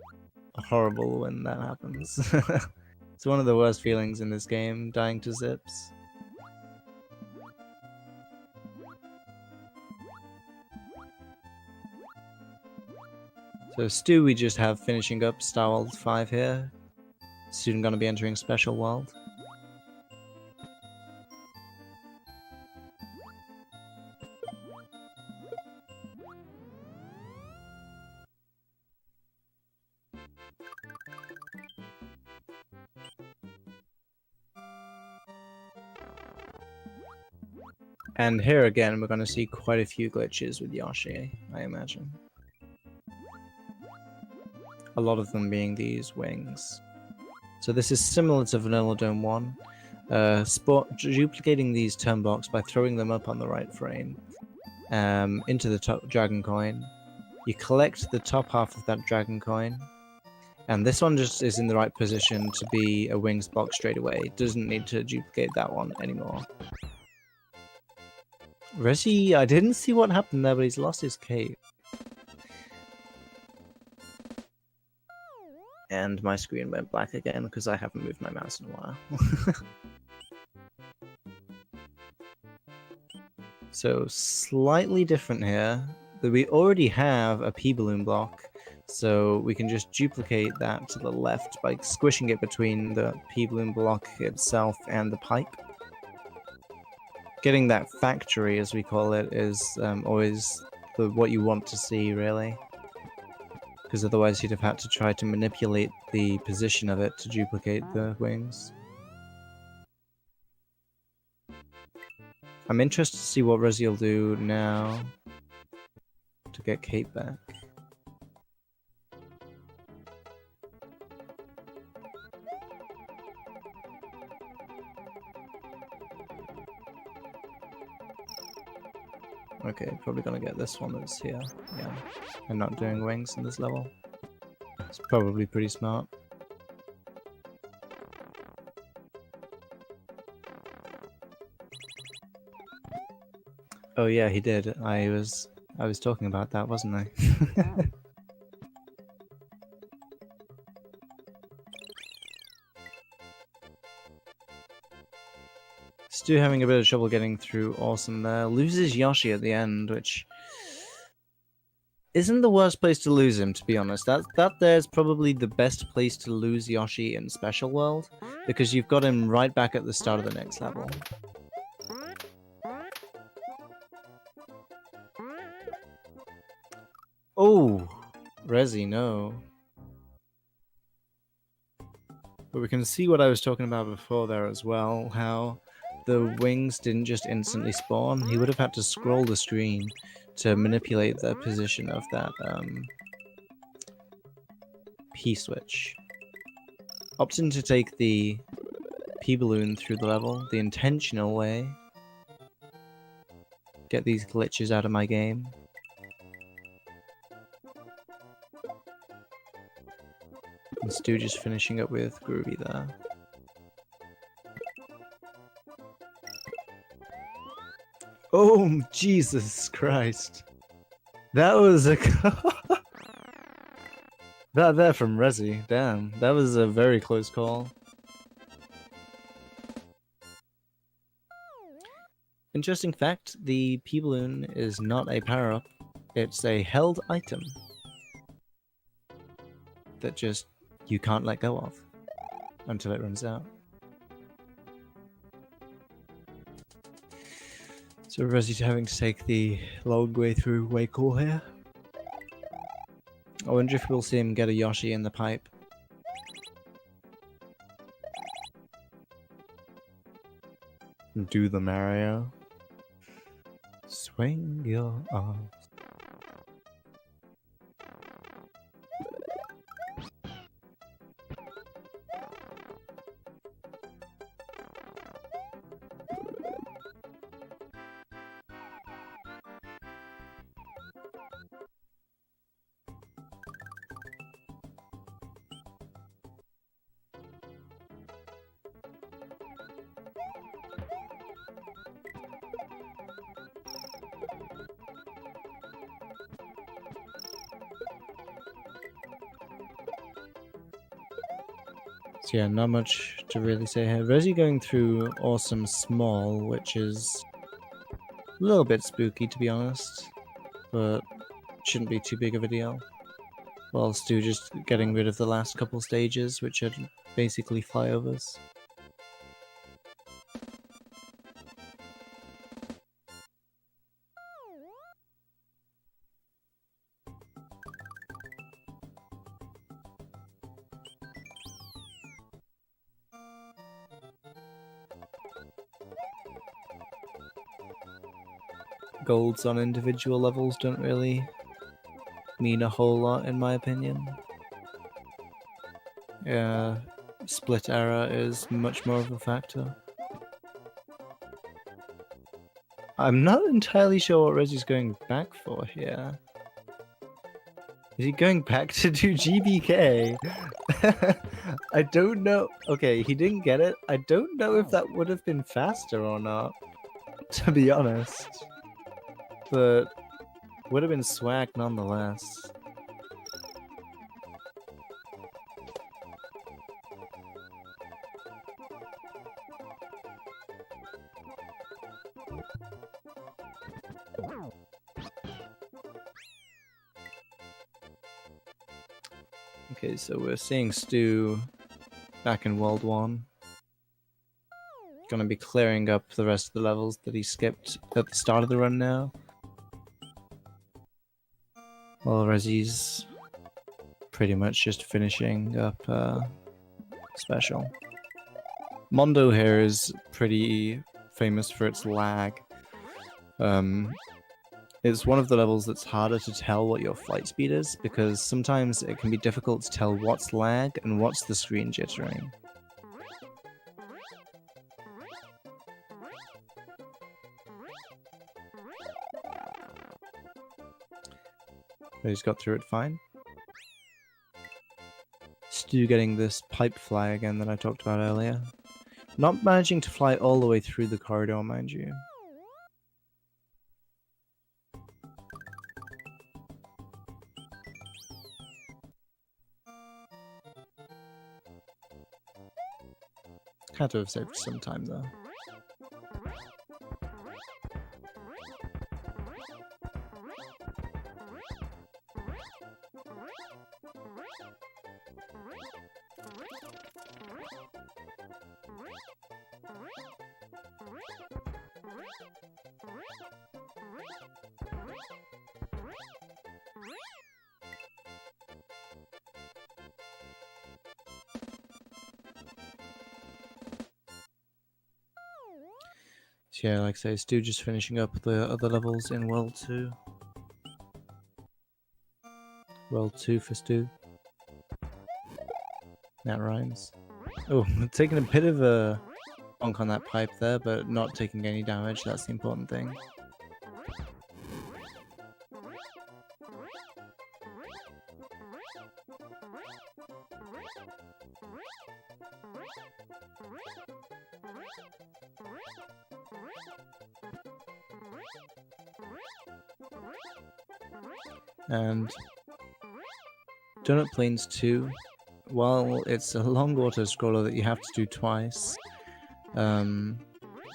horrible when that happens. It's one of the worst feelings in this game, dying to zips. So Stu, we just have finishing up Star World 5 here. Student gonna be entering Special World. And here again, we're going to see quite a few glitches with Yoshi, I imagine. A lot of them being these wings. So this is similar to Vanilla Dome 1. Duplicating these turn blocks by throwing them up on the right frame into the top dragon coin. You collect the top half of that dragon coin, and this one just is in the right position to be a wings block straight away. It doesn't need to duplicate that one anymore. Reze, I didn't see what happened there, but he's lost his cape. And my screen went black again because I haven't moved my mouse in a while. So, slightly different here. We already have a P-balloon block, so we can just duplicate that to the left by squishing it between the P-balloon block itself and the pipe. Getting that factory, as we call it, is always what you want to see, really. Because otherwise you'd have had to try to manipulate the position of it to duplicate the wings. I'm interested to see what Reze will do now to get Kate back. Okay, probably gonna get this one that's here. Yeah, and not doing wings in this level. It's probably pretty smart. Oh yeah, he did. I was talking about that, wasn't I? Stu having a bit of trouble getting through Awesome there. Loses Yoshi at the end, which isn't the worst place to lose him, to be honest. That there's probably the best place to lose Yoshi in Special World, because you've got him right back at the start of the next level. Oh, Reze, no. But we can see what I was talking about before there as well, how the wings didn't just instantly spawn. He would have had to scroll the screen to manipulate the position of that P-switch. Opting to take the P-balloon through the level the intentional way. Get these glitches out of my game. And Stu just finishing up with Groovy there. Oh, Jesus Christ. That was a... that there from Reze, damn. That was a very close call. Interesting fact, the P-balloon is not a power-up. It's a held item. That just... you can't let go of. Until it runs out. So Reze having to take the long way through way cool here. I wonder if we'll see him get a Yoshi in the pipe. Do the Mario. Swing your arms. So yeah, not much to really say here. Reze going through Awesome Small, which is a little bit spooky to be honest, but shouldn't be too big of a deal. While Stu just getting rid of the last couple stages, which are basically flyovers. golds on individual levels don't really mean a whole lot, in my opinion. Yeah, split error is much more of a factor. I'm not entirely sure what Rezi's going back for here. Is he going back to do GBK? I don't know. Okay, he didn't get it. I don't know if that would have been faster or not, to be honest. But would have been swag nonetheless. Okay, so we're seeing Stu back in World 1. Gonna be clearing up the rest of the levels that he skipped at the start of the run now. While Rezi's pretty much just finishing up special. Mondo here is pretty famous for its lag. It's one of the levels that's harder to tell what your flight speed is, because sometimes it can be difficult to tell what's lag and what's the screen jittering. But he's got through it fine. Stu getting this pipe fly again that I talked about earlier. Not managing to fly all the way through the corridor, mind you. Had to have saved some time though. So yeah, like I say, Stu just finishing up the other levels in World 2. World 2 for Stu. That rhymes. Oh, taking a bit of a bonk on that pipe there, but not taking any damage, that's the important thing. And Donut Plains 2, while it's a long auto-scroller that you have to do twice, you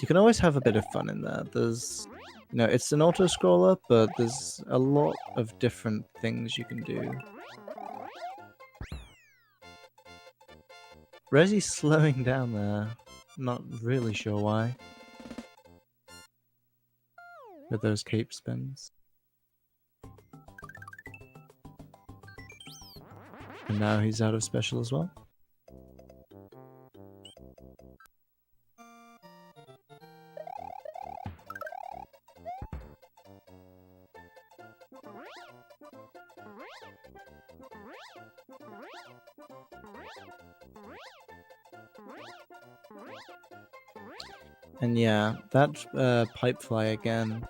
can always have a bit of fun in there. There's, you know, it's an auto-scroller, but there's a lot of different things you can do. Rezi's slowing down there, not really sure why. With those cape spins. And now he's out of special as well. And yeah, that pipe fly again.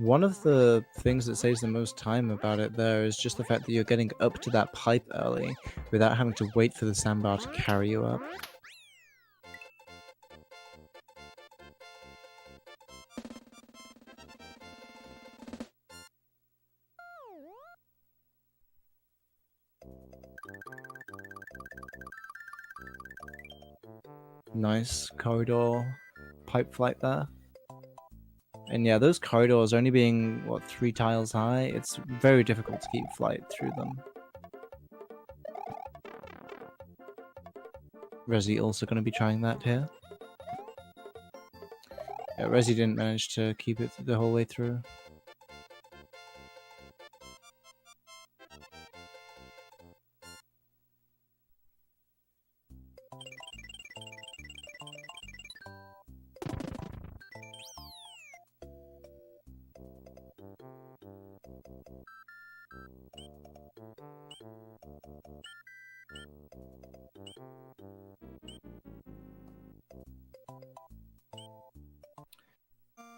One of the things that saves the most time about it there is just the fact that you're getting up to that pipe early without having to wait for the sandbar to carry you up. Nice corridor pipe flight there. And yeah, those corridors only being, what, 3 tiles high, it's very difficult to keep flight through them. Rezi also going to be trying that here. Yeah, Rezi didn't manage to keep it the whole way through.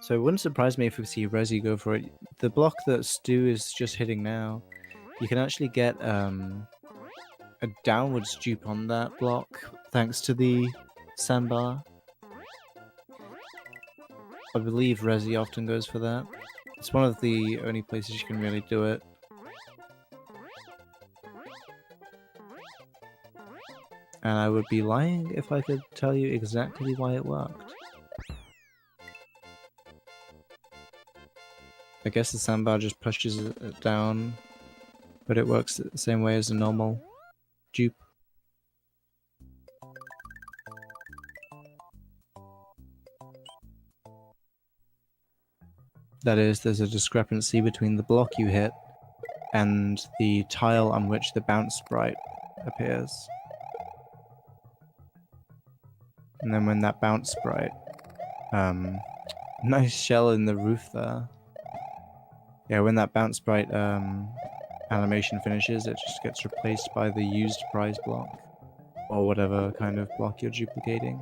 So it wouldn't surprise me if we see Reze go for it. The block that Stu is just hitting now, you can actually get a downwards dupe on that block thanks to the sandbar. I believe Reze often goes for that. It's one of the only places you can really do it. And I would be lying if I could tell you exactly why it worked. I guess the sandbar just pushes it down, but it works the same way as a normal dupe. That is, there's a discrepancy between the block you hit and the tile on which the bounce sprite appears. And then when that bounce sprite, nice shell in the roof there. Yeah, when that bounce sprite animation finishes, it just gets replaced by the used prize block, or whatever kind of block you're duplicating.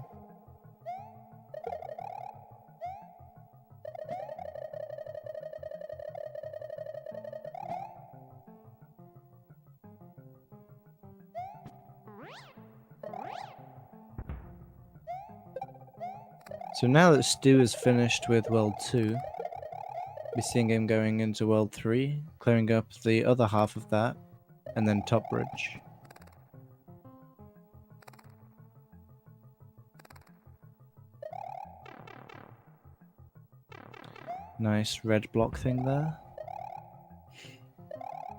So now that Stu is finished with World 2, we're seeing him going into World 3, clearing up the other half of that, and then Top Bridge. Nice red block thing there.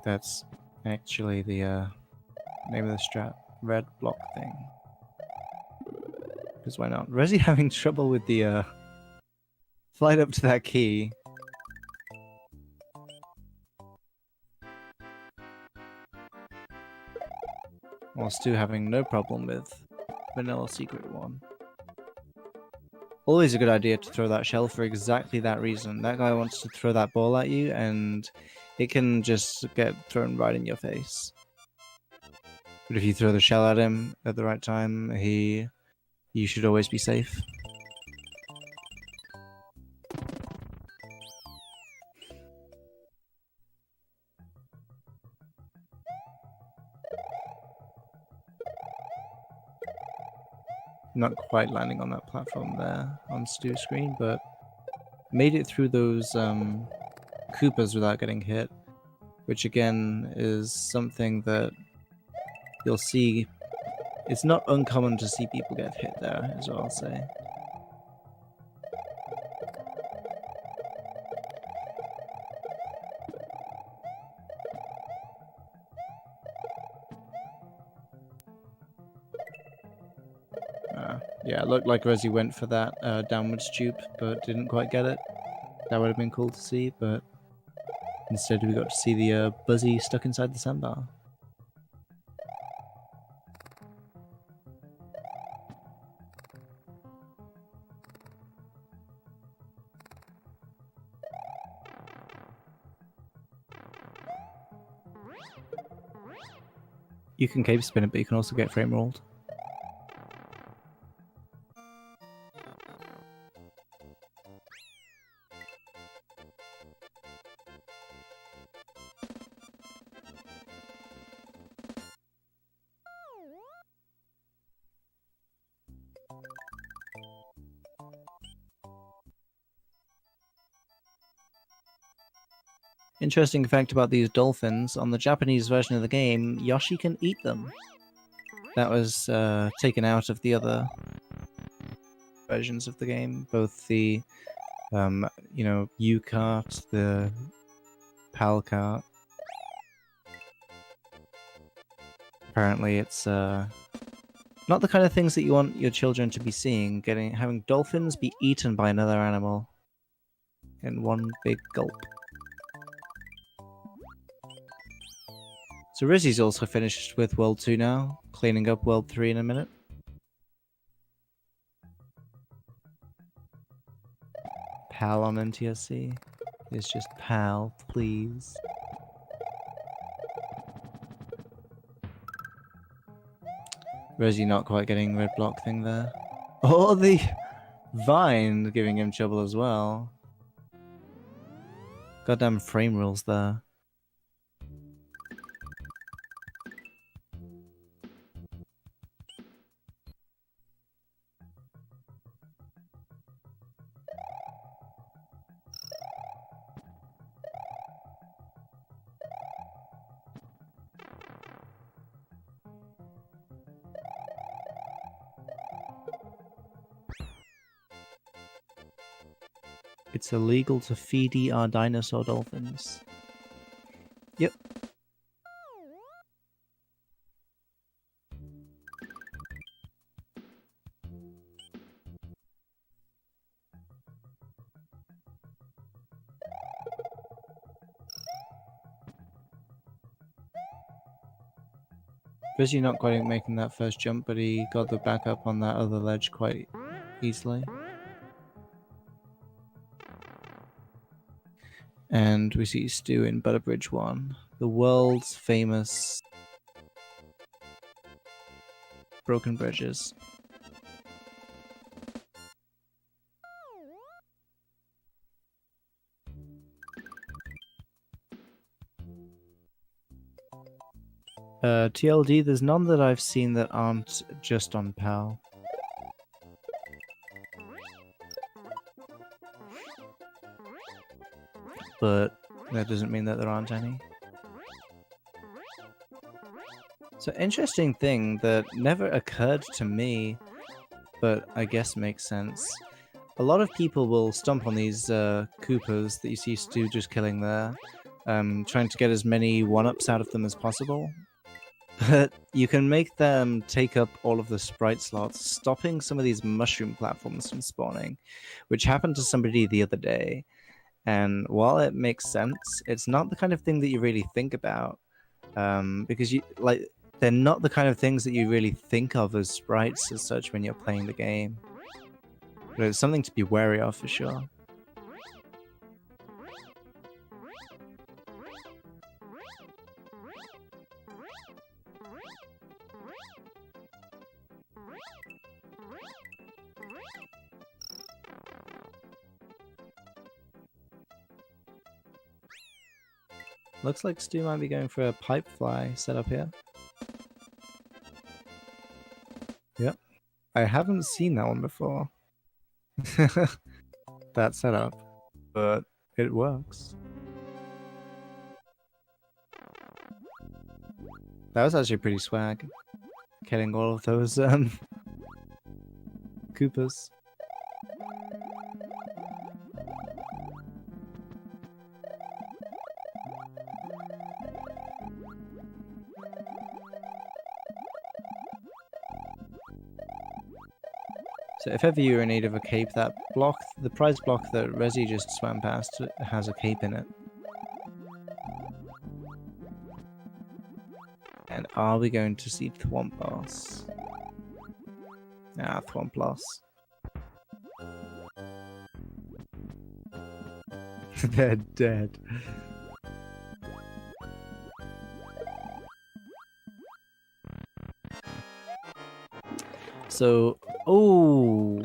That's actually the name of the strat. Red block thing. Because why not? Reze having trouble with the flight up to that key. While Stu having no problem with Vanilla Secret 1. Always a good idea to throw that shell for exactly that reason. That guy wants to throw that ball at you and it can just get thrown right in your face. But if you throw the shell at him at the right time, you should always be safe. Not quite landing on that platform there on Stu's screen, but made it through those Koopas without getting hit, which again is something that you'll see. It's not uncommon to see people get hit there, is what I'll say. Yeah, it looked like Reze went for that downwards dupe, but didn't quite get it. That would have been cool to see, but instead we got to see the Buzzy stuck inside the sandbar. You can cave spin it, but you can also get frame rolled. Interesting fact about these dolphins, on the Japanese version of the game, Yoshi can eat them. That was taken out of the other versions of the game, both the, U-Kart, the PAL Kart. Apparently it's not the kind of things that you want your children to be seeing, having dolphins be eaten by another animal in one big gulp. So Rizzy's also finished with World 2 now, cleaning up World 3 in a minute. PAL on NTSC. It's just PAL, please. Rizzy not quite getting red block thing there. Oh, the vine giving him trouble as well. Goddamn frame rules there. It's illegal to feed our dinosaur dolphins. Yep. Reze not quite making that first jump, but he got the back up on that other ledge quite easily. And we see Stu in Butterbridge 1, the world's famous broken bridges. TLD, there's none that I've seen that aren't just on PAL. But that doesn't mean that there aren't any. So interesting thing that never occurred to me, but I guess makes sense. A lot of people will stomp on these Koopas that you see Stu just killing there, trying to get as many one-ups out of them as possible. But you can make them take up all of the sprite slots, stopping some of these mushroom platforms from spawning, which happened to somebody the other day. And while it makes sense, it's not the kind of thing that you really think about, because they're not the kind of things that you really think of as sprites as such when you're playing the game. But it's something to be wary of for sure. Looks like Stu might be going for a pipe fly setup here. Yep. I haven't seen that one before. That setup. But it works. That was actually pretty swag. Getting all of those Koopas. So if ever you're in need of a cape, that block, the prize block that Reze just swam past, has a cape in it. And are we going to see Thwomp Boss? Ah, Thwomp Loss. They're dead. So, oh,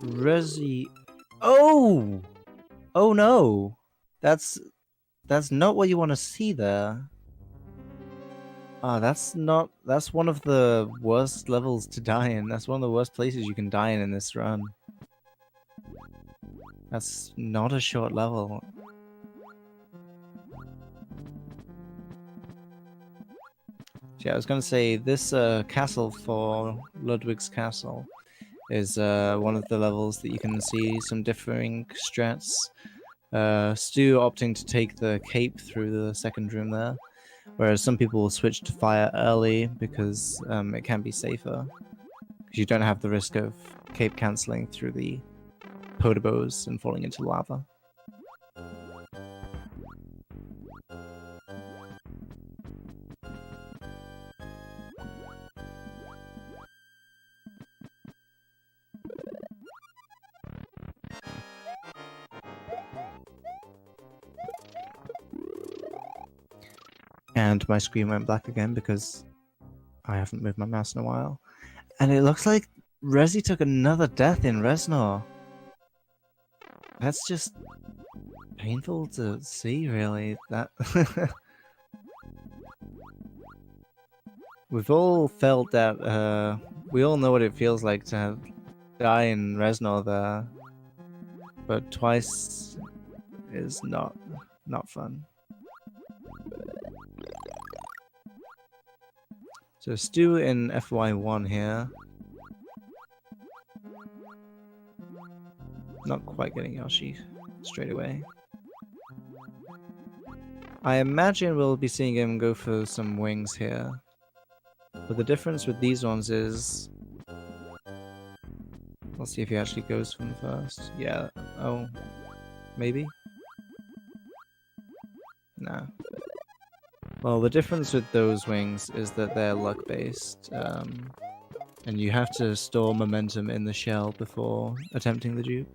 Reze, oh no, that's not what you want to see there. Ah, that's one of the worst levels to die in. That's one of the worst places you can die in this run. That's not a short level. Yeah, I was going to say, this castle for Ludwig's Castle is one of the levels that you can see some differing strats. Stu opting to take the cape through the second room there, whereas some people will switch to fire early because it can be safer. Because you don't have the risk of cape cancelling through the Podobos and falling into lava. And my screen went black again because I haven't moved my mouse in a while. And it looks like Reze took another death in Reznor. That's just painful to see, really. That we've all felt that. We all know what it feels like to die in Reznor there, but twice is not fun. So Stu in FY1 here. Not quite getting Yoshi straight away. I imagine we'll be seeing him go for some wings here. But the difference with these ones is... Let's see if he actually goes for them first. Yeah. Oh. Maybe? Nah. Well, the difference with those wings is that they're luck-based. And you have to store momentum in the shell before attempting the dupe.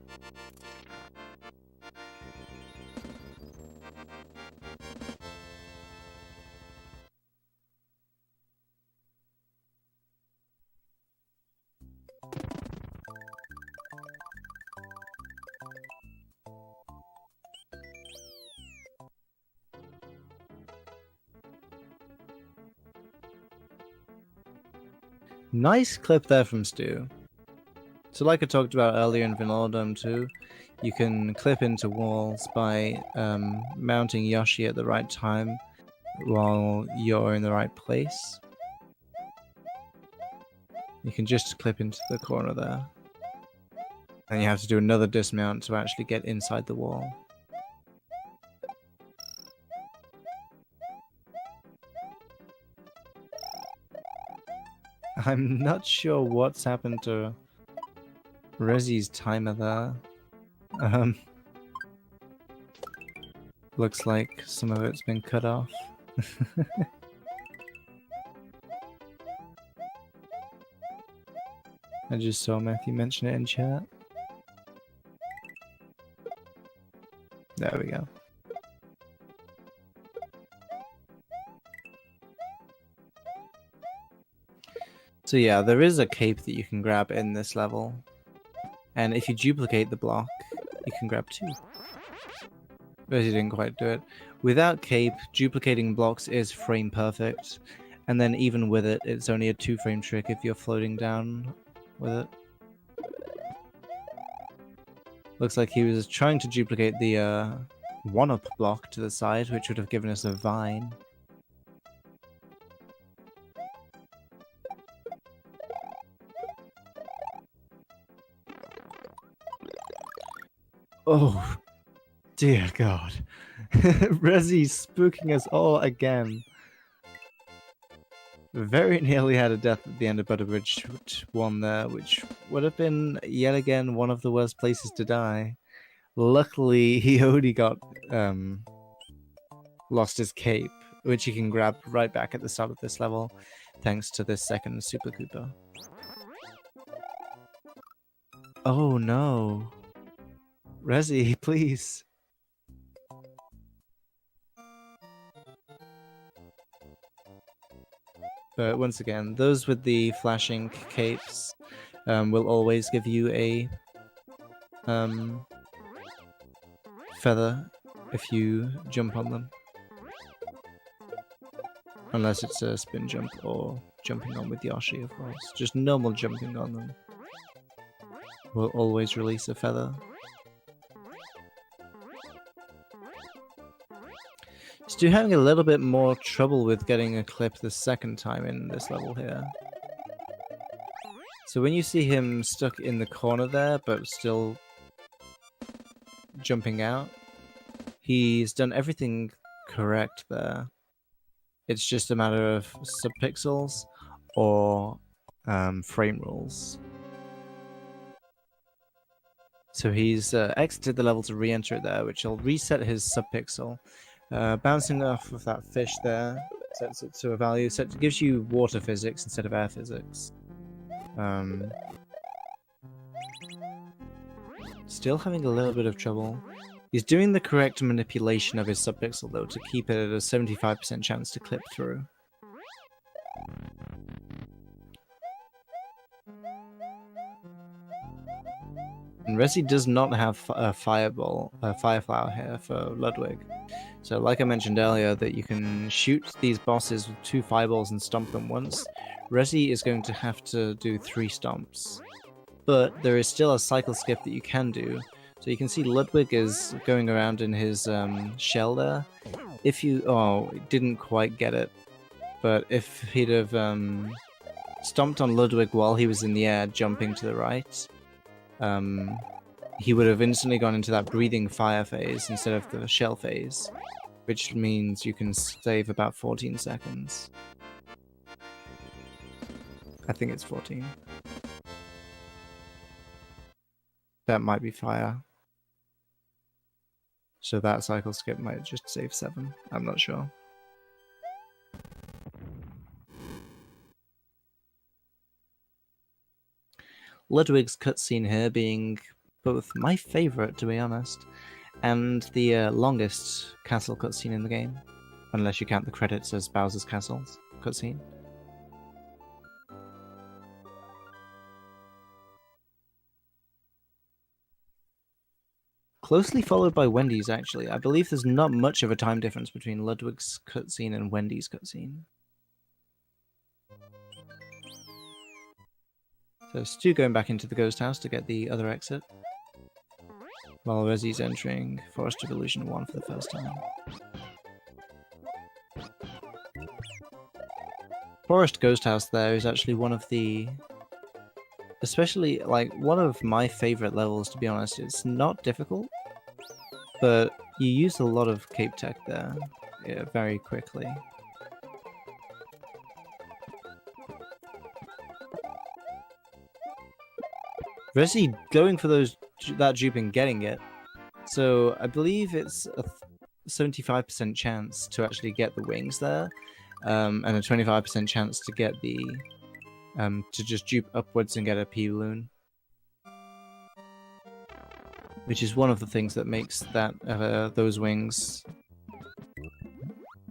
Nice clip there from Stu. So like I talked about earlier in Vanilla Dome 2, you can clip into walls by mounting Yoshi at the right time while you're in the right place. You can just clip into the corner there. And you have to do another dismount to actually get inside the wall. I'm not sure what's happened to Reze's timer there. Looks like some of it's been cut off. I just saw Matthew mention it in chat. There we go. So yeah, there is a cape that you can grab in this level. And if you duplicate the block, you can grab two. But you didn't quite do it. Without cape, duplicating blocks is frame perfect. And then even with it, it's only a 2-frame trick if you're floating down with it. Looks like he was trying to duplicate the 1-up block to the side, which would have given us a vine. Oh, dear God. Reze's spooking us all again. Very nearly had a death at the end of Butterbridge 1 there, which would have been yet again one of the worst places to die. Luckily, he only got lost his cape, which he can grab right back at the start of this level, thanks to this second Super Koopa. Oh no. Reze, please. But once again, those with the flashing capes will always give you a feather if you jump on them. Unless it's a spin jump or jumping on with Yoshi, of course. Just normal jumping on them will always release a feather. Stu having a little bit more trouble with getting a clip the second time in this level here. So when you see him stuck in the corner there, but still jumping out, he's done everything correct there. It's just a matter of subpixels or frame rules. So he's exited the level to re-enter it there, which will reset his subpixel. Bouncing off of that fish there sets it to a value. So it gives you water physics instead of air physics. Still having a little bit of trouble. He's doing the correct manipulation of his subpixel though to keep it at a 75% chance to clip through. And Reze does not have a fire flower here for Ludwig. So like I mentioned earlier, that you can shoot these bosses with 2 fireballs and stomp them once. Reze is going to have to do 3 stomps. But there is still a cycle skip that you can do. So you can see Ludwig is going around in his shell there. If you... oh, didn't quite get it. But if he'd have stomped on Ludwig while he was in the air, jumping to the right, he would have instantly gone into that breathing fire phase instead of the shell phase, which means you can save about 14 seconds. I think it's 14. That might be fire. So that cycle skip might just save 7. I'm not sure. Ludwig's cutscene here being both my favorite, to be honest, and the longest castle cutscene in the game, unless you count the credits as Bowser's Castle's cutscene. Closely followed by Wendy's, actually. I believe there's not much of a time difference between Ludwig's cutscene and Wendy's cutscene. So Stu going back into the ghost house to get the other exit, while Reze's entering Forest of Illusion 1 for the first time. Forest Ghost House there is actually one of the... especially, like, one of my favorite levels, to be honest. It's not difficult, but you use a lot of cape tech there very quickly. Reze going for that dupe and getting it. So I believe it's a 75% chance to actually get the wings there, and a 25% chance to get the to just dupe upwards and get a P-balloon, which is one of the things that makes that those wings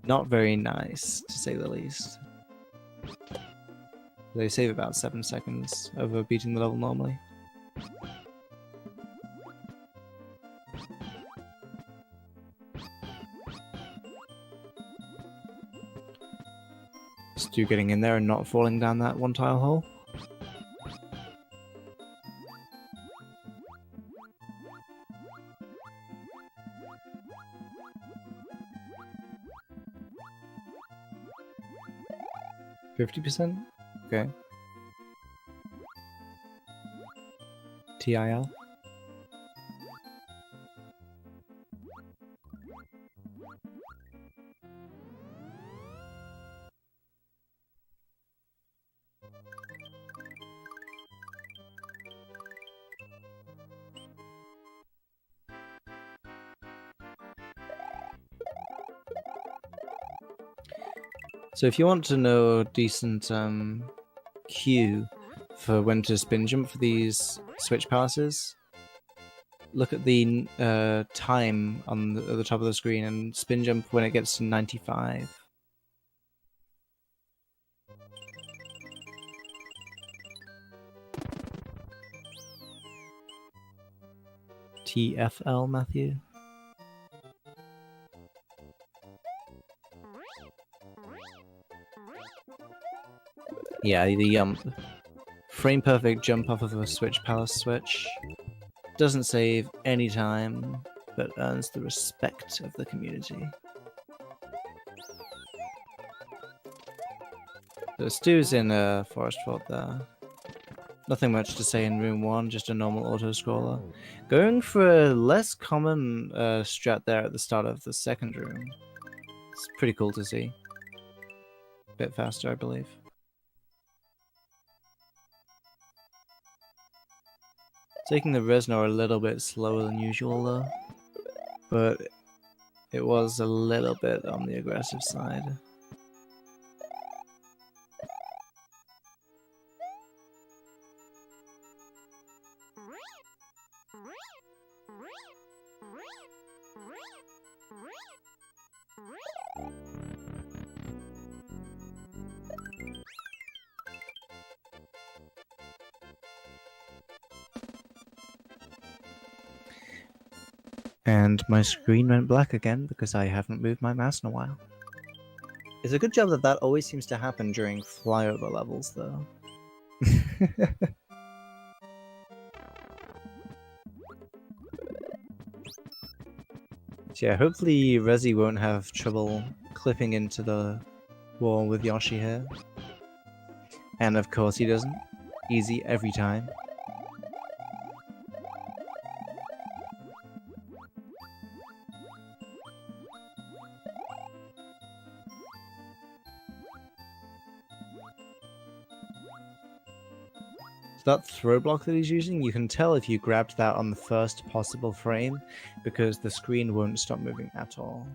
not very nice, to say the least. They save about 7 seconds over beating the level normally. Stu getting in there and not falling down that one tile hole. %? Okay. TIL. So if you want to know a decent cue for when to spin jump for these switch palaces, look at the time on the top of the screen and spin jump when it gets to 95. TFL, Matthew? Yeah, the frame perfect jump off of a switch palace switch doesn't save any time, but earns the respect of the community. So Stu's in a forest fort there. Nothing much to say in room 1, just a normal auto-scroller. Going for a less common strat there at the start of the second room. It's pretty cool to see. Bit faster, I believe. Taking the Reznor a little bit slower than usual though, but it was a little bit on the aggressive side. And my screen went black again because I haven't moved my mouse in a while. It's a good job that that always seems to happen during flyover levels, though. So yeah, hopefully Reze won't have trouble clipping into the wall with Yoshi here. And of course he doesn't. Easy every time. That throw block that he's using, you can tell if you grabbed that on the first possible frame because the screen won't stop moving at all.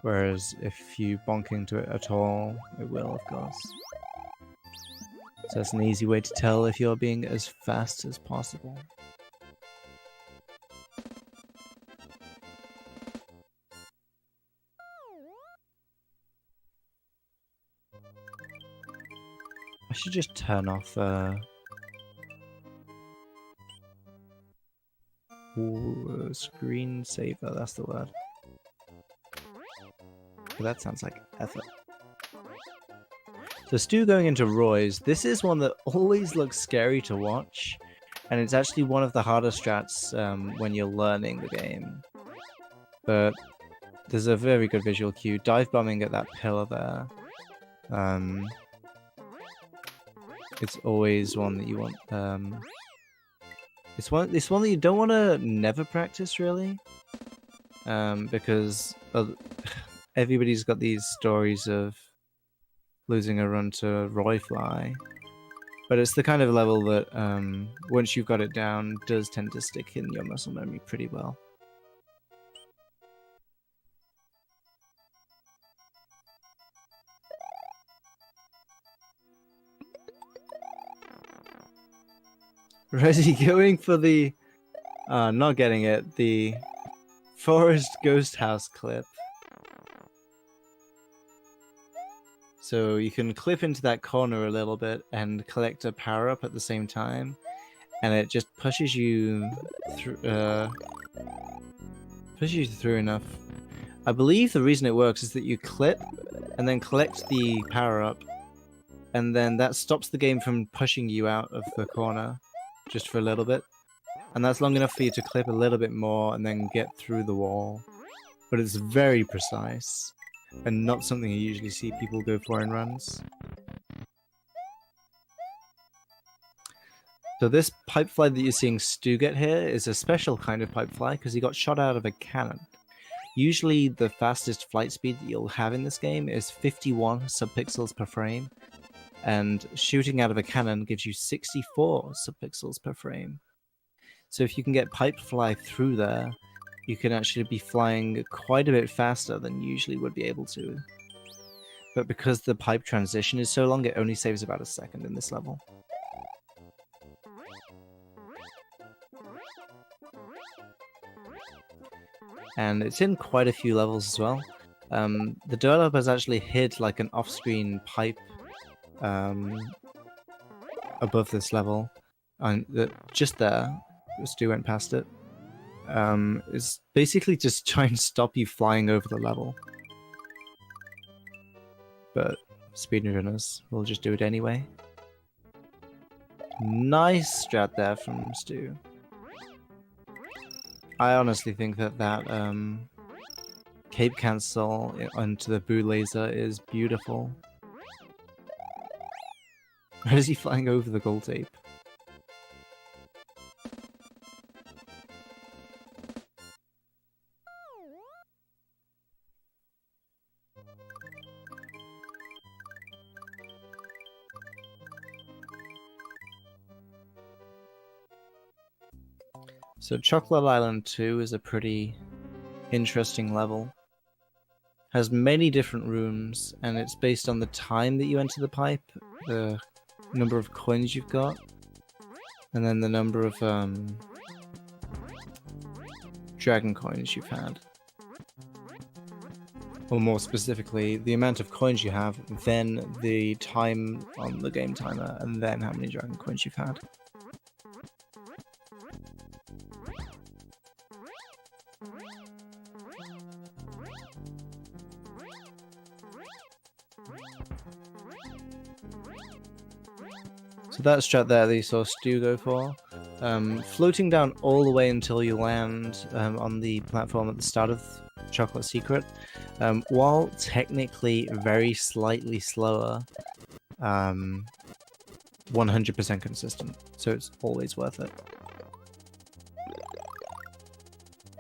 Whereas if you bonk into it at all, it will, of course. So that's an easy way to tell if you're being as fast as possible. I should just turn off screensaver, that's the word. But that sounds like effort. So Stu going into Roy's, this is one that always looks scary to watch, and it's actually one of the harder strats when you're learning the game. But there's a very good visual cue. Dive bombing at that pillar there. It's always one that you want. It's one that you don't want to never practice really, because everybody's got these stories of losing a run to Royfly, but it's the kind of level that once you've got it down, does tend to stick in your muscle memory pretty well. Reze going for the, not getting it, the forest ghost house clip. So you can clip into that corner a little bit and collect a power up at the same time, and it just pushes you through enough. I believe the reason it works is that you clip and then collect the power up, and then that stops the game from pushing you out of the corner just for a little bit, and that's long enough for you to clip a little bit more and then get through the wall. But it's very precise and not something you usually see people go for in runs. So this pipe fly that you're seeing Stu get here is a special kind of pipe fly because he got shot out of a cannon. Usually the fastest flight speed that you'll have in this game is 51 subpixels per frame, and shooting out of a cannon gives you 64 subpixels per frame. So if you can get pipe fly through there, you can actually be flying quite a bit faster than you usually would be able to. But because the pipe transition is so long, it only saves about a second in this level. And it's in quite a few levels as well. The developers actually hid like an off-screen pipe above this level, and just there, Stu went past it. It's basically just trying to stop you flying over the level. But speedrunners will just do it anyway. Nice strat there from Stu. I honestly think that cape cancel onto the boo laser is beautiful. Where is he flying over the gold tape? So Chocolate Island 2 is a pretty interesting level. Has many different rooms, and it's based on the time that you enter the pipe, the number of coins you've got, and then the number of dragon coins you've had. Or more specifically, the amount of coins you have, then the time on the game timer, and then how many dragon coins you've had. So that strat there that you saw Stu go for, floating down all the way until you land on the platform at the start of Chocolate Secret, while technically very slightly slower, 100% consistent, so it's always worth it.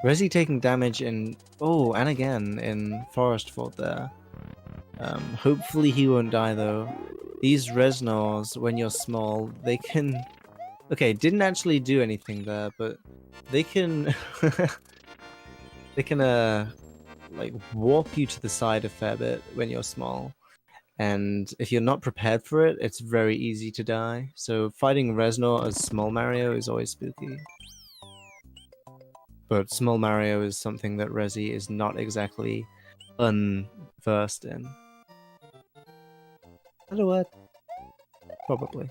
Reze taking damage in... Oh, and again in Forest Fort there. Hopefully he won't die though. These Resnors, when you're small, they can... Okay, didn't actually do anything there, but they can... they can, like, warp you to the side a fair bit when you're small. And if you're not prepared for it, it's very easy to die. So fighting Reznor as Small Mario is always spooky. But Small Mario is something that Reze is not exactly unversed in. Is that a word? Probably.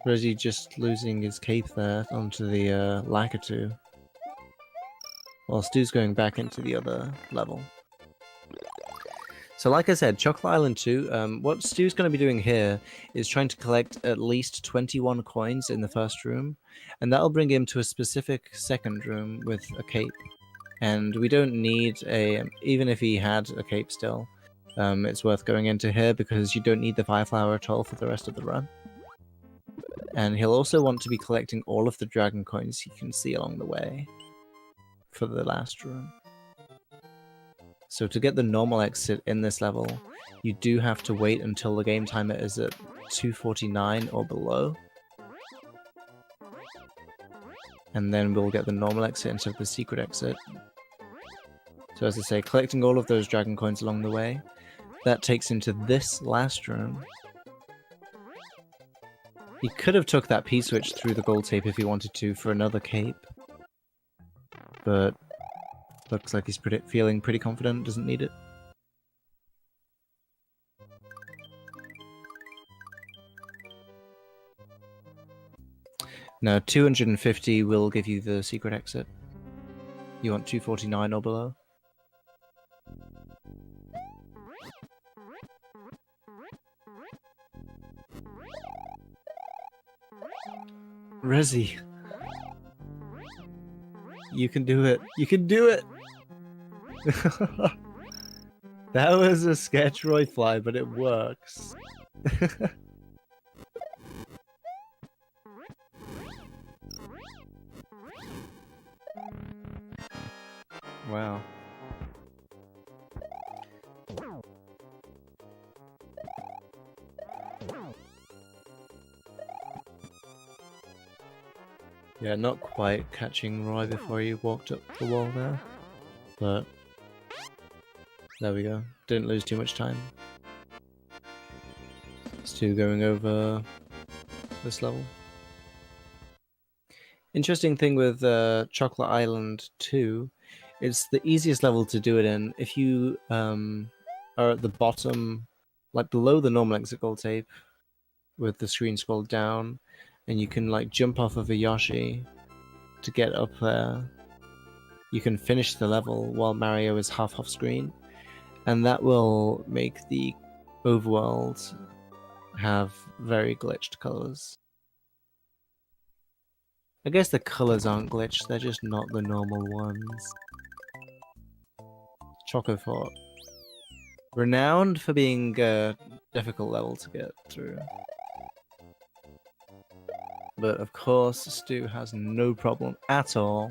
Reze just losing his cape there onto the Lakitu, while Stu's going back into the other level. So like I said, Chocolate Island 2, what Stu's going to be doing here is trying to collect at least 21 coins in the first room, and that'll bring him to a specific second room with a cape. And we don't need a... even if he had a cape still, it's worth going into here because you don't need the Fire Flower at all for the rest of the run. And he'll also want to be collecting all of the dragon coins he can see along the way for the last room. So to get the normal exit in this level, you do have to wait until the game timer is at 249 or below. And then we'll get the normal exit instead of the secret exit. So as I say, collecting all of those dragon coins along the way, that takes him to this last room. He could have took that P-switch through the gold tape if he wanted to for another cape. But looks like he's feeling pretty confident, doesn't need it. Now 250 will give you the secret exit. You want 249 or below? Reze, you can do it. You can do it. That was a sketch Roy fly, but it works. Wow. Yeah, not quite catching Roy before he walked up the wall there, but there we go. Didn't lose too much time. Stu going over this level. Interesting thing with Chocolate Island 2, it's the easiest level to do it in. If you are at the bottom, like below the normal exit gold tape, with the screen scrolled down, and you can like jump off of a Yoshi to get up there. You can finish the level while Mario is half off screen, and that will make the overworld have very glitched colors. I guess the colors aren't glitched, they're just not the normal ones. Choco Fort. Renowned for being a difficult level to get through. But of course, Stu has no problem at all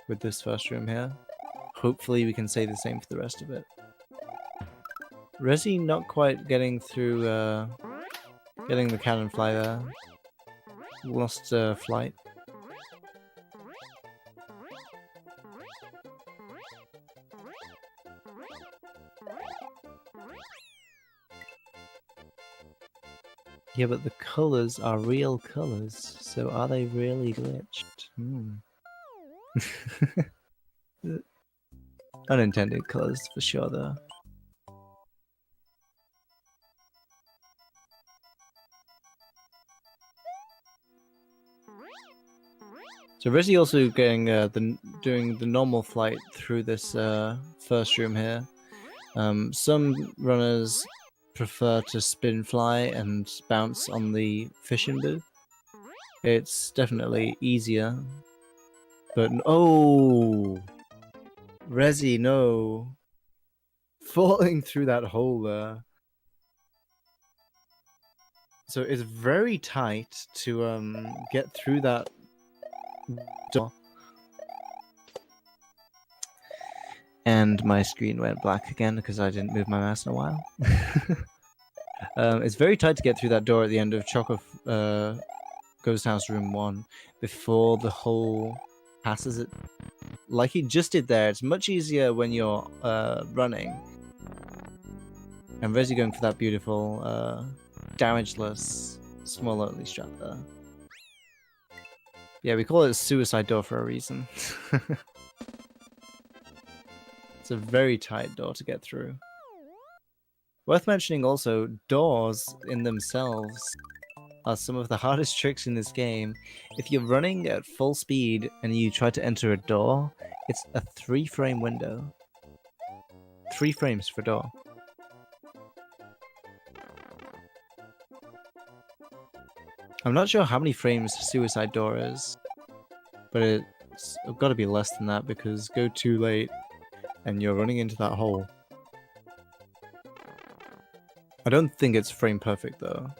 with this first room here. Hopefully we can say the same for the rest of it. Reze not quite getting through, getting the cannon fly there. Lost flight. Yeah, but the colors are real colors, so are they really glitched? Unintended colors for sure, though. So Reze also getting doing the normal flight through this first room here. Some runners prefer to spin fly and bounce on the fishing booth. It's definitely easier. But oh, Reze, no, falling through that hole there. So it's very tight to get through that door. And my screen went black again because I didn't move my mouse in a while. It's very tight to get through that door at the end of Choco Ghost House Room 1 before the hole passes it. Like he just did there. It's much easier when you're running. And Reze going for that beautiful damageless small only strap there. Yeah, we call it a suicide door for a reason. It's a very tight door to get through. Worth mentioning also, doors in themselves are some of the hardest tricks in this game. If you're running at full speed and you try to enter a door, it's a 3-frame window. 3 frames for a door. I'm not sure how many frames Suicide Door is, but it's got to be less than that because go too late and you're running into that hole. I don't think it's frame perfect though.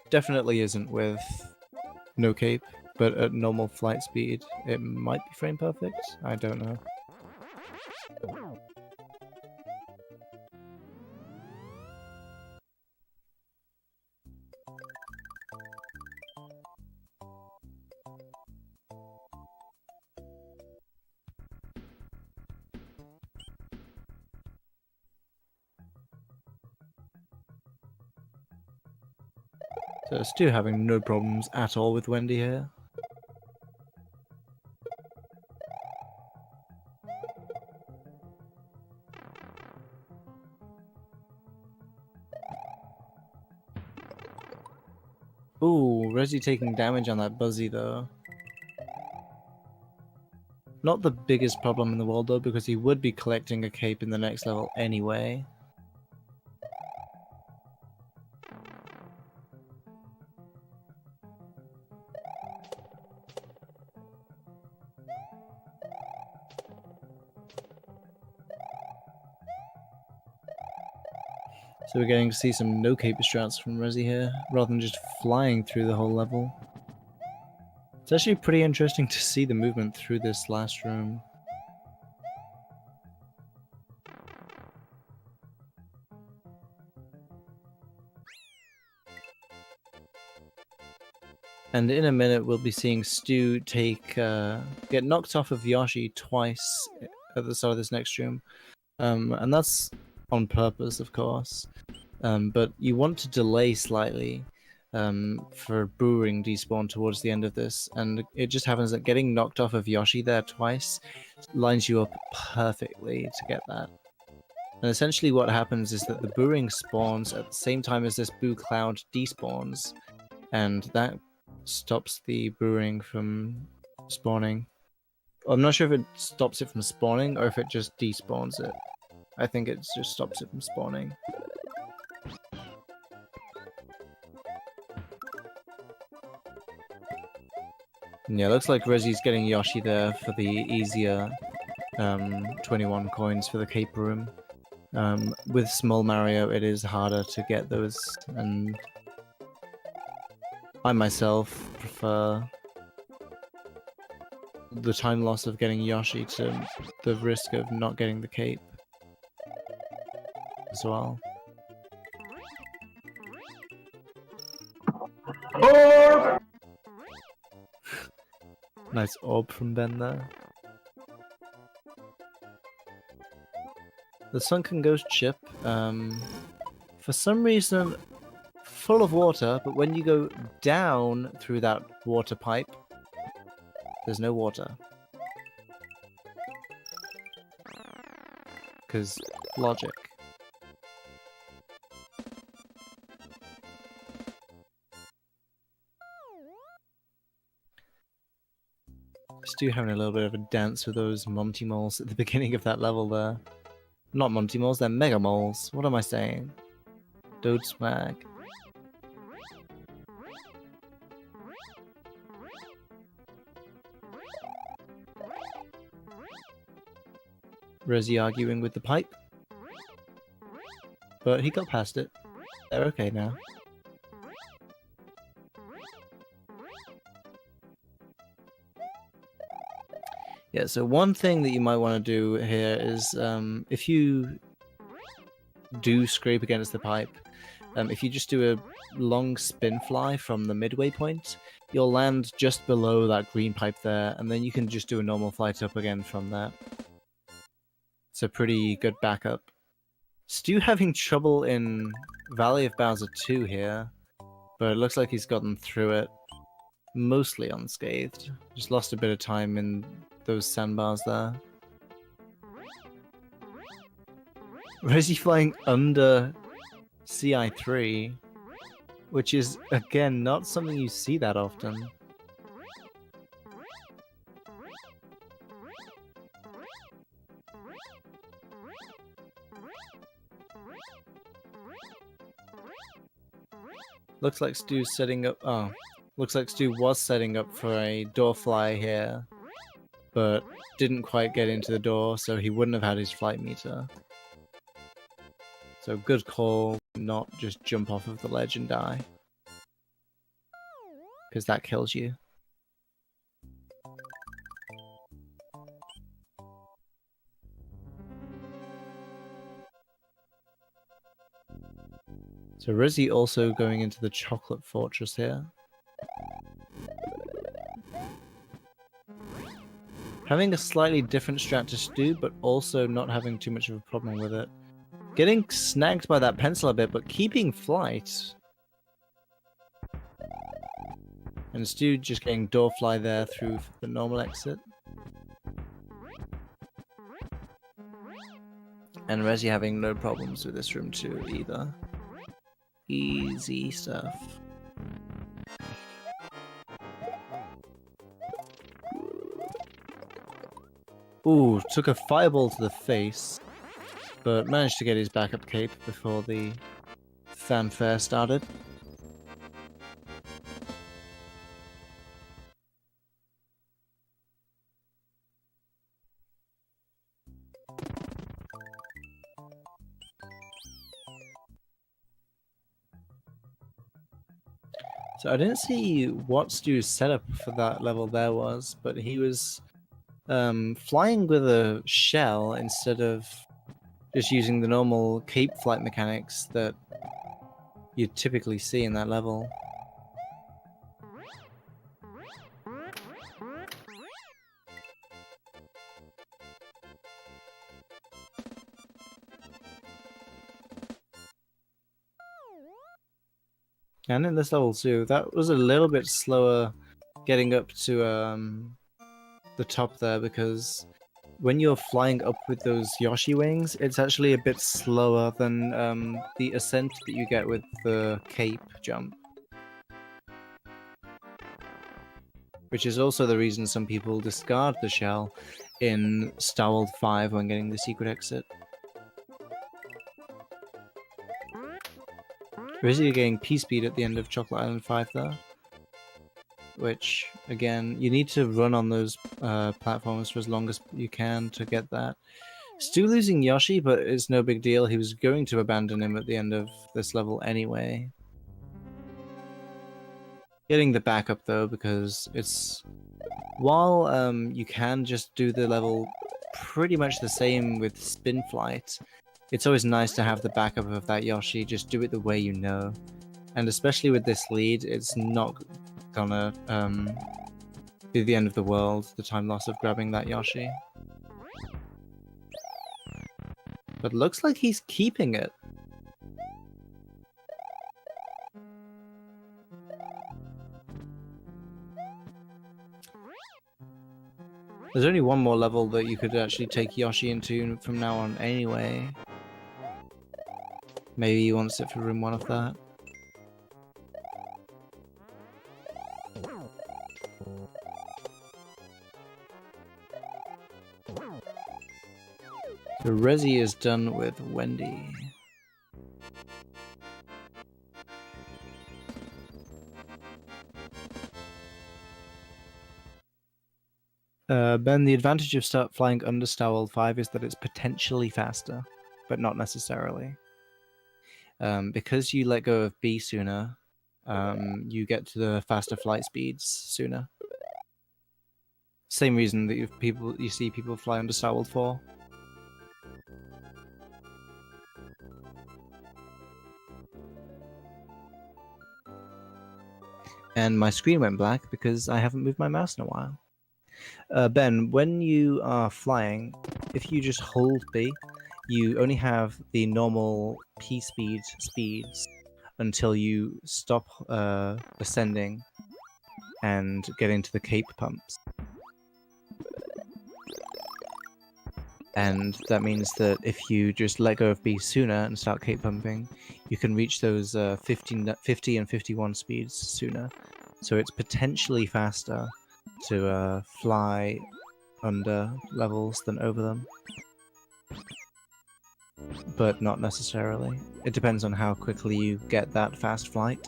Definitely isn't with no cape, but at normal flight speed it might be frame perfect. I don't know. So Stu having no problems at all with Wendy here. Ooh, Rezi taking damage on that Buzzy though. Not the biggest problem in the world though, because he would be collecting a cape in the next level anyway. So we're getting to see some no cape strats from Rezi here, rather than just flying through the whole level. It's actually pretty interesting to see the movement through this last room. And in a minute we'll be seeing Stu get knocked off of Yoshi twice at the start of this next room. And that's on purpose, of course. But you want to delay slightly for Brewing despawn towards the end of this, and it just happens that getting knocked off of Yoshi there twice lines you up perfectly to get that. And essentially what happens is that the Brewing spawns at the same time as this Boo Cloud despawns, and that stops the Brewing from spawning. I'm not sure if it stops it from spawning or if it just despawns it. I think it just stops it from spawning. Yeah, looks like Rezi's getting Yoshi there for the easier 21 coins for the cape room. With Small Mario, it is harder to get those, and I myself prefer the time loss of getting Yoshi to the risk of not getting the cape as well. Orb! Nice orb from Ben there. The Sunken Ghost ship, for some reason, full of water, but when you go down through that water pipe, there's no water. Because logic. Stu having a little bit of a dance with those Monty moles at the beginning of that level there. Not Monty moles, they're Mega moles. What am I saying? Dode swag. Reze arguing with the pipe. But he got past it. They're okay now. Yeah, so one thing that you might want to do here is if you do scrape against the pipe, if you just do a long spin fly from the midway point, you'll land just below that green pipe there, and then you can just do a normal flight up again from that. It's a pretty good backup. Stu having trouble in Valley of Bowser 2 here, but it looks like he's gotten through it mostly unscathed. Just lost a bit of time in those sandbars there. Reze flying under CI3, which is, again, not something you see that often. Looks like Stu's setting up... Oh. Looks like Stu was setting up for a door fly here, but didn't quite get into the door, so he wouldn't have had his flight meter. So good call, not just jump off of the ledge and die. Because that kills you. So Reze also going into the chocolate fortress here. Having a slightly different strat to Stu, but also not having too much of a problem with it. Getting snagged by that pencil a bit, but keeping flight. And Stu just getting door fly there through the normal exit. And Reze having no problems with this room too either. Easy stuff. Ooh, took a fireball to the face, but managed to get his backup cape before the fanfare started. So I didn't see what Stu's setup for that level there was, but he was flying with a shell instead of just using the normal cape flight mechanics that you typically see in that level. And in this level too, that was a little bit slower getting up to the top there, because when you're flying up with those Yoshi wings, it's actually a bit slower than the ascent that you get with the cape jump. Which is also the reason some people discard the shell in Star World 5 when getting the secret exit. Reze getting P-Speed at the end of Chocolate Island 5 there. Which, again, you need to run on those platforms for as long as you can to get that. Still losing Yoshi, but it's no big deal. He was going to abandon him at the end of this level anyway. Getting the backup though, because it's... While you can just do the level pretty much the same with Spin Flight, it's always nice to have the backup of that Yoshi, just do it the way you know. And especially with this lead, it's not gonna be the end of the world, the time loss of grabbing that Yoshi. But looks like he's keeping it. There's only one more level that you could actually take Yoshi into from now on anyway. Maybe he wants it for room 1 of that. So Reze is done with Wendy. Ben, the advantage of start flying under Starworld 5 is that it's potentially faster, but not necessarily. Because you let go of B sooner, you get to the faster flight speeds sooner. Same reason that you see people fly under Starworld 4. And my screen went black because I haven't moved my mouse in a while. Ben, when you are flying, if you just hold B, you only have the normal P speeds until you stop ascending and get into the cape pumps. And that means that if you just let go of B sooner and start cape pumping, you can reach those 50 and 51 speeds sooner. So it's potentially faster to fly under levels than over them. But not necessarily. It depends on how quickly you get that fast flight.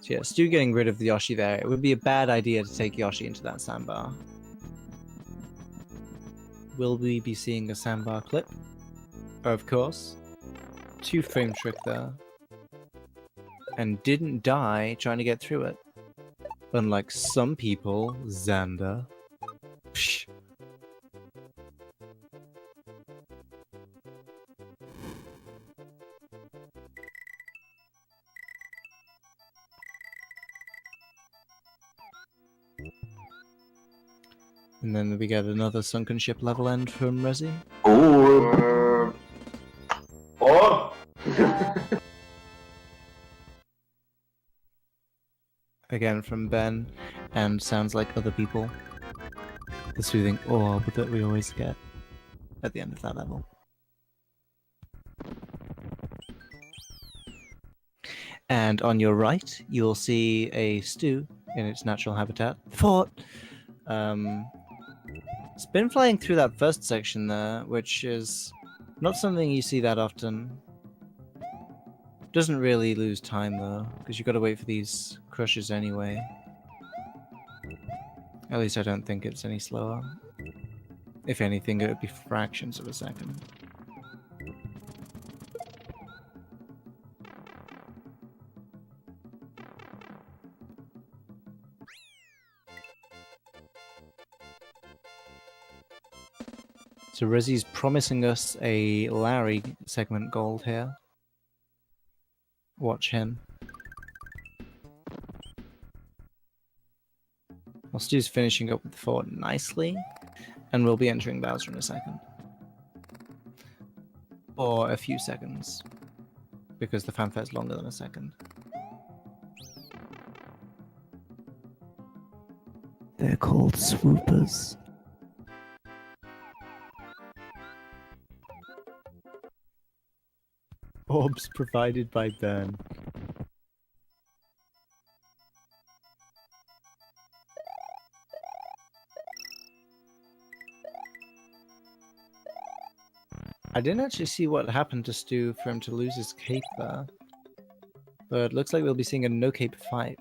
So yeah, Stu getting rid of the Yoshi there. It would be a bad idea to take Yoshi into that sandbar. Will we be seeing a sandbar clip? Of course. 2-frame trick there. And didn't die trying to get through it. Unlike some people, Xander. Psh. And then we get another sunken ship level end from Reze. Oh! Oh! Again from Ben, and sounds like other people. The soothing orb that we always get at the end of that level. And on your right, you'll see a stew in its natural habitat. Fort! It's been flying through that first section there, which is not something you see that often. Doesn't really lose time though, because you've got to wait for these crushes anyway. At least I don't think it's any slower. If anything, it would be fractions of a second. So Reze's promising us a Larry segment gold here. Watch him. While Stu's finishing up with the fort nicely, and we'll be entering Bowser in a second. Or a few seconds, because the fanfare's longer than a second. They're called swoopers. Orbs provided by Ben. I didn't actually see what happened to Stu for him to lose his cape there. But it looks like we'll be seeing a no-cape fight.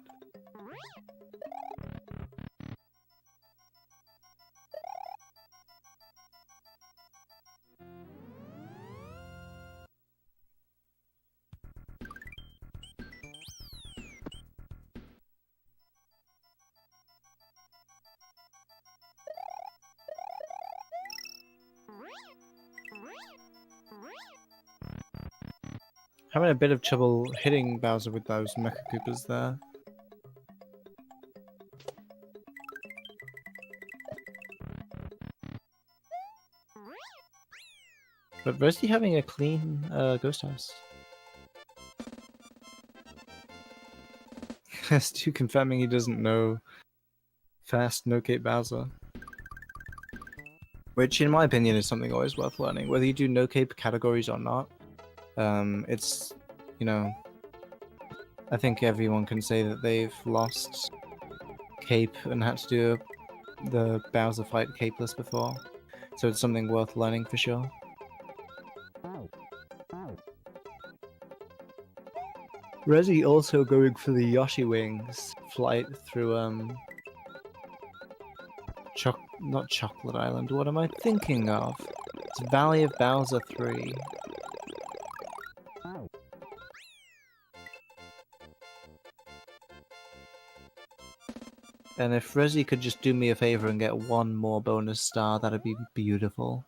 Having a bit of trouble hitting Bowser with those Mecha Koopas there. But Reze having a clean ghost house. Stu confirming he doesn't know fast no-cape Bowser. Which in my opinion is something always worth learning. Whether you do no-cape categories or not, It's, you know, I think everyone can say that they've lost Cape and had to do the Bowser fight capeless before, so it's something worth learning for sure. Reze also going for the Yoshi Wings flight through not Chocolate Island. What am I thinking of? It's Valley of Bowser 3. And if Reze could just do me a favor and get one more bonus star, that'd be beautiful.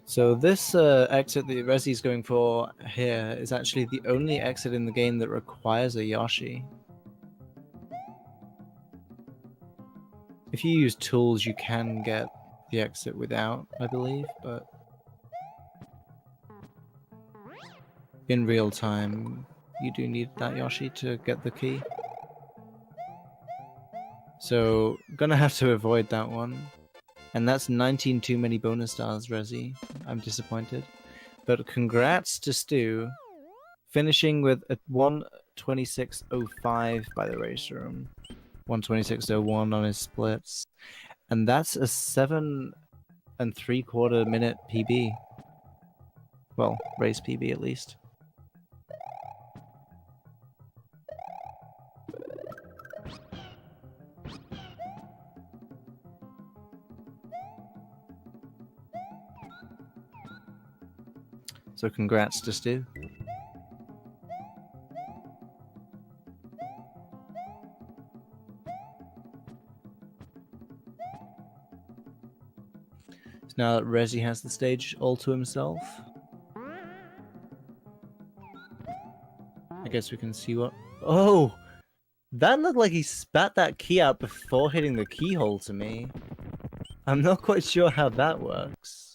So this exit that Rezi's going for here is actually the only exit in the game that requires a Yoshi. If you use tools, you can get the exit without, I believe, but in real time, you do need that Yoshi to get the key. So, gonna have to avoid that one. And that's 19 too many bonus stars, Reze. I'm disappointed. But congrats to Stu, finishing with a 1:26.05 by the race room. 1:26.01 on his splits. And that's a 7 3/4 minute PB. Well, race PB at least. So congrats to Stu. So now that Reze has the stage all to himself, I guess we can see what... Oh! That looked like he spat that key out before hitting the keyhole to me. I'm not quite sure how that works.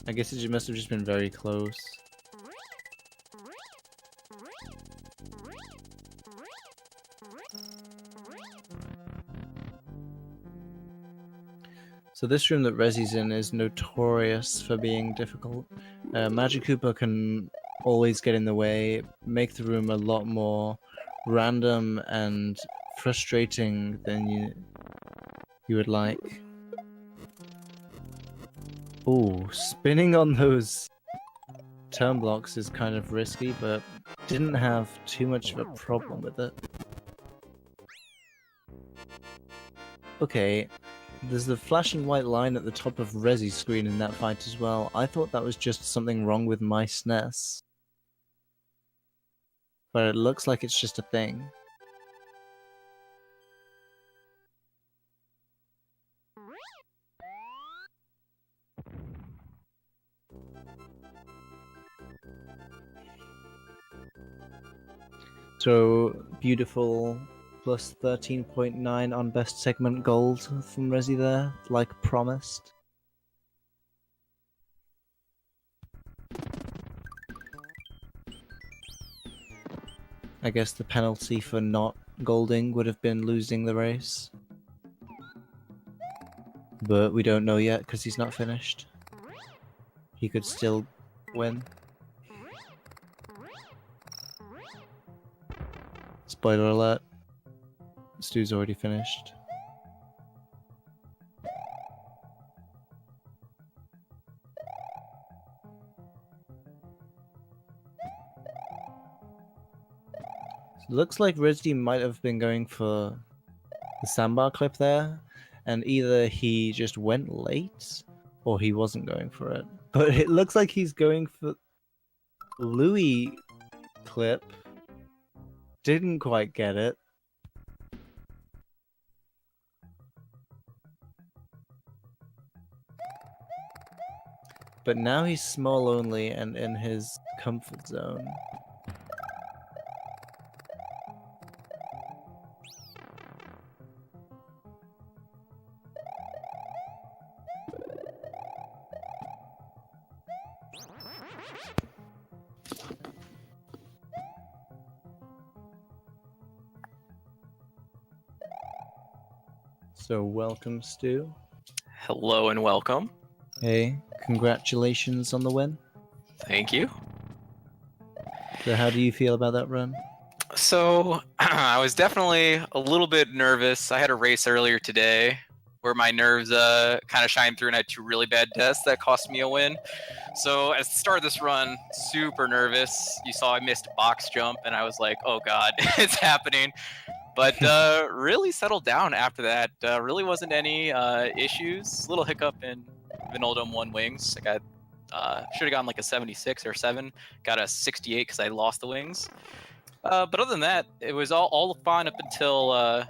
I guess it must have just been very close. So this room that Rezi's in is notorious for being difficult. Magic Koopa can always get in the way, make the room a lot more random and frustrating than you would like. Ooh, spinning on those turn blocks is kind of risky, but didn't have too much of a problem with it. Okay, there's the flashing white line at the top of Rezi's screen in that fight as well. I thought that was just something wrong with my SNES. But it looks like it's just a thing. So, beautiful, plus 13.9 on best segment gold from Reze there, like promised. I guess the penalty for not golding would have been losing the race. But we don't know yet because he's not finished. He could still win. Spoiler alert. Stu's already finished. So looks like Reze might have been going for the sandbar clip there, and either he just went late or he wasn't going for it. But it looks like he's going for Louis clip. Didn't quite get it. But now he's small only and in his comfort zone. So welcome, Stu. Hello and welcome. Hey, congratulations on the win. Thank you. So how do you feel about that run? So I was definitely a little bit nervous. I had a race earlier today where my nerves kind of shined through and I had 2 really bad deaths that cost me a win. So at the start of this run, super nervous. You saw I missed a box jump and I was like, oh god, it's happening. But really settled down after that. Really wasn't any issues. Little hiccup in Vinaldome 1 wings. I got should have gotten like a 76 or 7. Got a 68 because I lost the wings. But other than that, it was all fine up until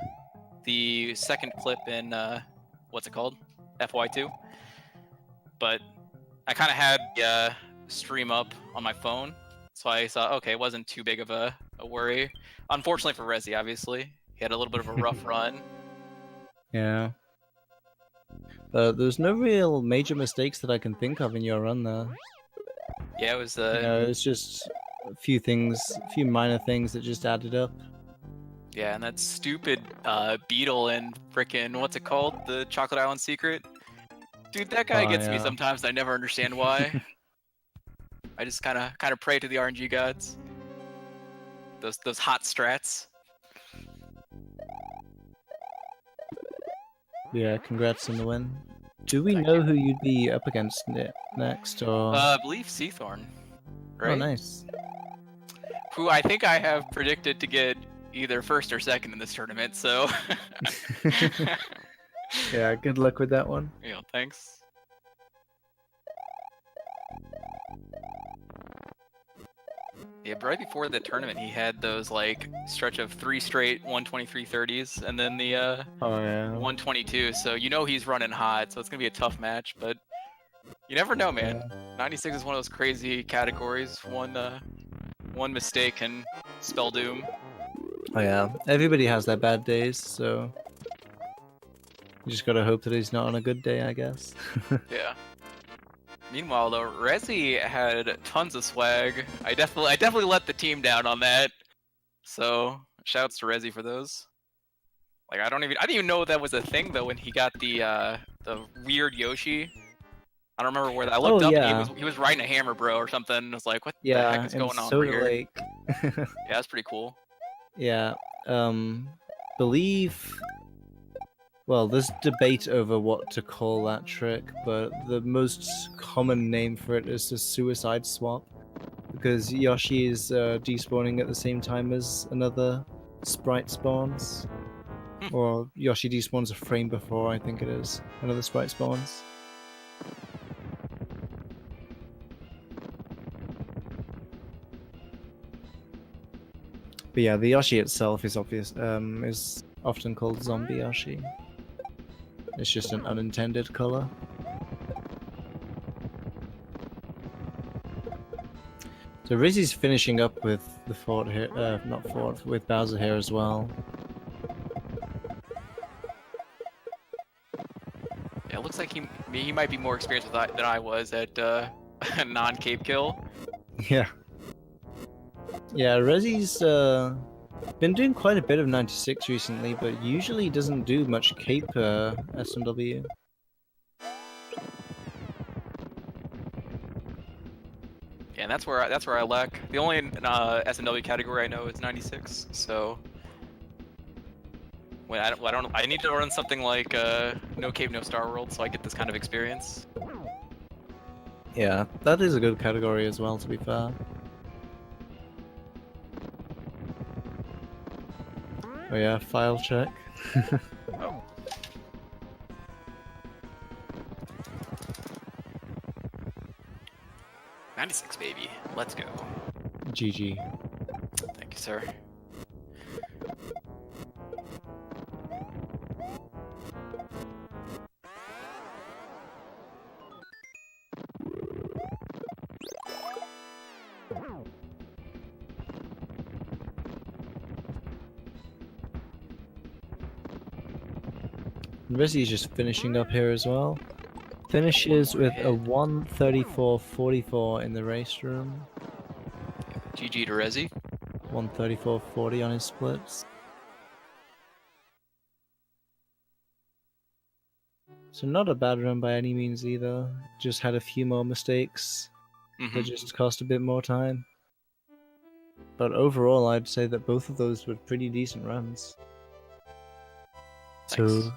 the second clip in what's it called? FY2. But I kind of had stream up on my phone, so I thought, okay, it wasn't too big of a worry. Unfortunately for Reze, obviously, he had a little bit of a rough run. Yeah. There's no real major mistakes that I can think of in your run there. Yeah, it was. It's just a few things, a few minor things that just added up. Yeah, and that stupid beetle and frickin' what's it called? The Chocolate Island Secret. Dude, that guy gets me sometimes. And I never understand why. I just kind of pray to the RNG gods. Those hot strats. Yeah, congrats on the win. Do we Thank know you. who you'd be up against next, or? I believe Seathorn. Right? Oh, nice. Who I think I have predicted to get either first or second in this tournament. So. Yeah, good luck with that one. Yeah, thanks. Yeah, but right before the tournament, he had those like stretch of 3 straight 123-30s, and then the Oh yeah. 122. So you know he's running hot. So it's gonna be a tough match, but you never know, man. 96 is one of those crazy categories. One mistake can spell doom. Oh yeah. Everybody has their bad days, so you just gotta hope that he's not on a good day, I guess. Yeah. Meanwhile, though, Reze had tons of swag. I definitely let the team down on that. So shouts to Reze for those. Like I didn't even know that was a thing though when he got the weird Yoshi. I don't remember where that. I looked up and he was riding a hammer, bro, or something. I was like, what the heck is going on over here? Lake. Yeah, that's pretty cool. Yeah. Believe. Well, there's debate over what to call that trick, but the most common name for it is the suicide swap, because Yoshi is despawning at the same time as another sprite spawns. Or Yoshi despawns a frame before, I think it is. Another sprite spawns. But yeah, the Yoshi itself is is often called Zombie Yoshi. It's just an unintended color. So Rizzy's finishing up with the fort here, with Bowser here as well. Yeah, it looks like he might be more experienced with that than I was at non-cape kill. Yeah. Yeah, Rezzy's been doing quite a bit of 96 recently, but usually doesn't do much cape SMW. Yeah, and that's where I lack. The only SMW category I know is 96. So when I need to run something like no cape, no Star World, so I get this kind of experience. Yeah, that is a good category as well, to be fair. Oh yeah, file check. Oh. '96, baby. Let's go. GG. Thank you, sir. Rizzy's just finishing up here as well. Finishes with a 134.44 in the race room. GG to Reze. 134.40 on his splits. So not a bad run by any means either. Just had a few more mistakes that just cost a bit more time. But overall, I'd say that both of those were pretty decent runs. Thanks. So,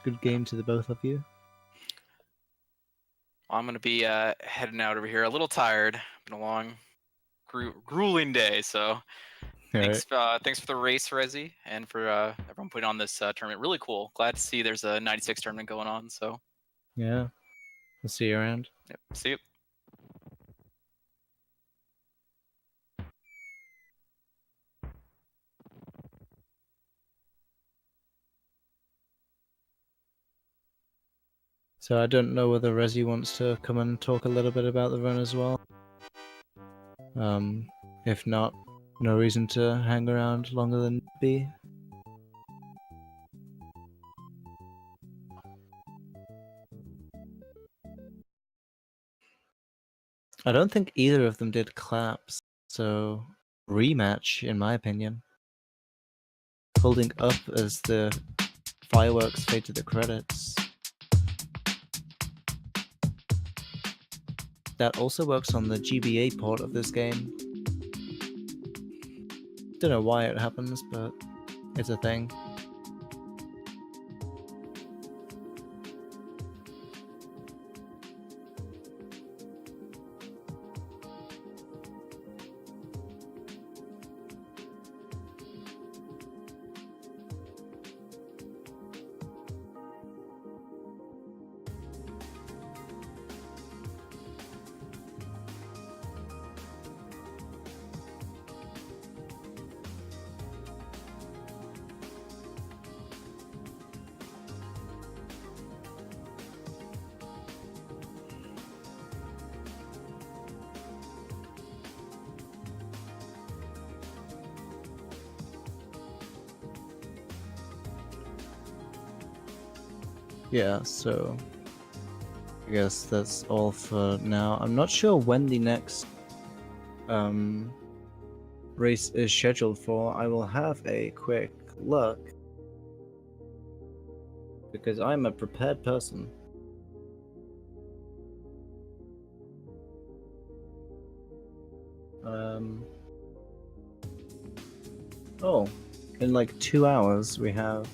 good game to the both of you. I'm gonna be heading out over here. A little tired. Been a long, grueling day. So thanks, thanks for the race, Reze, and for everyone putting on this tournament. Really cool. Glad to see there's a 96 tournament going on. So Yeah, we'll see you around. yep. See you. So I don't know whether Rezi wants to come and talk a little bit about the run as well. If not, no reason to hang around longer than B. I don't think either of them did claps, so rematch in my opinion. Holding up as the fireworks fade to the credits. That also works on the GBA port of this game. Don't know why it happens, but it's a thing. Yeah, so I guess that's all for now. I'm not sure when the next race is scheduled for. I will have a quick look because I'm a prepared person. Oh, in like 2 hours we have.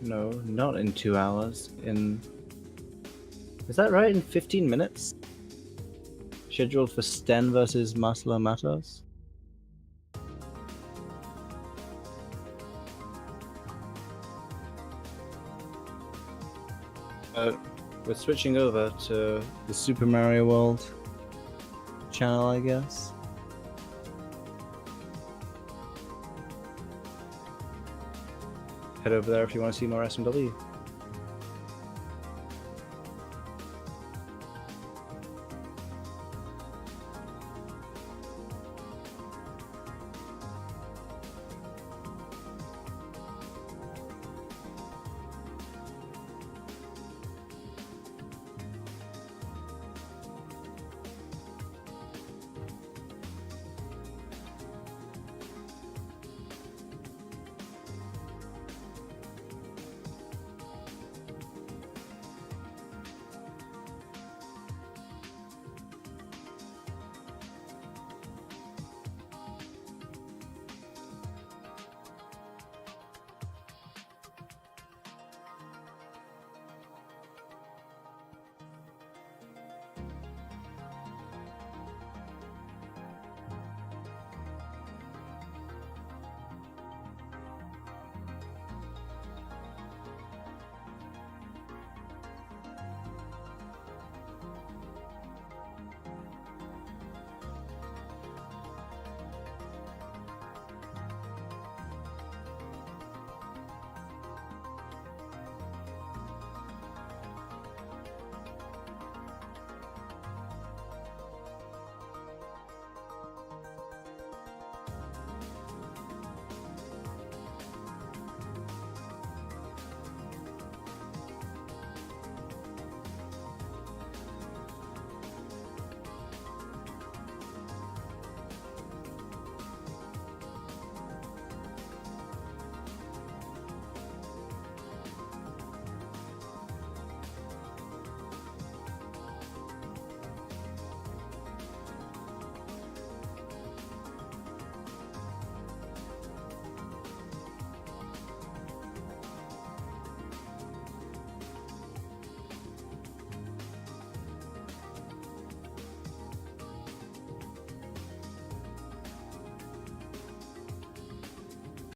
No, not in 2 hours. Is that right? In 15 minutes? Scheduled for Sten versus Marcelo Matos? We're switching over to the Super Mario World channel, I guess. Head over there if you want to see more SMW.